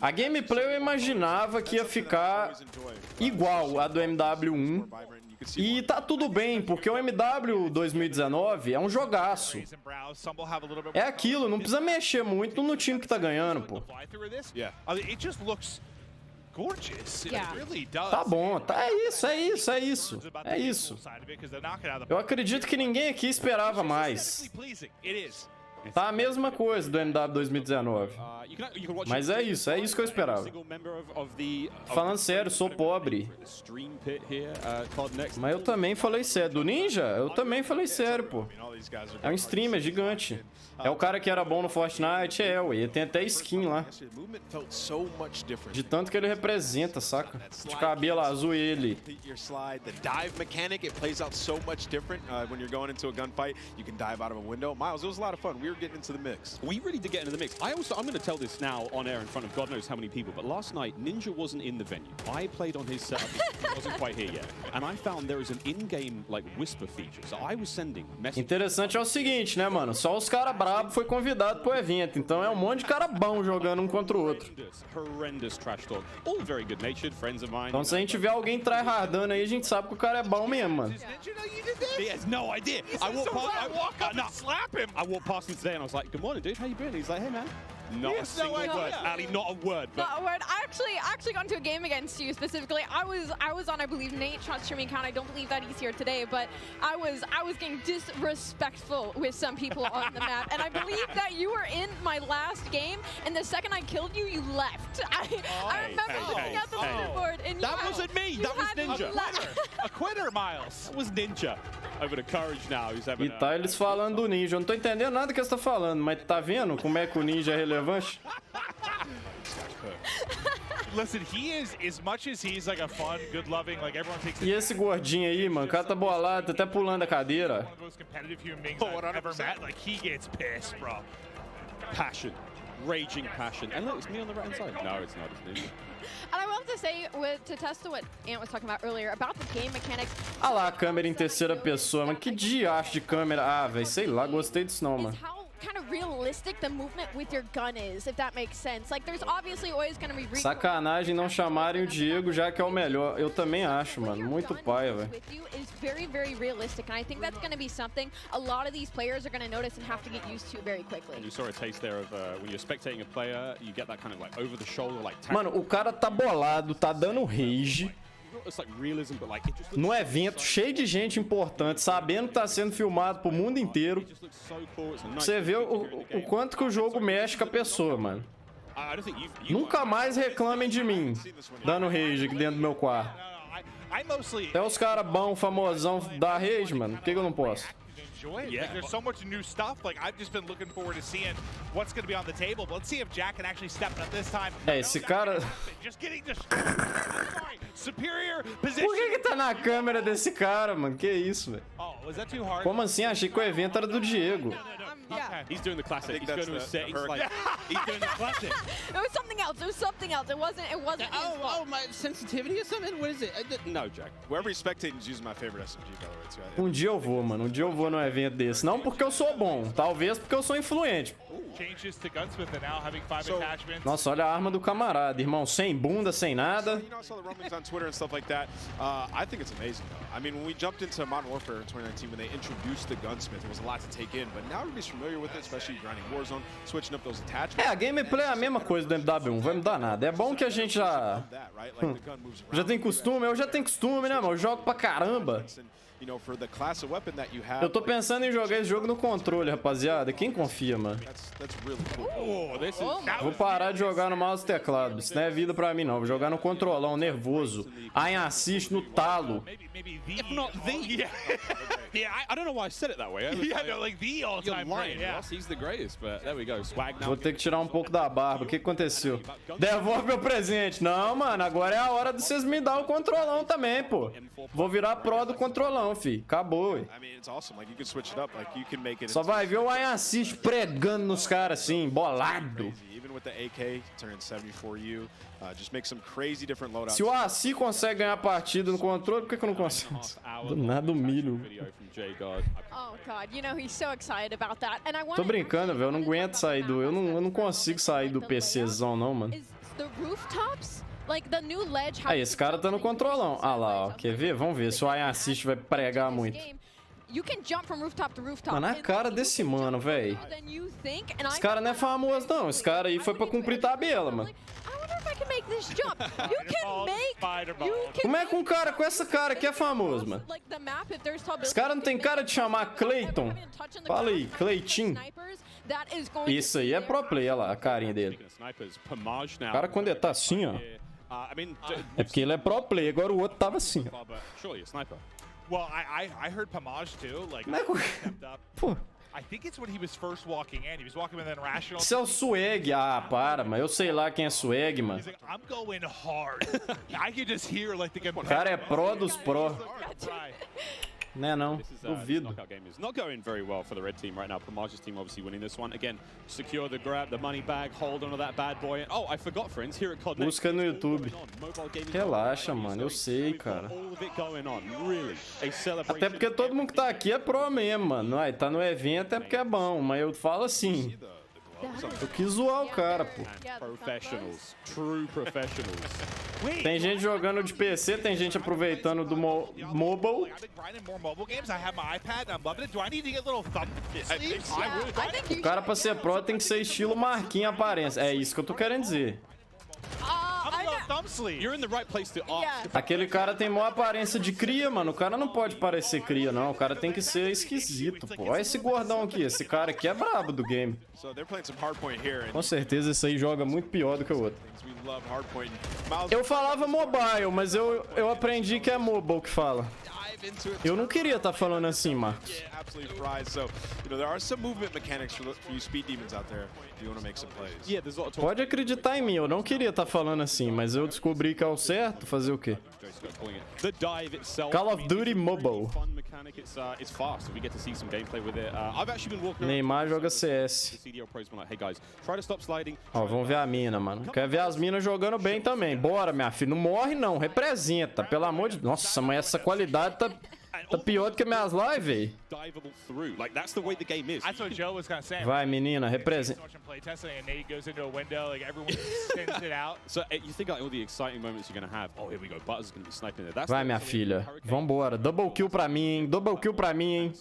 A gameplay eu imaginava que ia ficar igual a do MW1. E tá tudo bem, porque o MW 2019 é um jogaço. É aquilo, não precisa mexer muito no time que tá ganhando, pô. Tá bom, tá, é isso. Eu acredito que ninguém aqui esperava mais. Tá a mesma coisa do MW 2019. Mas é isso que eu esperava. Falando sério, sou pobre. Mas eu também falei sério. Do Ninja? Eu também falei sério, pô. É um streamer gigante. É o cara que era bom no Fortnite, ele tem até skin lá. De tanto que ele representa, saca? De cabelo azul ele. The dive mechanic, it plays out so much different when you're going into a gunfight. You can dive out of a window. Miles, it was a lot of fun. We were getting into the mix. We really did get into the mix. I'm going to tell this now on air in front of God knows how many people, but last night Ninja wasn't in the venue. I played on his setup. He wasn't quite here yet. And I found there is an in-game like whisper feature. So I was sending messages. Interessante é o seguinte, né, mano? Só os caras brabos foi convidado pro evento. Então é um monte de cara bom jogando um contra o outro. Horrendous trash talk. All very good-natured friends of mine. Então se a gente vê alguém tryhardando aí, a gente sabe que o cara é bom mesmo, mano. He has no idea. I walked past him today and I was like, "Good morning, dude. How you been?" He's like, "Hey, man." Not a single word. Ali, not a word. But not a word. I actually got into a game against you specifically. I was on, I believe, Nate shot streaming account. I don't believe that he's here today, but I was getting disrespectful with some people on the map, and I believe that you were in my last game, and the second I killed you, you left. I remember looking at the leaderboard, and that wasn't me. That was Ninja. A quitter, Miles. That was Ninja. Over to Courage now. He's having E tá eles falando do Ninja. Eu não tô entendendo nada que você tá falando, mas tá vendo como é que o Ninja é relevante? Listen, he is, as much as he's like a fun, good-loving, like everyone takes. E esse gordinho aí, mano, o cara tá bolado, tá até pulando a cadeira. One of the most competitive human beings I've ever met. Like he gets pissed, bro. Passion, raging passion. And look, it's me on the right-hand side. No, it's not. It's Ninja. And I will have to say, to test what Ant was talking about earlier about the game mechanics. Ah lá, a câmera em terceira pessoa, mano. Que diacho de câmera. Ah, velho, sei lá, gostei disso não, mano. Kind of realistic the movement with your gun is, if that makes sense. Like there's obviously always going to be sacanagem não chamarem o Diego, já que é o melhor. Eu também acho, mano, muito paia, velho. Is very, very realistic, and I think that's going to be something a lot of these players are going to notice and have to get used to very quickly. And you saw a taste there of when you're spectating a player, you get that kind of like over the shoulder like. Mano, o cara tá bolado, tá dando rage. No evento, cheio de gente importante, sabendo que tá sendo filmado pro mundo inteiro. Você vê o quanto que o jogo mexe com a pessoa, mano. Nunca mais reclamem de mim, dando rage aqui dentro do meu quarto. Até os caras bons, famosão, da rage, mano. Por que eu não posso? Like, there's so much new stuff. Like I've just been looking forward to seeing what's going to be on the table. But let's see if Jack can actually step up this time. É, esse cara. Just getting superior position. Por que tá na câmera desse cara, mano? Que isso, velho? Oh, was that too hard? Como assim? Achei que o evento era do Diego. Yeah. He's doing the classic. He's going to a set. He's like, he's doing the classic. It was something else. It was something else. It wasn't. Oh, my sensitivity or something? What is it? No, Jack. Wherever he's spectating is using my favorite SMG, by the way. Um dia eu vou, mano. Um dia eu vou num evento desse. Não porque eu sou bom. Talvez porque eu sou influente. Nossa, olha a arma do camarada, irmão. Sem bunda, sem nada. I think it's amazing, though. I mean, when we jumped into Modern Warfare in 2019, when they introduced the gunsmith, it was a lot to take in. But now everybody's familiar with it, especially grinding Warzone, switching up those attachments. É, a gameplay é a mesma coisa do MW1, vai mudar nada. É bom que a gente já tem costume, eu já tenho costume, né, mano? Eu jogo pra caramba. you know, for the class of weapon that you have. Eu tô pensando em jogar esse jogo no controle, rapaziada. Quem confia, mano? That's really cool. Vou parar de jogar no mouse e teclado. Isso não é vida pra mim, não. Vou jogar no controlão, nervoso. Aim assist no talo. If not the. Yeah, I don't know why I said it that way. Yeah, no, like the all-time great. Yeah. Ross, he's the greatest, but there we go. Swag now. Vou ter que tirar um pouco da barba. O que aconteceu? Devolve meu presente. Não, mano. Agora é a hora de vocês me dar o controlão também, pô. Vou virar pro do controlão, fi. Acabou, ué. Só vai ver o aim assist pregando nos caras assim, bolado. Se o AC consegue ganhar a partida no controle, por que eu não consigo? Do nada humilho. Oh God, you know he's so excited about that. And I want Tô brincando, velho. Eu não aguento sair do. Eu não consigo sair do PCzão, não, mano. the rooftops. Like the new ledge. Aí, esse cara tá no controlão. Ah lá, ó. Quer ver? Vamos ver se o aim assist vai pregar muito. You can jump from rooftop to rooftop. Mano, a cara desse mano, velho. Esse cara não é famoso, não. Esse cara aí foi pra cumprir tabela, mano. Como é que um cara com essa cara aqui é famoso, mano? Esse cara não tem cara de chamar Clayton? Fala aí, Clayton. Isso aí é pro play, olha lá, a carinha dele. O cara quando ele tá assim, ó. É porque ele é pro play, agora o outro tava assim, ó. Well, I heard Pomage too. Like, stepped up. Pô. I think it's when he was first walking in. He was walking with an rational. Isso é o Swag. Ah, para, mas eu sei lá quem é Swag, mano. He's like, I'm going hard. I can just hear like the O cara é pro dos pro. Né, não? Duvido. Not going very well for the red team right now. Pomage's team obviously winning this one. Again, secure the grab, the money bag, hold onto that bad boy. Oh, I forgot, friends, here at COD Next. Busca no YouTube. Relaxa, mano, eu sei, cara. Até porque todo mundo que tá aqui é pro mesmo, mano. Aí tá no evento é porque é bom, mas eu falo assim. Eu quis zoar o cara, pô. Professionals. True professionals. Tem gente jogando de PC, tem gente aproveitando do mobile. O cara pra ser pro tem que ser estilo Marquinhos aparência. É isso que eu tô querendo dizer. You're in the right place to ask. Aquele cara tem maior aparência de cria, mano. O cara não pode parecer cria, não. O cara tem que ser esquisito, pô. Olha esse gordão aqui. Esse cara aqui é brabo do game. Com certeza esse aí joga muito pior do que o outro. Eu falava mobile, mas eu aprendi que é mobile que fala. Eu não queria estar falando assim, Marcos. Pode acreditar em mim, eu não queria estar falando assim, mas eu descobri que é o certo, fazer o quê? Call of Duty Mobile. Neymar joga CS. Ó, vamos ver a mina, mano. Quer ver as minas jogando bem também. Bora, minha filha. Não morre, não. Representa. Pelo amor de... Nossa, mas essa qualidade tá pior do que minhas lives, velho. Vai, menina, representa. Vai, minha filha. Vambora. Double kill pra mim, hein? Double kill pra mim, hein?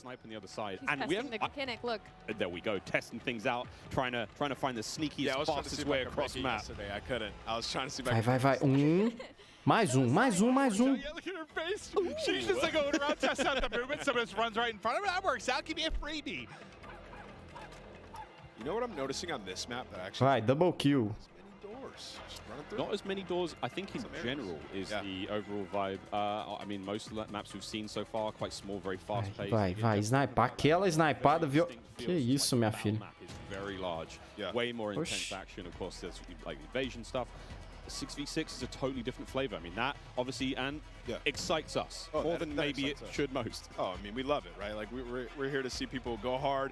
There we go, testing things out, trying to find the sneakiest, fastest way across the map. Vai. Mais um. Yeah, look at her face. She's just like going around, testing out the movement. Someone just runs right in front of her. That works out. Give me a freebie. You know what I'm noticing on this map that actually. Vai, double kill. Not as many doors, I think in general, is the overall vibe. I mean, most of the maps we've seen so far are quite small, very fast-paced. Vai, sniper. Aquela snipada, viu? Que isso, minha filha. Very large, way more intense action. Of course, there's like evasion stuff. 6v6 is a totally different flavor. I mean, that obviously excites us more than maybe it should most. Oh, I mean, we love it, right? Like we're here to see people go hard,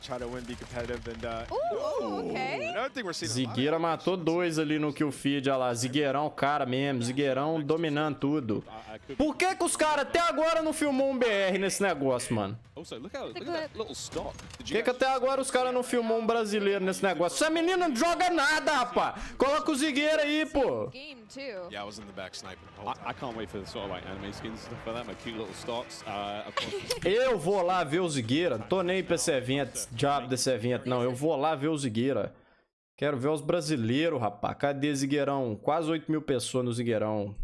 try to win, be competitive, and another thing we're seeing. Zigueira matou dois ali no kill feed, olha lá. Zigueirão, cara mesmo. Zigueirão dominando tudo. Por que os caras até agora não filmou um BR nesse negócio, mano? Also, look at that little stock. Por que até agora os caras não filmou um brasileiro nesse negócio? Essa menina não joga nada, rapaz. Coloca o Zigueira aí, pô. Yeah, I was in the back sniping the whole time. I can't wait for the sort of like anime skins and stuff like that, my cute little stocks. Of course. Eu vou lá ver o Zigueira. Tô nem pra esse evento, diabo desse evento, não. Eu vou lá ver o Zigueira. Quero ver os brasileiros, rapaz. Cadê Zigueirão? Quase 8 mil pessoas no Zigueirão.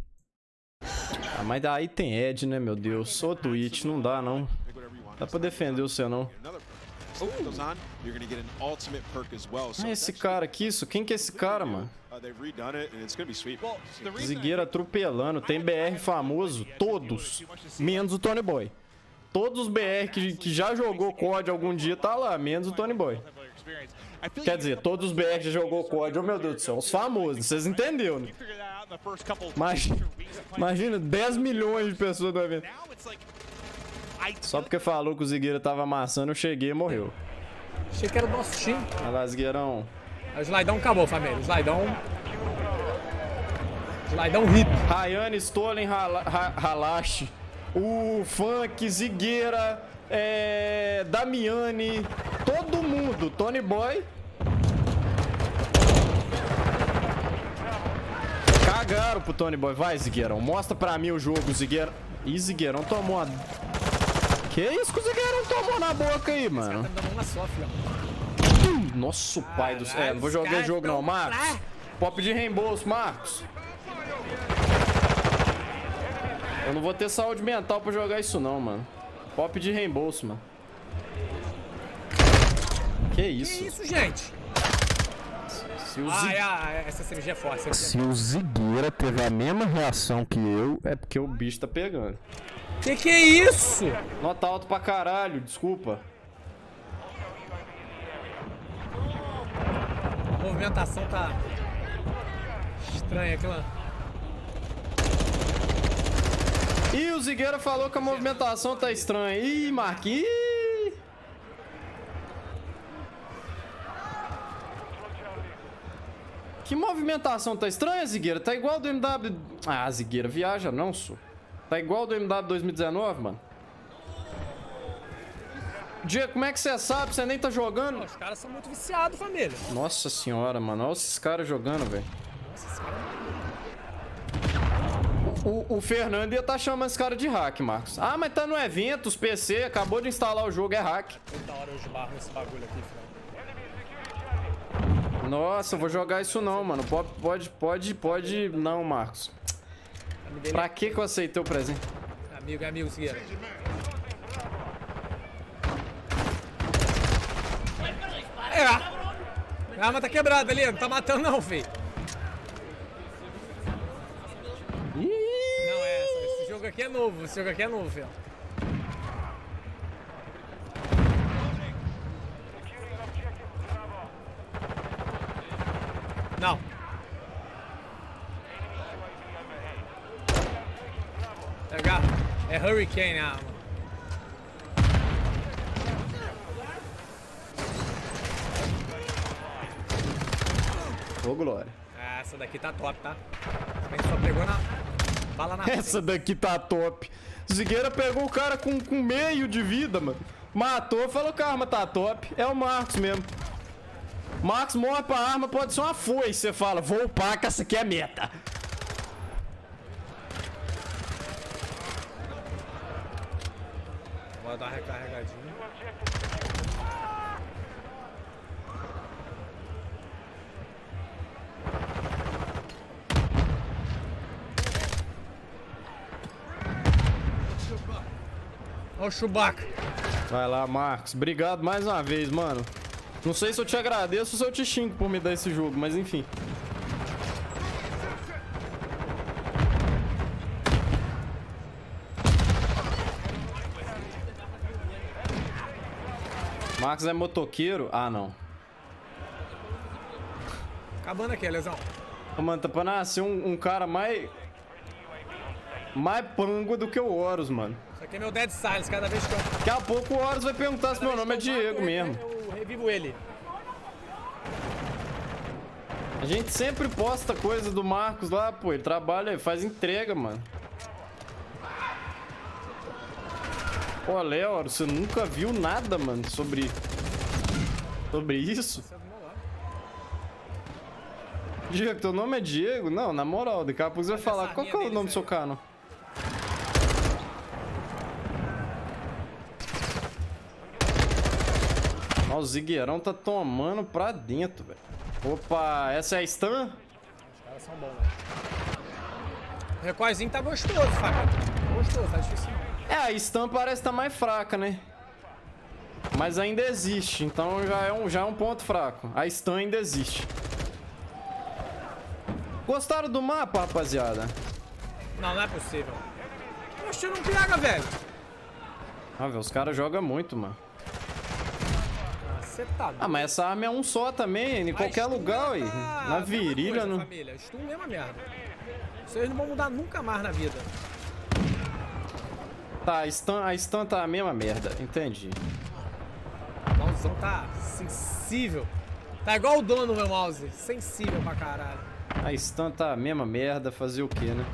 Ah, mas daí tem Ed, né, meu Deus? Sou Twitch, não dá, não. Dá pra defender o seu, não. Ah, esse cara aqui, isso? Quem que é esse cara, mano? Zigueira atropelando. Tem BR famoso, todos. Menos o Tony Boy. Todos os BR que já jogou COD algum dia tá lá, menos o Tony Boy. Quer dizer, todos os BR que já jogou COD, oh meu Deus do céu, os famosos, vocês entenderam, né? Imagina 10 milhões de pessoas no evento. Só porque falou que o Zigueira tava amassando, eu cheguei e morreu. Achei que era o nosso time. Olha lá, Zigueirão. O Slidão acabou, família. O Slidão hip. Rayane, Stolen, Halashi. O Funk, Zigueira, Damiani, todo mundo, Tony Boy. Cagaram pro Tony Boy. Vai, Zigueirão, mostra pra mim o jogo, Zigueirão. Ih, Zigueirão tomou uma... Que isso que o Zigueirão tomou na boca aí, mano? Nossa, pai do céu. Não vou jogar jogo não, Marcos. Pode pedir reembolso, Marcos. Eu não vou ter saúde mental pra jogar isso não, mano. Pode pedir reembolso, mano. Que isso? Que isso, gente? Essa CMG é forte. Se o Zigueira teve a mesma reação que eu, é porque o bicho tá pegando. Que é isso? Nota alto pra caralho, desculpa. A movimentação tá estranha aqui, mano. Ih, o Zigueira falou que a movimentação tá estranha. Ih, Marquinhos. Que movimentação tá estranha, Zigueira? Tá igual do MW... Ah, Zigueira, viaja não, sou. Tá igual do MW 2019, mano. Diego, como é que você sabe? Você nem tá jogando? Os caras são muito viciados, família. Nossa senhora, mano. Olha esses caras jogando, velho. O Fernandes ia tá chamando esse cara de hack, Marcos. Ah, mas tá no evento, os PC, acabou de instalar o jogo, é hack. Da hora eu esbarro nesse bagulho aqui, filho. Nossa, eu vou jogar isso não, mano. Pode não, Marcos. Pra que eu aceitei o presente? Amigo, Zigueira. A arma tá quebrada ali, não tá matando não, filho. Não, esse jogo aqui é novo, filho. Não. Pegar. É Hurricane a arma. Ô, Glória. Essa daqui tá top, tá? A gente só pegou na bala na frente. Essa daqui tá top. Zigueira pegou o cara com meio de vida, mano. Matou, falou que a arma tá top. É o Marcos mesmo. Marcos morre pra arma, pode ser uma foice. Você fala, vou upar que essa aqui é meta. Vou dar uma recarregadinha. Olha o Chewbacca. Vai lá, Marcos. Obrigado mais uma vez, mano. Não sei se eu te agradeço ou se eu te xingo por me dar esse jogo, mas enfim. Marcos é motoqueiro? Ah, não. Acabando aqui, lesão. Ô, mano, tá pra nascer um cara mais pango do que o Horus, mano. Isso aqui é meu Dead Silence, cada vez que eu... Daqui a pouco o Horus vai perguntar se meu nome é Diego mesmo. Eu revivo ele. A gente sempre posta coisa do Marcos lá, pô. Ele trabalha, ele faz entrega, mano. Pô, Léo, você nunca viu nada, mano, sobre isso? Diego, teu nome é Diego? Não, na moral, daqui a pouco você vai falar. Qual que é o nome do seu canal? Ó, o Zigueirão tá tomando pra dentro, velho. Opa, essa é a stun? Os caras são bons, velho. O recorzinho tá gostoso, Fábio. Gostoso, tá difícil não. É, a stun parece estar mais fraca, né? Mas ainda existe, então já é um ponto fraco. A stun ainda existe. Gostaram do mapa, rapaziada? Não, não é possível. Oxe, não pega, velho. Ah, velho, os caras jogam muito, mano. Você tá doido. Ah, mas essa arma é um só também, em qualquer lugar, aí. Na virilha, coisa, não. Família. Stun mesmo a merda. Vocês não vão mudar nunca mais na vida. Tá, a stun tá a mesma merda, entendi. O mousezão tá sensível. Tá igual o dono do meu mouse. Sensível pra caralho. A stun tá a mesma merda, fazer o quê, né?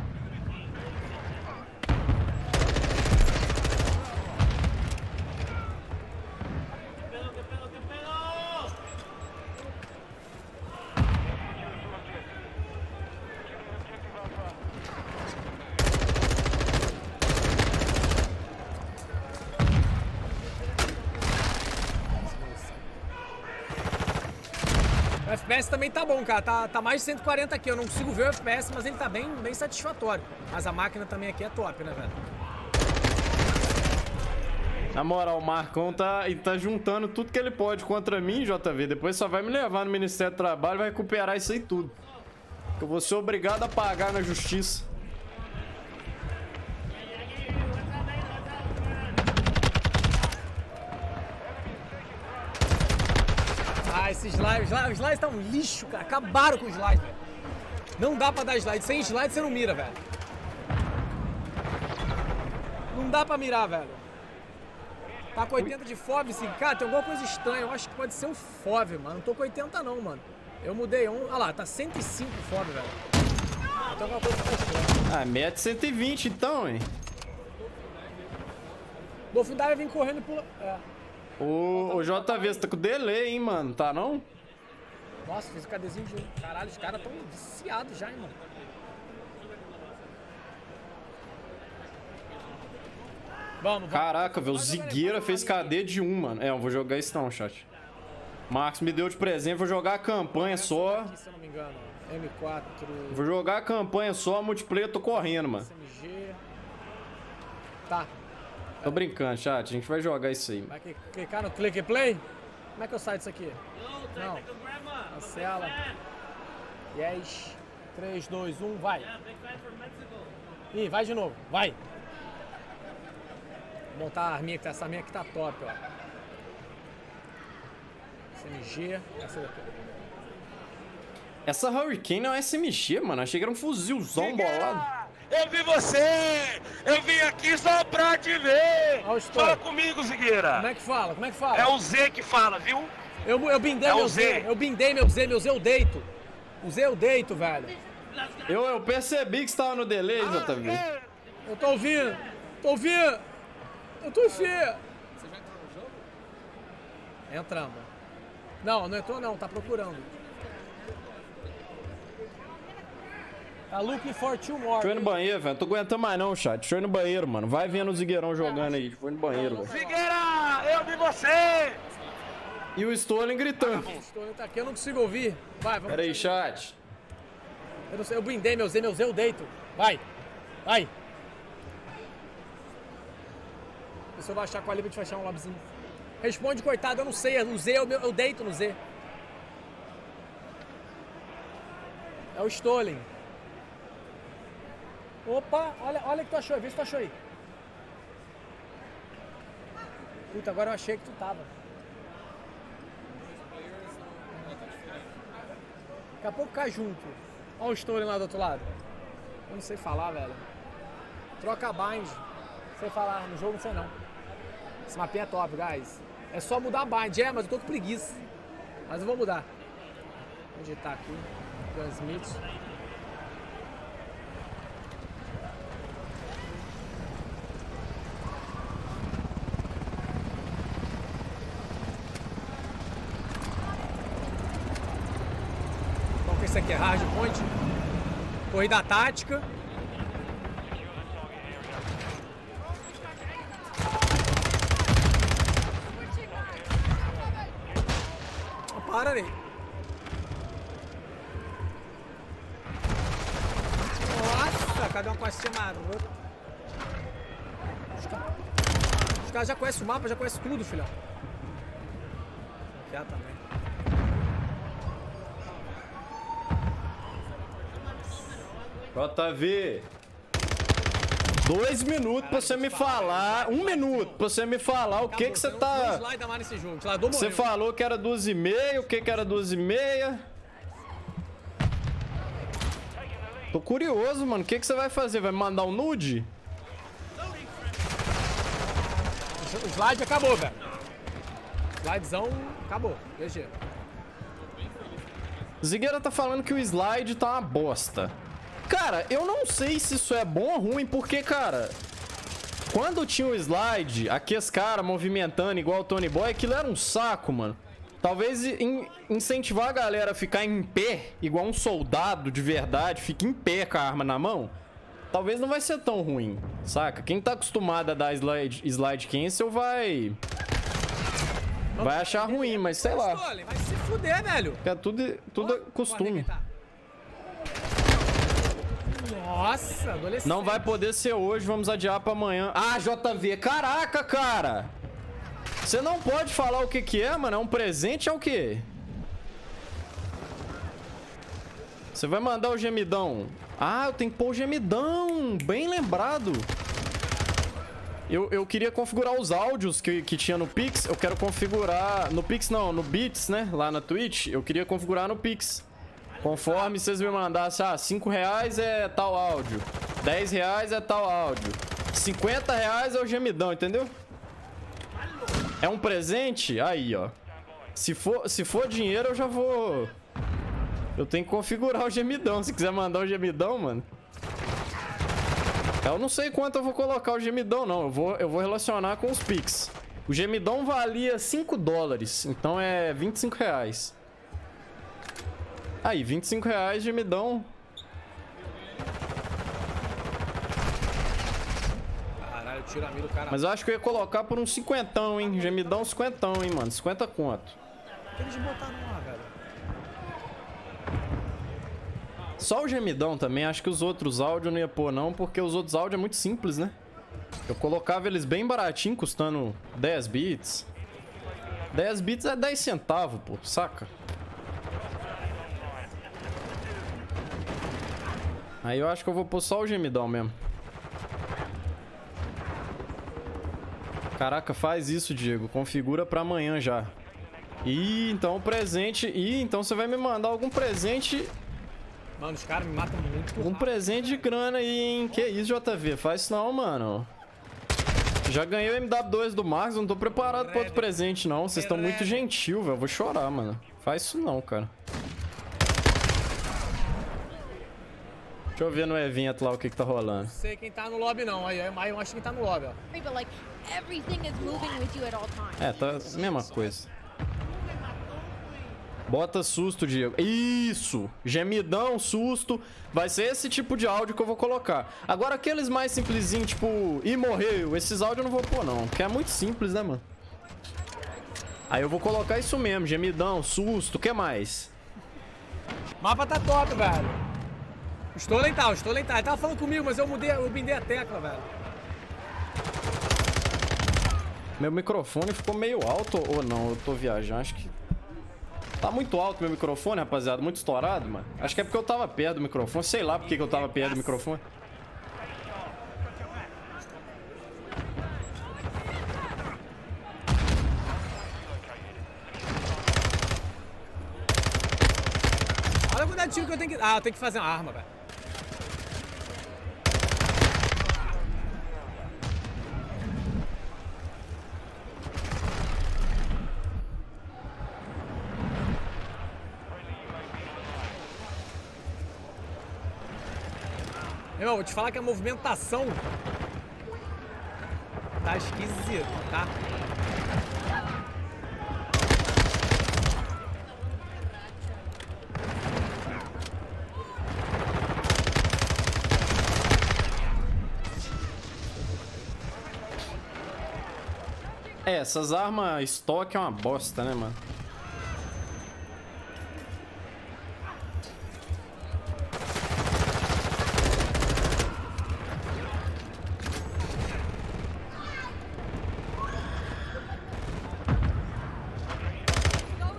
O FPS também tá bom, cara. Tá mais de 140 aqui. Eu não consigo ver o FPS, mas ele tá bem satisfatório. Mas a máquina também aqui é top, né, velho? Na moral, o Marcão tá juntando tudo que ele pode contra mim, JV. Depois só vai me levar no Ministério do Trabalho e vai recuperar isso aí tudo. Eu vou ser obrigado a pagar na justiça. Ah, esses slides. Os slides tá um lixo, cara. Acabaram com os slides, velho. Não dá pra dar slide. Sem slide você não mira, velho. Não dá pra mirar, velho. Tá com 80 de FOV, sim. Cara, tem alguma coisa estranha. Eu acho que pode ser o FOV, mano. Não tô com 80 não, mano. Eu mudei um. Olha lá, tá 105 FOV, velho. Então alguma coisa que tá estranha. Ah, mete 120 então, hein? Vou fundar e vir correndo por... É. Ô, JV, você tá com delay, hein, mano? Tá não? Nossa, fiz o KDzinho de um. Caralho, os caras tão viciados já, hein, mano. Vamos. Caraca, velho, o Zigueira fez KD de 1, mano. É, eu vou jogar isso não, chat. Marcos me deu de presente, vou jogar a campanha só. Aqui, se eu não me engano, M4. Vou jogar a campanha só, multiplayer, tô correndo, mano. SMG. Tá. Tô brincando, chat, a gente vai jogar isso aí. Vai clicar no click and play? Como é que eu saio disso aqui? Não. Cancela. Yes. 3, 2, 1, vai. Ih, vai de novo, vai. Vou montar a arminha, que essa arminha aqui tá top, ó. SMG, essa daqui. Essa Hurricane não é SMG, mano. Achei que era um fuzilzão bolado. Eu vi você! Eu vim aqui só pra te ver! Fala comigo, Zigueira! Como é que fala? Como é que fala? É o Z que fala, viu? Eu bindei é meu o Z. Eu bindei meu Z eu deito. O Z eu deito, velho. Eu percebi que você tava no delay, JV. Eu tô ouvindo. Tô ouvindo. Eu tô ouvindo. Você já entrou no jogo? Entramos. Não, não entrou não, tá procurando. Tá looking for two more. Deixa eu ir no banheiro, velho. Não tô aguentando mais não, chat. Deixa eu ir no banheiro, mano. Vai vendo o Zigueirão jogando aí. Deixa eu ir no banheiro, velho. Zigueira, eu vi você! E o Stolen gritando. O Stolen tá aqui, eu não consigo ouvir. Vai, vamos. Pera aí, chat. Eu não sei, eu blindei meu Z eu deito. Vai, vai. Se eu baixar com a Libre, a gente vai achar um lobzinho. Responde, coitado, eu não sei. O Z, eu deito no Z. É o Stolen. Opa, olha que tu achou aí, vê se tu achou aí. Puta, agora eu achei que tu tava. Daqui a pouco cai junto. Olha o Stolen lá do outro lado. Eu não sei falar, velho. Troca a bind. Não sei falar, no jogo não sei não. Esse mapinha é top, guys. É só mudar a bind. É, mas eu tô com preguiça. Mas eu vou mudar. Onde tá aqui? Gunsmith. Qual que é esse aqui? É hard point? Corrida tática. Para aí. Nossa, Cadê uma costinha marota? Os caras já conhecem o mapa, já conhecem tudo, filhão. Quer também. JV. 2 minutos pra você me falar. 1 minuto pra você me falar o que você tá. Você falou que era 2,5. O que era 2,5? Tô curioso, mano. O que você vai fazer? Vai me mandar um nude? O slide acabou, velho. Slidezão acabou. GG. Zigueira tá falando que o slide tá uma bosta. Cara, eu não sei se isso é bom ou ruim, porque, cara, quando tinha o slide, aqueles caras movimentando igual o Tony Boy, aquilo era um saco, mano. Talvez incentivar a galera a ficar em pé, igual um soldado de verdade, fica em pé com a arma na mão, talvez não vai ser tão ruim, saca? Quem tá acostumado a dar slide cancel vai achar ruim, mas sei lá. Vai se fuder, velho. É tudo costume. Nossa, adolescente. Não vai poder ser hoje, vamos adiar pra amanhã. Ah, JV, caraca, cara. Você não pode falar o que é, mano. É um presente, é o quê? Você vai mandar o gemidão. Ah, eu tenho que pôr o gemidão. Bem lembrado. Eu queria configurar os áudios que tinha no Pix. Eu quero configurar... No Pix não, no Beats, né? Lá na Twitch. Eu queria configurar no Pix. Conforme vocês me mandassem, R$5 é tal áudio, R$10 é tal áudio, R$50 é o gemidão, entendeu? É um presente? Aí, ó. Se for dinheiro, eu já vou... Eu tenho que configurar o gemidão. Se quiser mandar o gemidão, mano. Eu não sei quanto eu vou colocar o gemidão, não. Eu vou relacionar com os Pix. O gemidão valia $5, então é R$25. Aí, R$25 gemidão. Caralho, tira a mira do cara. Mas eu acho que eu ia colocar por uns 50, hein? Gemidão 50, hein, mano? 50 conto. Eles botaram lá, velho. Só o gemidão também. Acho que os outros áudios eu não ia pôr, não, porque os outros áudios é muito simples, né? Eu colocava eles bem baratinho, custando 10 bits. 10 bits é 10 centavos, pô, saca? Aí eu acho que eu vou pôr só o gemidão mesmo. Caraca, faz isso, Diego. Configura pra amanhã já. Ih, então o presente... Ih, então você vai me mandar algum presente... Mano, os caras me matam muito. Um presente de grana aí, hein? Que isso, JV? Faz isso não, mano. Já ganhei o MW2 do Marcos, não tô preparado pra outro presente, não. Vocês estão muito gentil, velho. Vou chorar, mano. Faz isso não, cara. Deixa eu ver no evento lá o que tá rolando. Não sei quem tá no lobby, não. Aí eu acho que quem tá no lobby, ó. É, tá a mesma coisa. Bota susto, Diego. Isso! Gemidão, susto. Vai ser esse tipo de áudio que eu vou colocar. Agora, aqueles mais simplesinhos, tipo... Ih, morreu. Esses áudios eu não vou pôr, não. Porque é muito simples, né, mano? Aí eu vou colocar isso mesmo. Gemidão, susto. O que mais? O mapa tá top, velho. Estou lental. Ele tava falando comigo, mas eu bindei a tecla, velho. Meu microfone ficou meio alto ou não? Eu tô viajando, acho que... Tá muito alto meu microfone, rapaziada. Muito estourado, mano. Acho que é porque eu tava perto do microfone. Sei lá porque que eu tava perto do microfone. Olha a quantidade de tiro que eu tenho que... Ah, eu tenho que fazer uma arma, velho. Meu, vou te falar que a movimentação tá esquisito, tá? É, essas armas estoque é uma bosta, né, mano?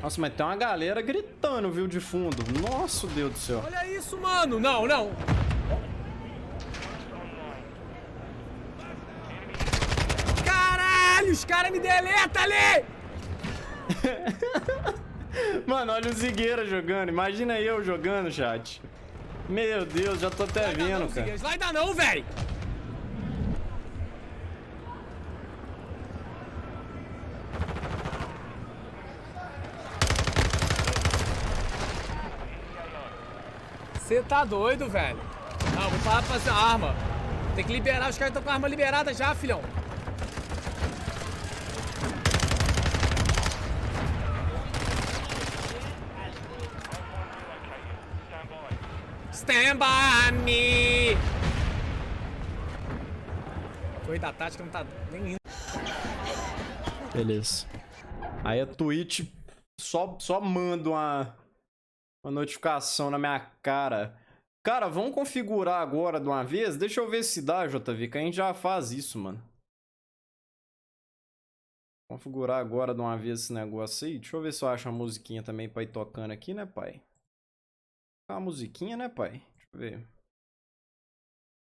Nossa, mas tem uma galera gritando, viu, de fundo. Nossa, Deus do céu. Olha isso, mano. Não, não. Caralho, os caras me deletam ali. Mano, olha o Zigueira jogando. Imagina eu jogando, chat. Meu Deus, já tô até vendo, cara. Vai dar não, velho. Você tá doido, velho? Não, vou parar pra fazer a arma. Tem que liberar, os caras estão com a arma liberada já, filhão. Stand by me! Corrida tática não tá nem indo. Beleza. Aí a Twitch só manda uma notificação na minha cara. Cara, vamos configurar agora de uma vez? Deixa eu ver se dá, JV, que a gente já faz isso, mano. Configurar agora de uma vez esse negócio aí. Deixa eu ver se eu acho uma musiquinha também pra ir tocando aqui, né, pai? Uma musiquinha, né, pai? Deixa eu ver.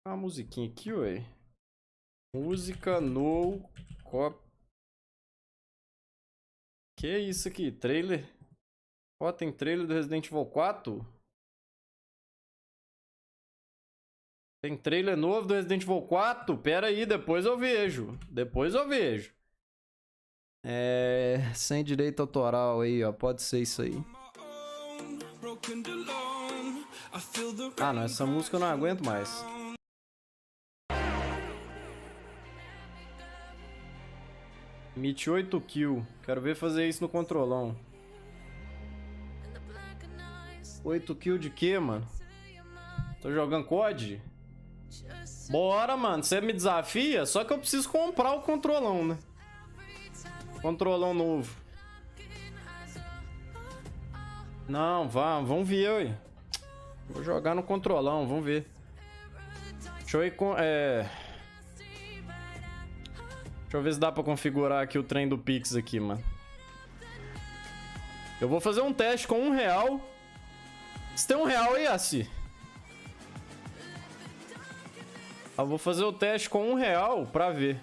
Uma musiquinha aqui, ué. Música no cop. Que é isso aqui? Trailer? Ó, tem trailer do Resident Evil 4? Tem trailer novo do Resident Evil 4? Pera aí, depois eu vejo. Depois eu vejo. Sem direito autoral aí, ó. Pode ser isso aí. Ah, não. Essa música eu não aguento mais. Meet 8 kill. Quero ver fazer isso no controlão. 8 kill de quê, mano? Tô jogando COD? Bora, mano. Você me desafia? Só que eu preciso comprar o controlão, né? Controlão novo. Não, vamos ver, ué. Vou jogar no controlão, vamos ver. Deixa eu ir com... Deixa eu ver se dá pra configurar aqui o trem do Pix aqui, mano. Eu vou fazer um teste com R$1. Você tem R$1 aí, Assi? Eu vou fazer o teste com R$1 pra ver.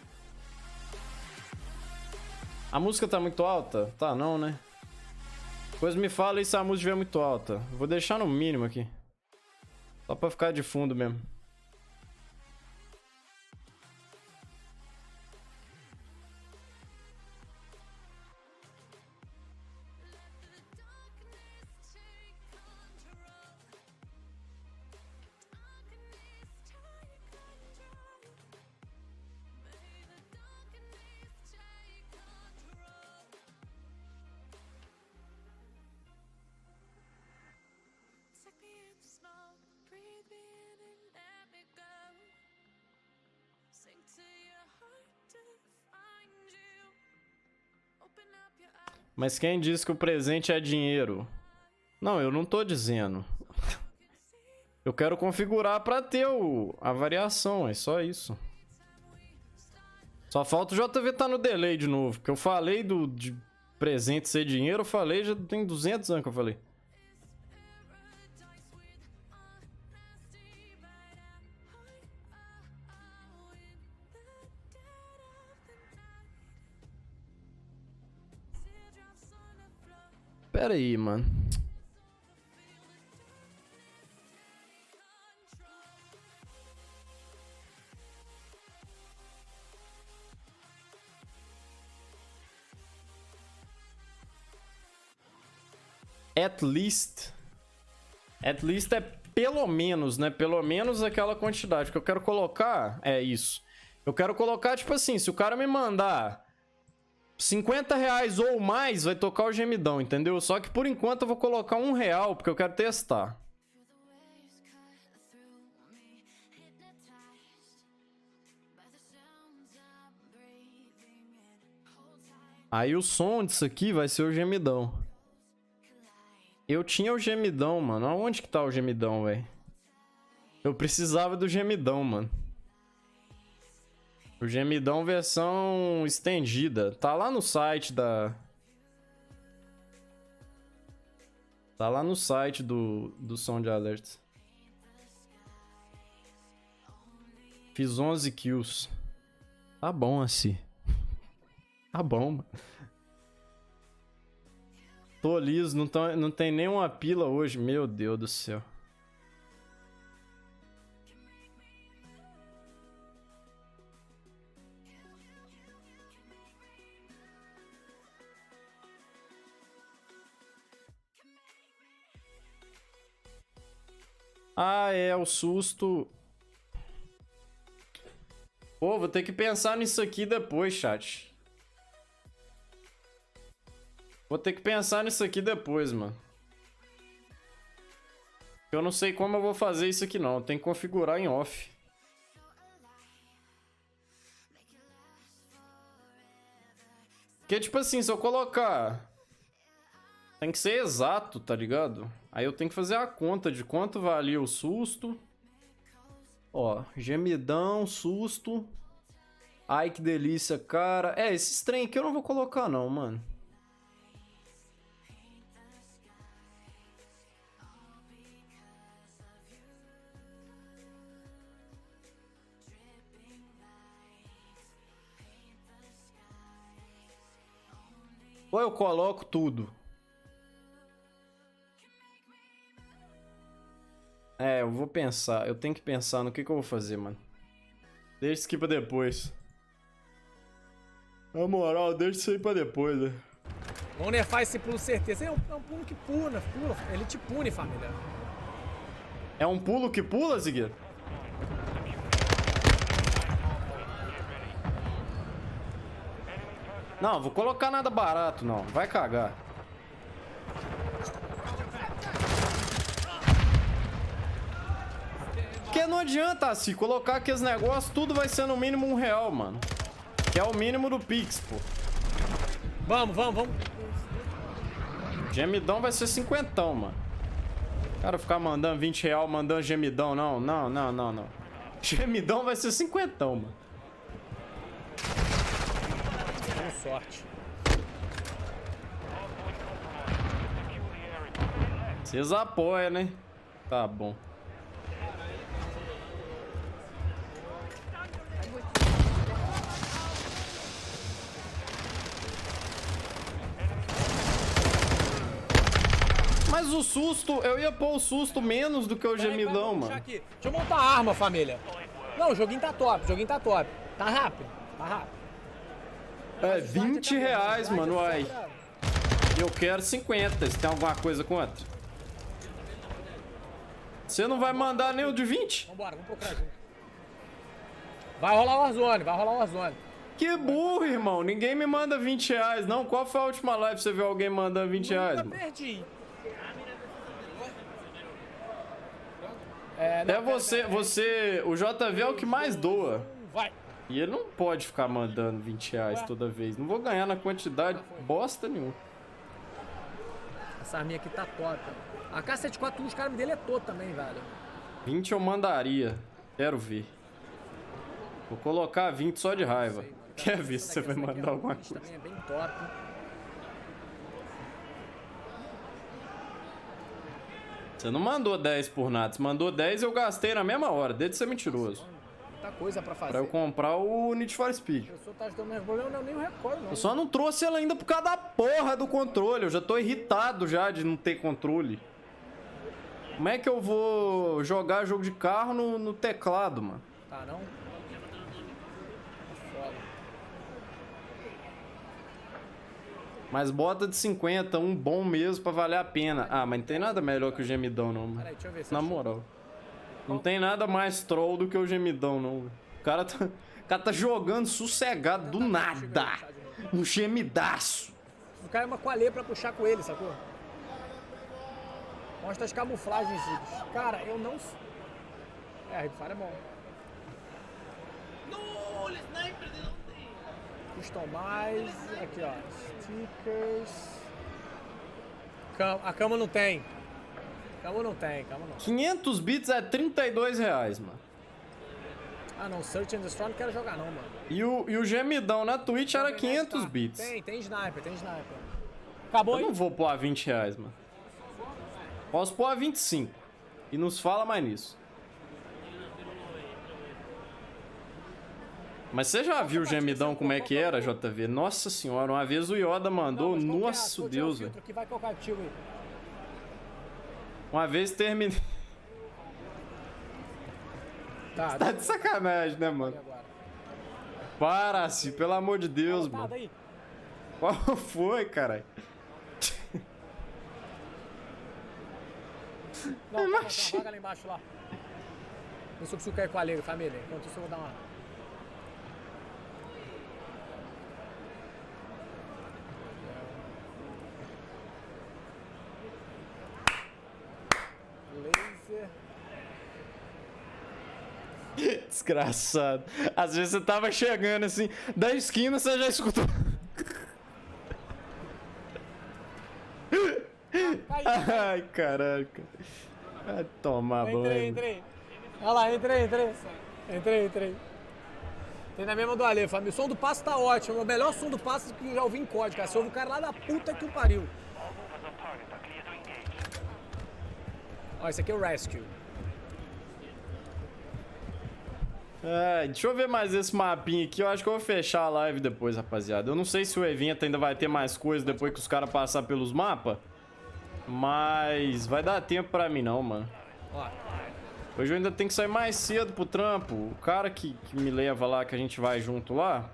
A música tá muito alta? Tá não, né? Depois me fala aí se a música estiver muito alta. Vou deixar no mínimo aqui. Só pra ficar de fundo mesmo. Mas quem disse que o presente é dinheiro? Não, eu não tô dizendo. Eu quero configurar pra ter a variação, é só isso. Só falta o JV tá no delay de novo, porque eu falei de presente ser dinheiro, eu falei, já tem 200 anos que eu falei. Pera aí, mano. At least é pelo menos, né? Pelo menos aquela quantidade que eu quero colocar. É isso. Eu quero colocar, tipo assim, se o cara me mandar R$50 ou mais, vai tocar o gemidão, entendeu? Só que por enquanto eu vou colocar R$1, porque eu quero testar. Aí o som disso aqui vai ser o gemidão. Eu tinha o gemidão, mano. Aonde que tá o gemidão, velho? Eu precisava do gemidão, mano. O gemidão versão estendida. Tá lá no site da... Tá lá no site do som de alertas. Fiz 11 kills. Tá bom assim. Tá bom, mano. Tô liso, não tem nenhuma pila hoje. Meu Deus do céu. Ah, é, o susto. Pô, vou ter que pensar nisso aqui depois, chat. Vou ter que pensar nisso aqui depois, mano. Eu não sei como eu vou fazer isso aqui, não. Tem que configurar em off. Porque, tipo assim, se eu colocar... Tem que ser exato, tá ligado? Aí eu tenho que fazer a conta de quanto valia o susto. Ó, gemidão, susto. Ai, que delícia, cara. É, esses trem aqui eu não vou colocar não, mano. Ou eu coloco tudo. É, eu vou pensar. Eu tenho que pensar no que eu vou fazer, mano. Deixa isso aqui pra depois. Na moral, deixa isso aí pra depois, né? Vamos nerfar esse pulo certeza. É um pulo que pula. Ele te pune, família. É um pulo que pula, Zigueiro? Não, vou colocar nada barato, não. Vai cagar. Porque não adianta, assim, colocar aqueles negócios, tudo vai ser no mínimo R$1, mano. Que é o mínimo do Pix, pô. Vamos. Gemidão vai ser 50, mano. Cara, ficar mandando R$20, mandando gemidão, não. Gemidão vai ser 50, mano. Com sorte. Vocês apoiam, né? Tá bom. Mas o susto, eu ia pôr o susto menos do que o gemidão, mano. Aqui. Deixa eu montar a arma, família. Não, o joguinho tá top, Tá rápido. É, R$20, mano, uai. Eu quero 50, se tem alguma coisa contra. Você não vai mandar nem o de 20? Vambora, vamos procurar junto. Vai rolar o Warzone. Que burro, irmão. Ninguém me manda R$20, não. Qual foi a última live que você viu alguém mandando R$20, mano? Perdi. O JV é o que mais doa. Vai. E ele não pode ficar mandando R$20 toda vez. Não vou ganhar na quantidade bosta nenhuma. Essa arminha aqui tá top. A K74, os caras dele é todo também, velho. 20 eu mandaria. Quero ver. Vou colocar 20 só de raiva. Quer ver se você vai mandar alguma coisa. Também é bem top. Você não mandou 10 por nada. Você mandou 10 e eu gastei na mesma hora. Desde ser mentiroso. Muita coisa pra fazer. Pra eu comprar o Need for Speed. Eu só tá ajudando meus problemas, não, nem o recordo, não. Eu só não trouxe ela ainda por causa da porra do controle. Eu já tô irritado já de não ter controle. Como é que eu vou jogar jogo de carro no teclado, mano? Tá, não? Foda. Mas bota de 50, um bom mesmo pra valer a pena. Ah, mas não tem nada melhor que o gemidão, não, mano. Peraí, deixa eu ver se Na moral. Não tem nada mais troll do que o gemidão, não. O cara tá jogando sossegado do nada. Um gemidaço. O cara é uma coalê pra puxar com ele, sacou? Mostra as camuflagens, Ziggs. Cara, eu não... É, Ripfire é bom. No, el sniper de onde? Customize, aqui ó, stickers. A cama não tem. Cama não. 500 bits é R$32, mano. Ah não, Search and Destroy não quero jogar não, mano. E o gemidão na Twitch era 500 bits. Tem sniper. Acabou aí. Eu não vou pôr R$20, mano. Posso pôr a 25. E nos fala mais nisso. Mas você já viu o gemidão como é que era, JV? Nossa senhora, uma vez o Yoda mandou, nossa Deus, velho. Uma vez terminei... Tá de sacanagem, né, mano? Para-se, pelo amor de Deus, mano. Qual foi, caralho? Não, vaga lá embaixo, lá. Eu sou preciso cair com a liga, família. Enquanto isso eu vou dar uma... Laser... Desgraçado. Às vezes você tava chegando assim, da esquina você já escutou. Ai, caralho. Vai tomar banho. Entrei. Olha lá, entrei. Tem na mesma do Ale, família. O som do passo tá ótimo. É o melhor som do passo que eu já ouvi em COD, cara. Você ouve o cara lá da puta que o pariu. Ó, esse aqui é o Rescue. Deixa eu ver mais esse mapinha aqui. Eu acho que eu vou fechar a live depois, rapaziada. Eu não sei se o evento ainda vai ter mais coisa depois que os caras passar pelos mapas. Mas vai dar tempo pra mim não, mano. Hoje eu ainda tenho que sair mais cedo pro trampo. O cara que me leva lá, que a gente vai junto lá,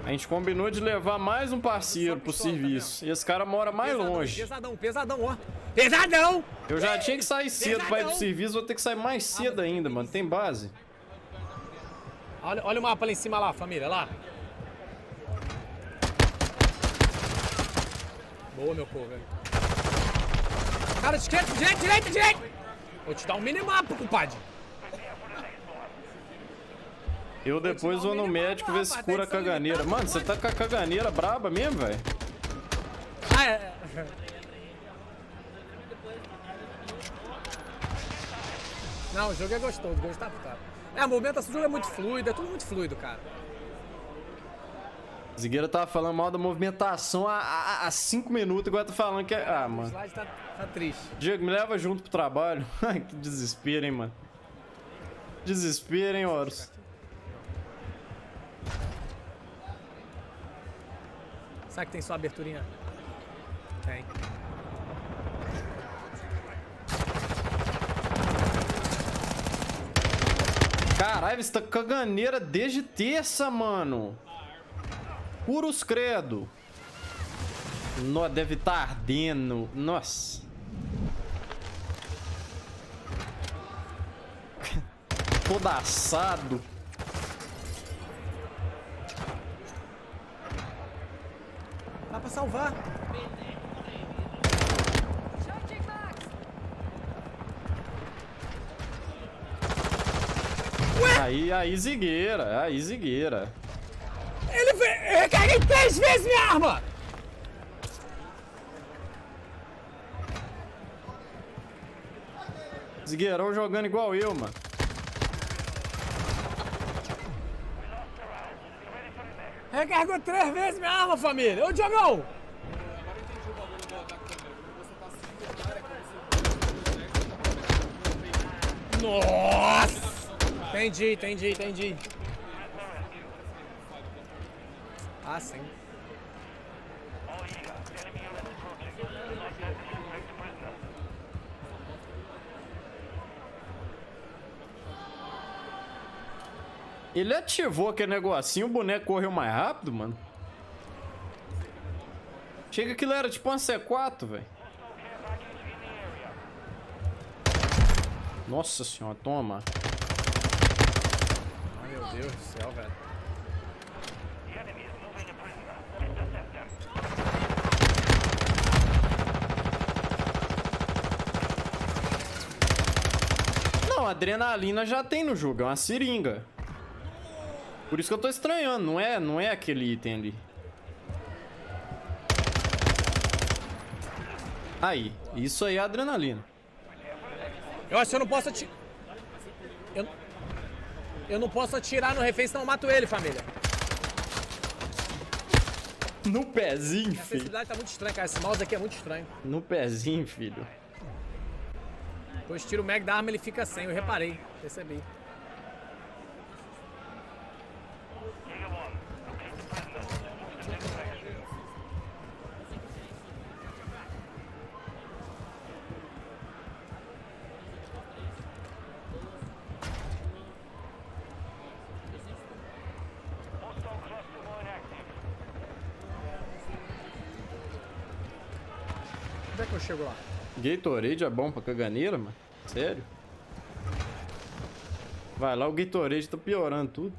a gente combinou de levar mais um parceiro pro serviço. E esse cara mora mais longe. Pesadão, ó. Pesadão! Eu já tinha que sair cedo pra ir pro serviço, vou ter que sair mais cedo ainda, mano. Tem base. Olha o mapa lá em cima lá, família, lá. Boa, meu povo, velho. Cara, esquerda, direita! Vou te dar um minimapa, compadre. Eu depois vou no médico ver se cura a caganeira. Mano, você tá com a caganeira braba mesmo, velho? Não, o jogo é gostoso, o jogo tá putado. A movimentação do jogo é muito fluido, é tudo muito fluido, cara. Zigueira tava falando mal da movimentação há 5 minutos, agora tá falando que é... Ah, mano. O slide tá triste. Diego, me leva junto pro trabalho. Ai, que desespero, hein, mano. Desespero, hein, Horus. Será que tem só aberturinha? Tem. Caralho, você tá com caganeira desde terça, mano. Puros credo. Nó, deve estar ardendo. Nossa. Todo assado. Dá pra salvar. Aí, Zigueira. Eu recarreguei 3 vezes minha arma! Zigueirão jogando igual eu, mano. Recarregou 3 vezes minha arma, família! Ô, Diogão! Nossa! Entendi. Ah, sim. Ele ativou aquele negocinho, o boneco correu mais rápido, mano. Chega que aquilo era tipo uma C4, velho. Nossa senhora, toma. Ai, meu Deus do céu, velho. Não, adrenalina já tem no jogo, é uma seringa. Por isso que eu tô estranhando, não é aquele item ali. Aí, isso aí é adrenalina. Eu acho que eu não posso atirar. Eu não posso atirar no refém, senão eu mato ele, família. No pezinho, A filho. sensibilidade tá muito estranha, cara. Esse mouse aqui é muito estranho. No pezinho, filho. Depois tira o mag da arma, ele fica sem. Eu reparei. Percebi. Onde é que eu chego lá? Gatorade é bom pra caganeira, mano? Sério? Vai lá, o Gatorade tá piorando tudo.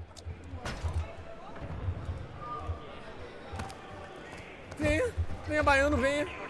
Venha, venha, baiano, venha.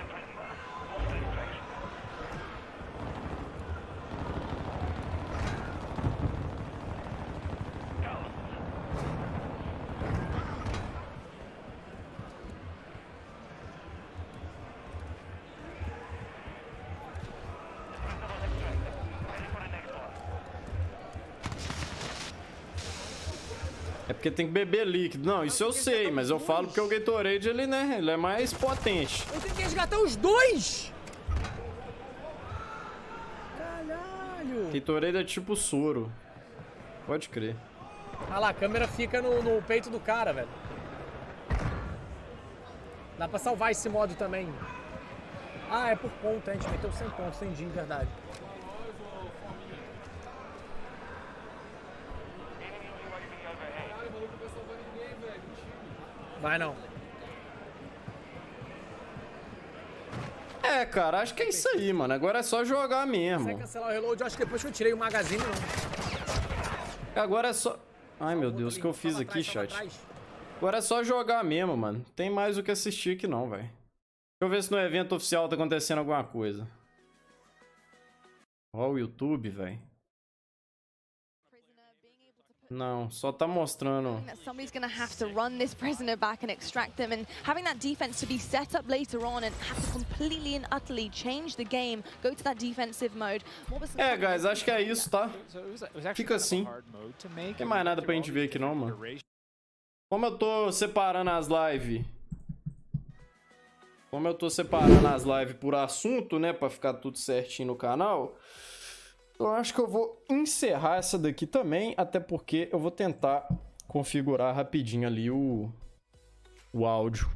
É porque tem que beber líquido. Não, isso eu sei, mas eu falo porque o Gatorade, ele, né, ele é mais potente. Eu tenho que resgatar os dois! Caralho! Gatorade é tipo soro. Pode crer. Ah lá, a câmera fica no peito do cara, velho. Dá pra salvar esse modo também. Ah, é por ponto, a gente meteu 100 pontos, entendi, verdade. Vai não. É, cara, acho que é isso aí, mano. Agora é só jogar mesmo. Vai cancelar o reload, eu acho que depois que eu tirei o magazine, não. Agora é só... Ai, meu Deus, o que eu fiz aqui, chat? Agora é só jogar mesmo, mano. Tem mais o que assistir aqui não, velho. Deixa eu ver se no evento oficial tá acontecendo alguma coisa. Ó o YouTube, velho. Não, só tá mostrando. That somebody's going to have to run this prisoner back and extract them, and having that defense to be set up later on and have to completely and utterly change the game, go to that defensive mode. É, guys, acho que é isso, tá? Fica assim. Não tem mais nada pra gente ver aqui não, mano. Como eu tô separando as lives... Como eu tô separando as lives por assunto, né, pra ficar tudo certinho no canal... Eu acho que eu vou encerrar essa daqui também, até porque eu vou tentar configurar rapidinho ali o áudio.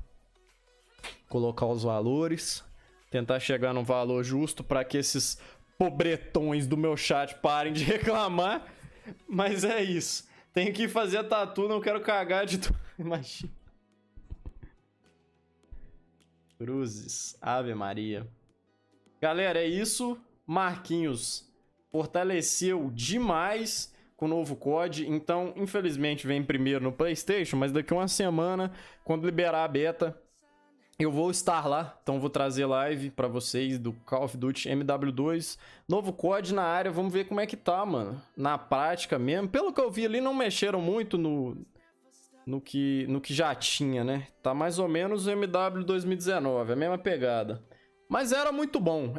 Colocar os valores, tentar chegar num valor justo para que esses pobretões do meu chat parem de reclamar. Mas é isso. Tenho que fazer a tatu, não quero cagar de tudo. Imagina. Cruzes, Ave Maria. Galera, é isso. Marquinhos fortaleceu demais com o novo COD, então infelizmente vem primeiro no PlayStation, mas daqui uma semana, quando liberar a beta, eu vou estar lá, então vou trazer live pra vocês do Call of Duty MW2, novo COD na área, vamos ver como é que tá, mano, na prática mesmo. Pelo que eu vi ali, não mexeram muito no que já tinha, né? Tá mais ou menos o MW 2019, a mesma pegada. Mas era muito bom,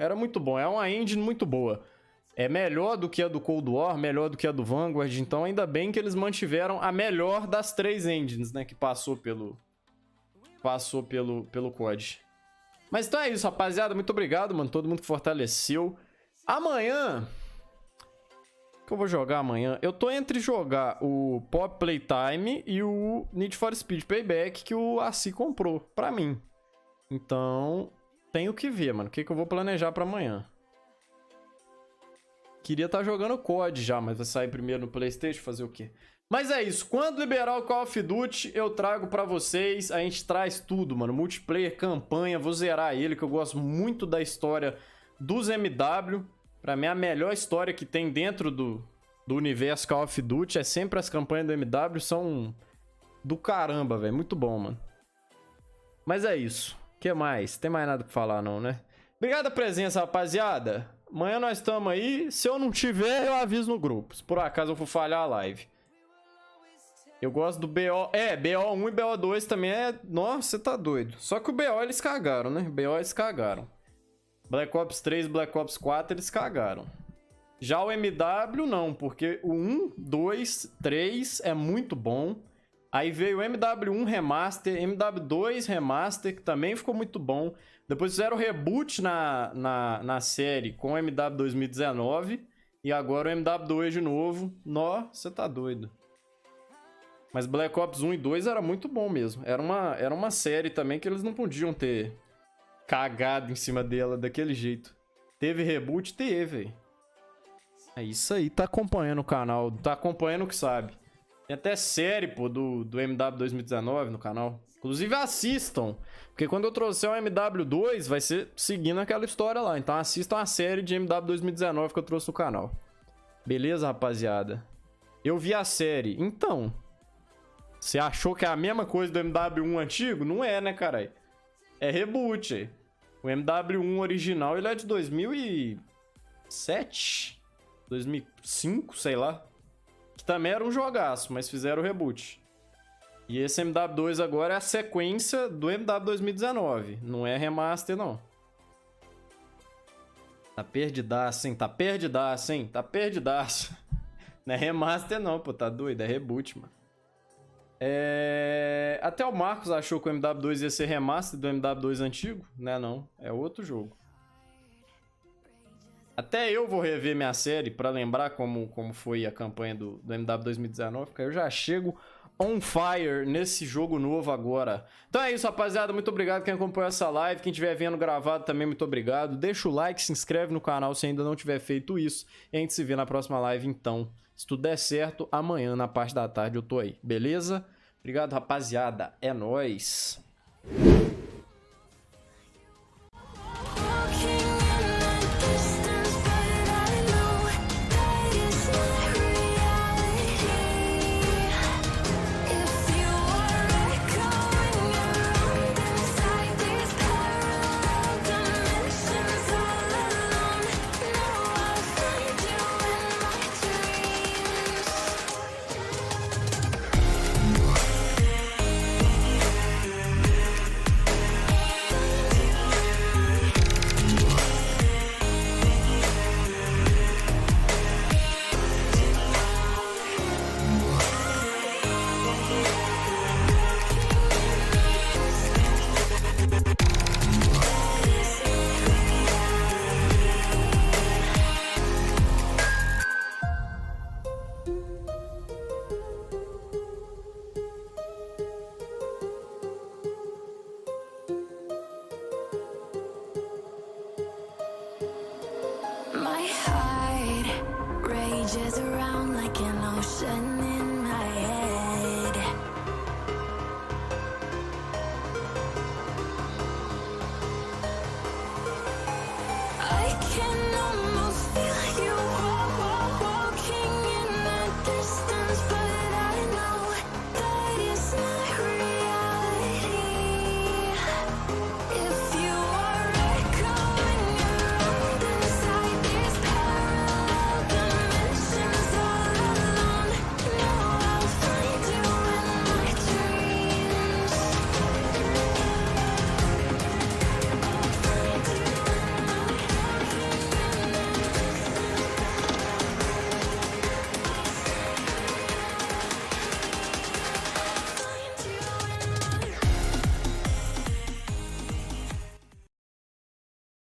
é uma engine muito boa. É melhor do que a do Cold War, melhor do que a do Vanguard, então ainda bem que eles mantiveram a melhor das 3 engines, né, que passou pelo COD. Mas então é isso, rapaziada, muito obrigado, mano, todo mundo que fortaleceu. Amanhã, o que eu vou jogar amanhã? Eu tô entre jogar o Pop Playtime e o Need for Speed Payback que o Assi comprou pra mim. Então, tenho que ver, mano, o que eu vou planejar pra amanhã. Queria estar jogando COD já, mas vai sair primeiro no PlayStation, fazer o quê? Mas é isso, quando liberar o Call of Duty, eu trago pra vocês, a gente traz tudo, mano, multiplayer, campanha, vou zerar ele, que eu gosto muito da história dos MW, pra mim a melhor história que tem dentro do universo Call of Duty, é sempre as campanhas do MW, são do caramba, velho, muito bom, mano. Mas é isso, o que mais? Tem mais nada pra falar não, né? Obrigado a presença, rapaziada. Amanhã nós estamos aí. Se eu não tiver, eu aviso no grupo. Se por acaso eu for falhar a live. Eu gosto do BO... BO1 e BO2 também é... Nossa, você tá doido. Só que o BO eles cagaram, né? BO eles cagaram. Black Ops 3 e Black Ops 4 eles cagaram. Já o MW não, porque o 1, 2, 3 é muito bom. Aí veio o MW1 Remaster, MW2 Remaster, que também ficou muito bom. Depois fizeram o reboot na série com o MW 2019. E agora o MW2 de novo. Nó, você tá doido. Mas Black Ops 1 e 2 era muito bom mesmo. Era uma série também que eles não podiam ter cagado em cima dela daquele jeito. Teve reboot? Teve. É isso aí, tá acompanhando o canal. Tá acompanhando o que sabe. Tem até série, pô, do MW 2019 no canal. Inclusive assistam. Porque quando eu trouxer o MW2, vai ser seguindo aquela história lá. Então assistam a série de MW 2019 que eu trouxe no canal. Beleza, rapaziada? Eu vi a série. Então, você achou que é a mesma coisa do MW1 antigo? Não é, né, caralho? É reboot, aí. O MW1 original, ele é de 2007? 2005, sei lá. Que também era um jogaço, mas fizeram o reboot. E esse MW2 agora é a sequência do MW 2019. Não é remaster, não. Tá perdidaço, hein? Tá perdidaço, hein? Tá perdidaço. Não é remaster, não, pô. Tá doido? É reboot, mano. Até o Marcos achou que o MW2 ia ser remaster do MW2 antigo. Né, não. É outro jogo. Até eu vou rever minha série pra lembrar como foi a campanha do MW 2019, porque eu já chego on fire nesse jogo novo agora. Então é isso, rapaziada. Muito obrigado quem acompanhou essa live. Quem estiver vendo gravado também, muito obrigado. Deixa o like, se inscreve no canal se ainda não tiver feito isso. E a gente se vê na próxima live, então. Se tudo der certo, amanhã, na parte da tarde, eu tô aí. Beleza? Obrigado, rapaziada. É nóis. My heart rages around like an ocean in